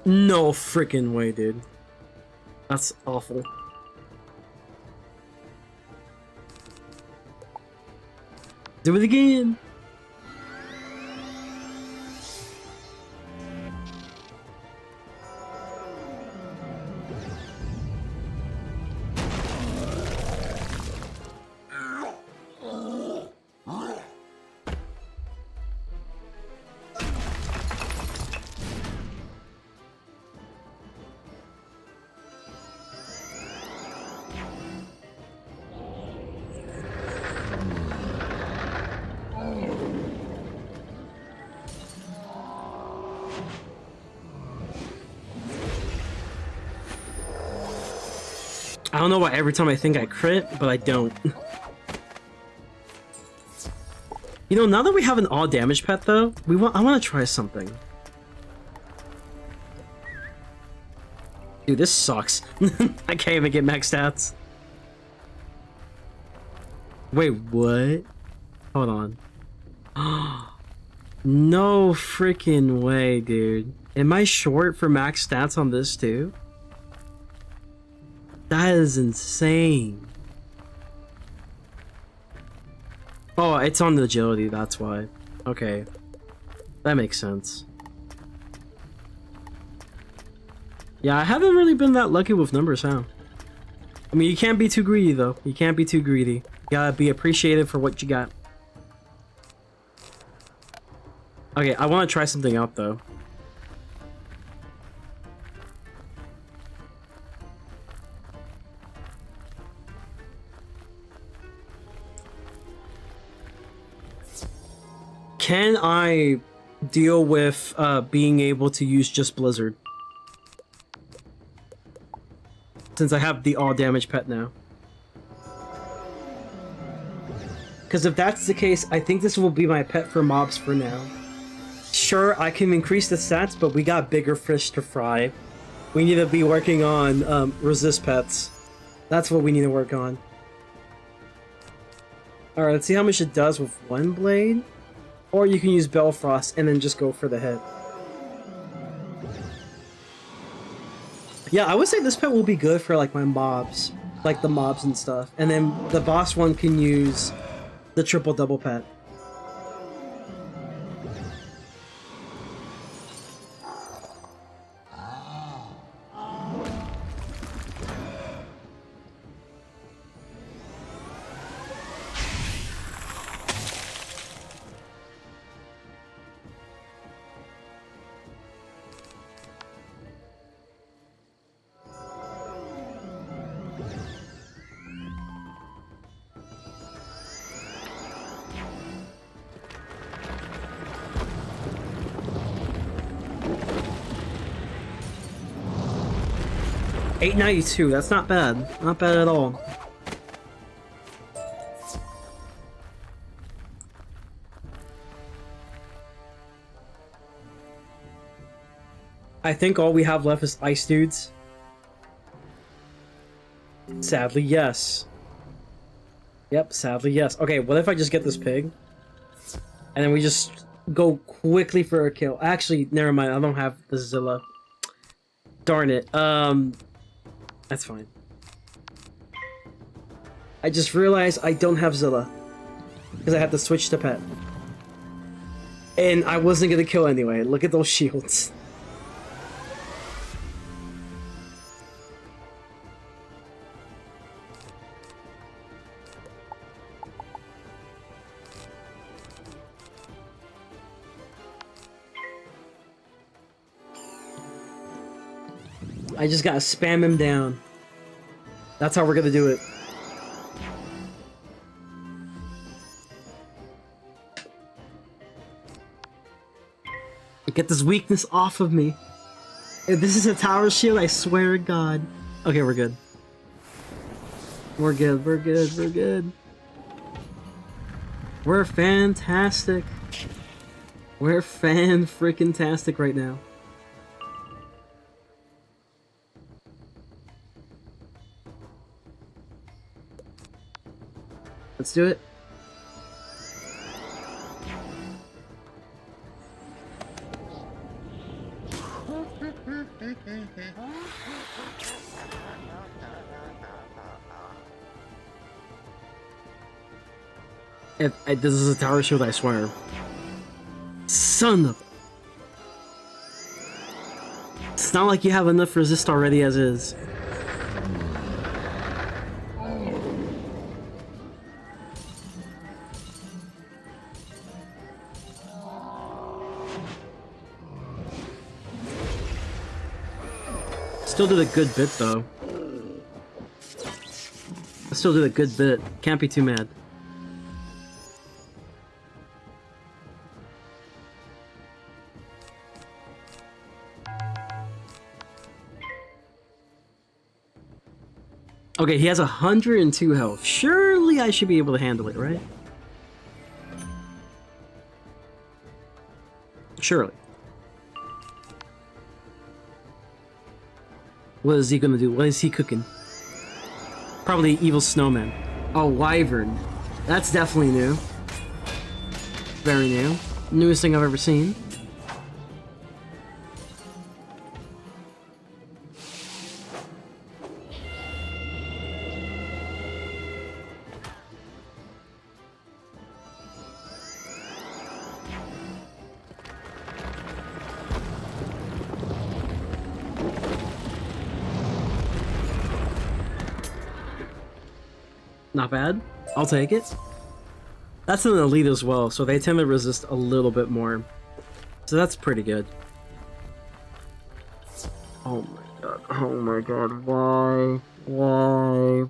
No freaking way, dude. That's awful. Do it again. I don't know why every time I think I crit, but I don't. You know, now that we have an all damage pet though, I want to try something. Dude, this sucks. I can't even get max stats. Wait, what? Hold on. No freaking way, dude. Am I short for max stats on this too? That is insane. Oh, it's on the agility, that's why. Okay. That makes sense. Yeah, I haven't really been that lucky with numbers, huh? I mean, you can't be too greedy, though. You can't be too greedy. You gotta be appreciative for what you got. Okay, I want to try something out, though. Can I deal with being able to use just Blizzard? Since I have the all damage pet now. Because if that's the case, I think this will be my pet for mobs for now. Sure, I can increase the stats, but we got bigger fish to fry. We need to be working on resist pets. That's what we need to work on. Alright, let's see how much it does with one blade. Or you can use Belfrost and then just go for the hit. Yeah, I would say this pet will be good for like my mobs. Like the mobs and stuff. And then the boss one can use the triple double pet. $892, that's not bad. Not bad at all. I think all we have left is ice dudes. Sadly, yes. Yep, sadly, yes. Okay, what if I just get this pig? And then we just go quickly for a kill. Actually, never mind, I don't have the Zilla. Darn it. That's fine. I just realized I don't have Zilla. Because I have to switch to pet. And I wasn't gonna kill anyway. Look at those shields. I just gotta spam him down. That's how we're gonna do it. Get this weakness off of me. If this is a tower shield, I swear to God. Okay, we're good. We're good, we're good, we're good. We're fantastic. We're fan-freaking-tastic right now. Let's do it. This is a tower shield, I swear. Son of... It's not like you have enough resist already as is. Still did a good bit though. I still did a good bit. Can't be too mad. Okay, he has 102 health. Surely I should be able to handle it, right? Surely. What is he gonna do? What is he cooking? Probably evil snowman. Oh, wyvern. That's definitely new. Very new. Newest thing I've ever seen. Not bad. I'll take it. That's an elite as well, so they tend to resist a little bit more. So that's pretty good. Oh my god. Oh my god. Why? Why?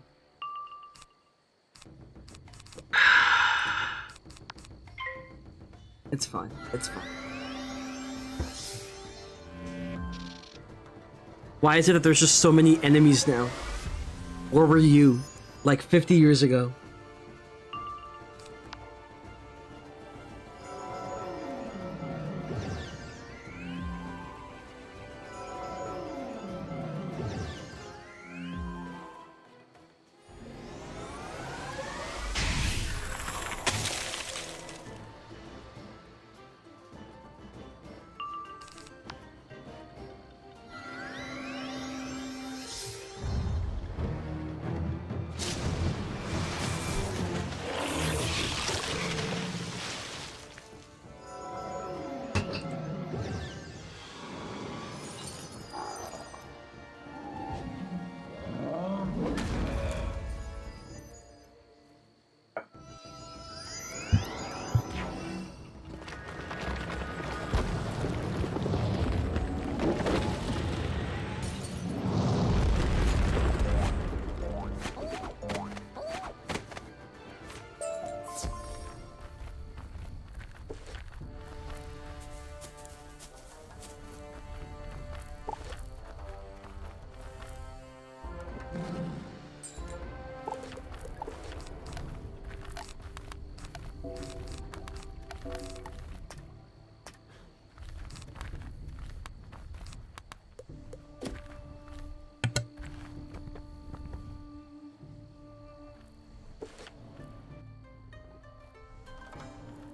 It's fine. It's fine. Why is it that there's just so many enemies now? Where were you? Like 50 years ago.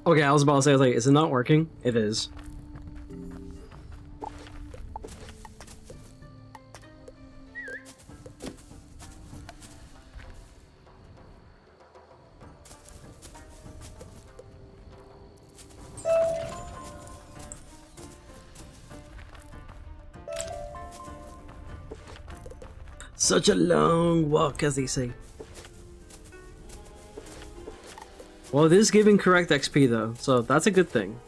Okay, I was about to say, I was like, is it not working? It is. Such a long walk, as they say. Well, it is giving correct XP though, so that's a good thing.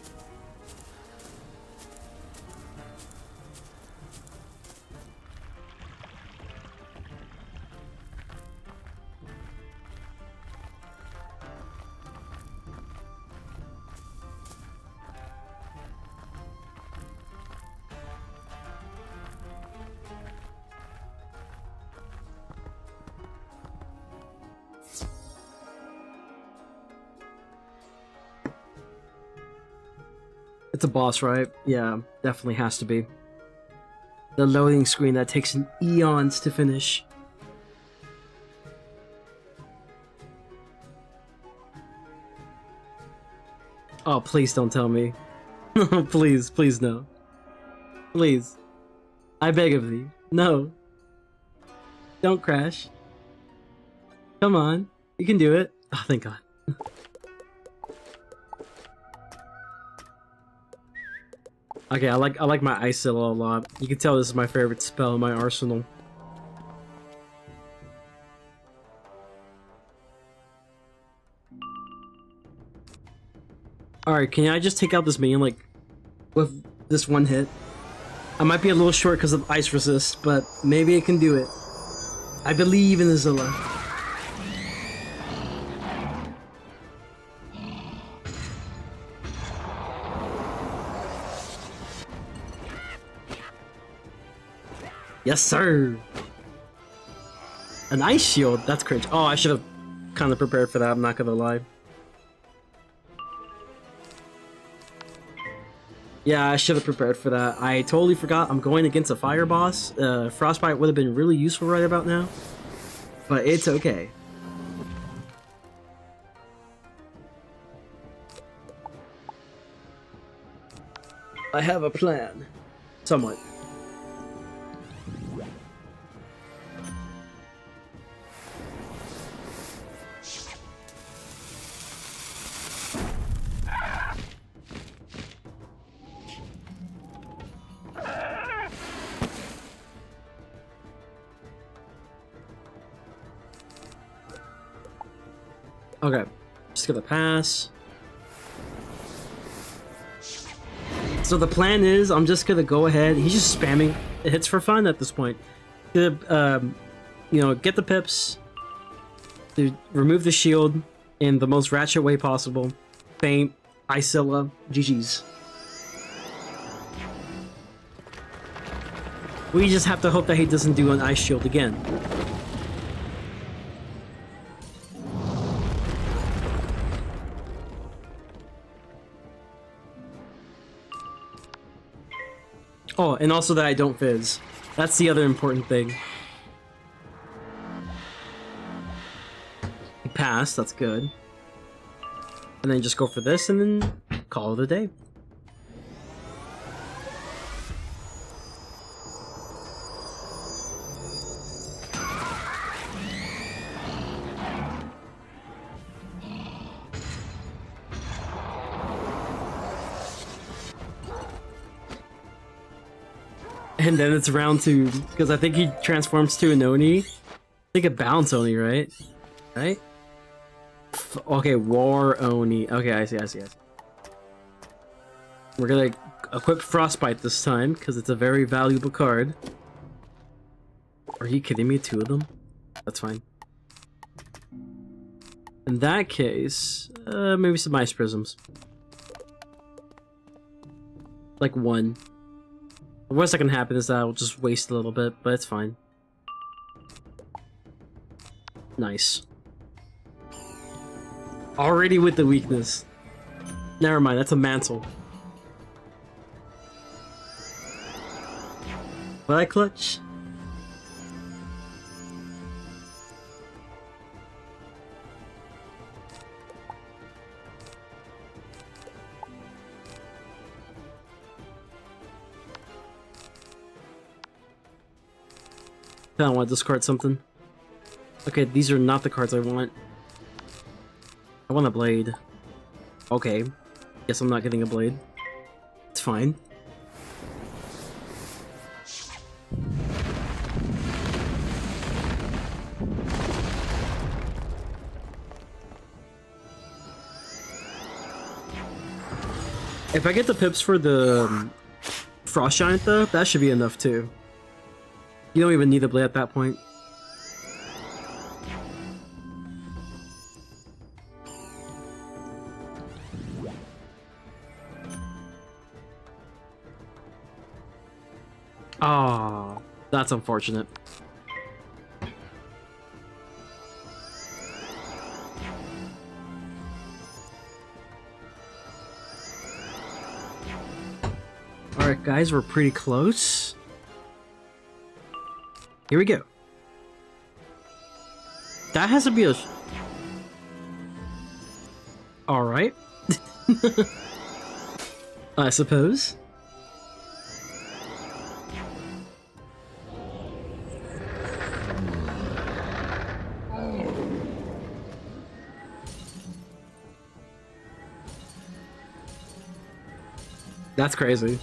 It's a boss, right? Yeah, definitely has to be. The loading screen that takes an eons to finish. Oh, please don't tell me. Please, please no. Please. I beg of thee. No. Don't crash. Come on. You can do it. Oh, thank God. Okay, I like my Icilla a lot. You can tell this is my favorite spell in my arsenal. Alright, can I just take out this minion, like, with this one hit? I might be a little short because of ice resist, but maybe it can do it. I believe in Zilla. Yes, sir! An ice shield? That's cringe. Oh, I should have kind of prepared for that, I'm not gonna lie. Yeah, I should have prepared for that. I totally forgot I'm going against a fire boss. Frostbite would have been really useful right about now. But it's okay. I have a plan. Somewhat. Okay, just gonna pass. So the plan is, I'm just gonna go ahead. He's just spamming hits for fun at this point. Gonna, you know, get the pips, to remove the shield in the most ratchet way possible. Faint, Icilla, GG's. We just have to hope that he doesn't do an ice shield again. Oh, and also that I don't fizz. That's the other important thing. He passed, that's good. And then just go for this and then call it a day. And then it's round 2, because I think he transforms to an Oni. I think a bounce Oni, right? Right? Okay, War Oni. Okay, I see. We're gonna a quick Frostbite this time, because it's a very valuable card. Are you kidding me? 2 of them? That's fine. In that case, maybe some Ice Prisms. Like 1. The worst that can happen is that I'll just waste a little bit, but it's fine. Nice. Already with the weakness. Never mind, that's a mantle. Will I clutch? I don't want to discard something. Okay, these are not the cards I want. I want a blade. Okay. Guess I'm not getting a blade. It's fine. If I get the pips for the Frost Giant though, that should be enough too. You don't even need a blade at that point. Ah, that's unfortunate. Alright, guys, we're pretty close. Here we go. That has to be a... Alright. I suppose. That's crazy.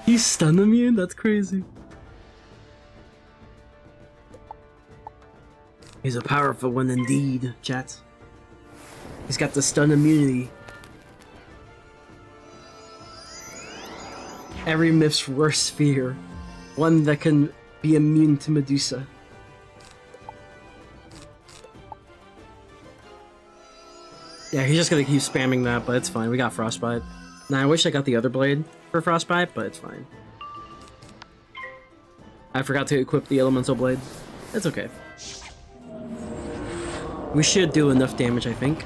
He's stun immune? That's crazy. He's a powerful one indeed, chat. He's got the stun immunity. Every myth's worst fear. One that can be immune to Medusa. Yeah, he's just gonna keep spamming that, but it's fine. We got Frostbite. Now, I wish I got the other blade for Frostbite, but it's fine. I forgot to equip the Elemental Blade. It's okay. We should do enough damage, I think.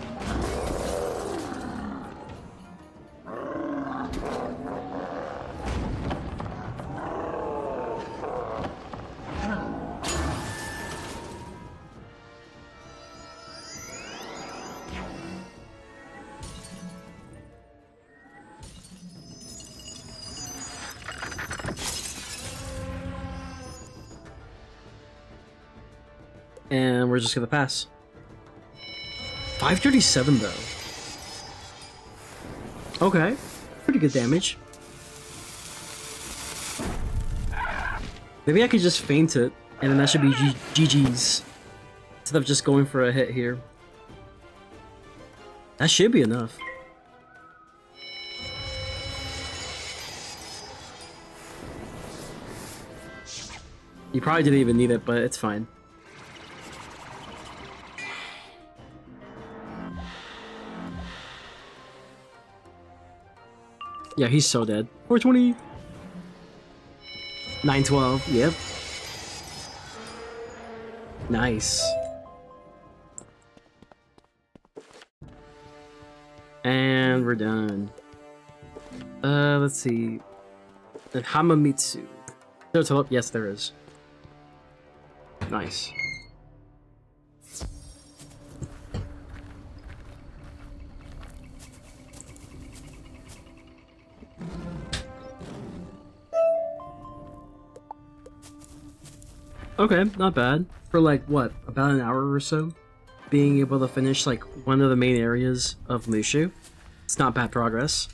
And we're just gonna pass. 537 though. Okay, pretty good damage. Maybe I could just feint it, and then that should be GG's. Instead of just going for a hit here. That should be enough. You probably didn't even need it, but it's fine. Yeah, he's so dead. 420. 912. Yep. Nice. And we're done. Let's see. The Hamamitsu. There's a yes, there is. Nice. Okay, not bad. For like, what, about an hour or so? Being able to finish like one of the main areas of Mushu. It's not bad progress.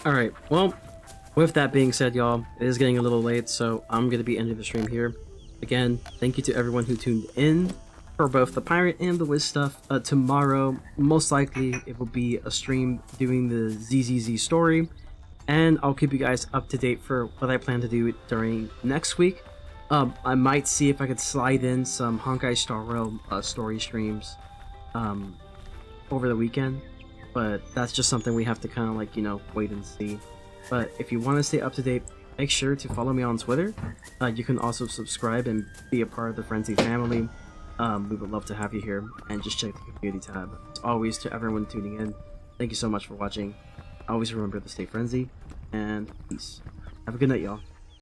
Alright, well, with that being said, y'all, it is getting a little late, so I'm going to be ending the stream here. Again, thank you to everyone who tuned in for both the Pirate and the Wiz stuff. Tomorrow, most likely, it will be a stream doing the ZZZ story, and I'll keep you guys up to date for what I plan to do during next week. I might see if I could slide in some Honkai Star Rail story streams over the weekend. But that's just something we have to kind of like, you know, wait and see. But if you want to stay up to date, make sure to follow me on Twitter. You can also subscribe and be a part of the Frenzy family. We would love to have you here, and just check the community tab. As always, to everyone tuning in, thank you so much for watching. Always remember to stay frenzy, and peace. Have a good night, y'all.